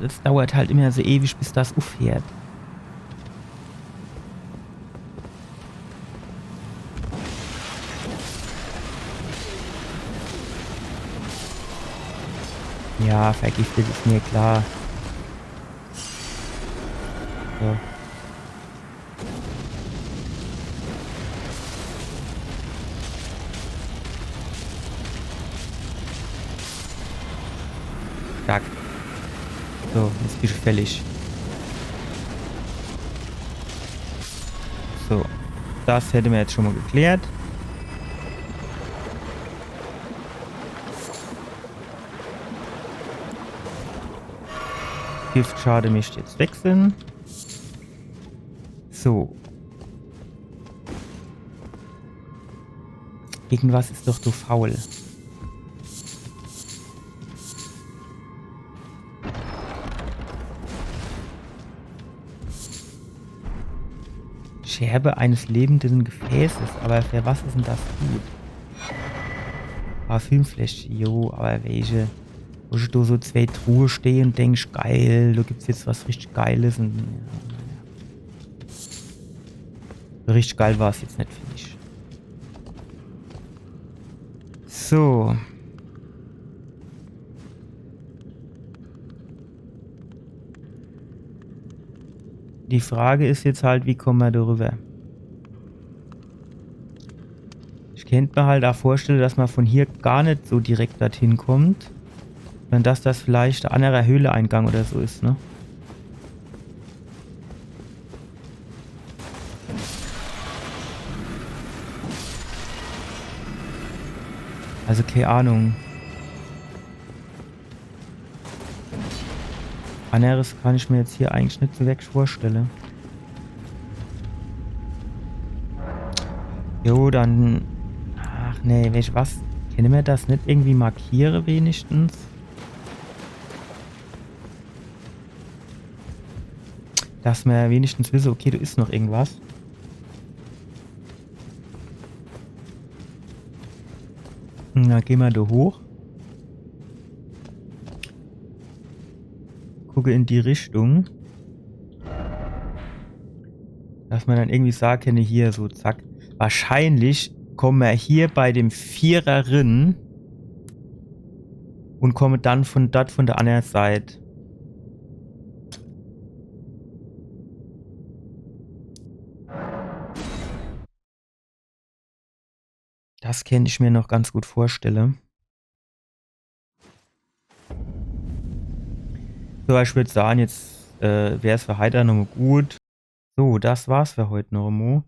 Das dauert halt immer so ewig, bis das auffährt. Ja, vergiftet ist mir klar. So. Zack. So, jetzt bist du fällig. So. Das hätten wir jetzt schon mal geklärt. Giftschade mischt jetzt wechseln. So. Irgendwas ist doch so faul. Scherbe eines lebenden Gefäßes. Aber für was ist denn das gut? Parfümfläschchen, jo, aber welche? Wo du so 2 Truhe stehen und denkst, geil, da gibt's jetzt was richtig Geiles. Und, ja. So richtig geil war es jetzt nicht, finde ich. So. Die Frage ist jetzt halt, wie kommen wir darüber? Ich könnte mir halt auch vorstellen, dass man von hier gar nicht so direkt dorthin kommt. Sondern dass das vielleicht ein anderer Höhleeingang oder so ist, ne? Also keine Ahnung. Anderes kann ich mir jetzt hier eigentlich nicht so wirklich vorstellen. Jo, dann... Ach nee, weißt du was? Können wir das nicht irgendwie markieren wenigstens? Dass wir wenigstens wissen, okay, da ist noch irgendwas. Na, gehen wir da hoch. Gucke in die Richtung. Dass man dann irgendwie sagen kann, hier so, zack. Wahrscheinlich kommen wir hier bei dem Viererin und kommen dann von dort von der anderen Seite. Das kann ich mir noch ganz gut vorstellen. So, ich würde sagen, jetzt wäre es für heute noch mal gut. So, das war's für heute noch mal.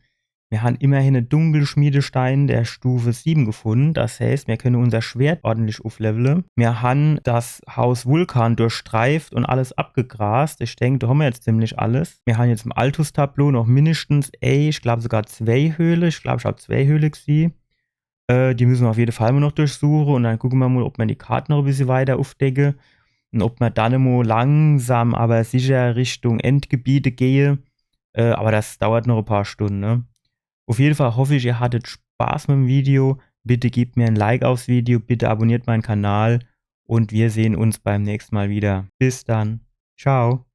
Wir haben immerhin einen Dunkelschmiedestein der Stufe 7 gefunden. Das heißt, wir können unser Schwert ordentlich aufleveln. Wir haben das Haus Vulkan durchstreift und alles abgegrast. Ich denke, da haben wir jetzt ziemlich alles. Wir haben jetzt im Altus-Tableau noch mindestens, ich glaube sogar 2 Höhle. Ich glaube, ich habe 2 Höhle gesehen. Die müssen wir auf jeden Fall mal noch durchsuchen. Und dann gucken wir mal, ob wir die Karten noch ein bisschen weiter aufdecken. Und ob wir dann mal langsam, aber sicher Richtung Endgebiete gehen. Aber das dauert noch ein paar Stunden, ne? Auf jeden Fall hoffe ich, ihr hattet Spaß mit dem Video. Bitte gebt mir ein Like aufs Video, bitte abonniert meinen Kanal und wir sehen uns beim nächsten Mal wieder. Bis dann. Ciao.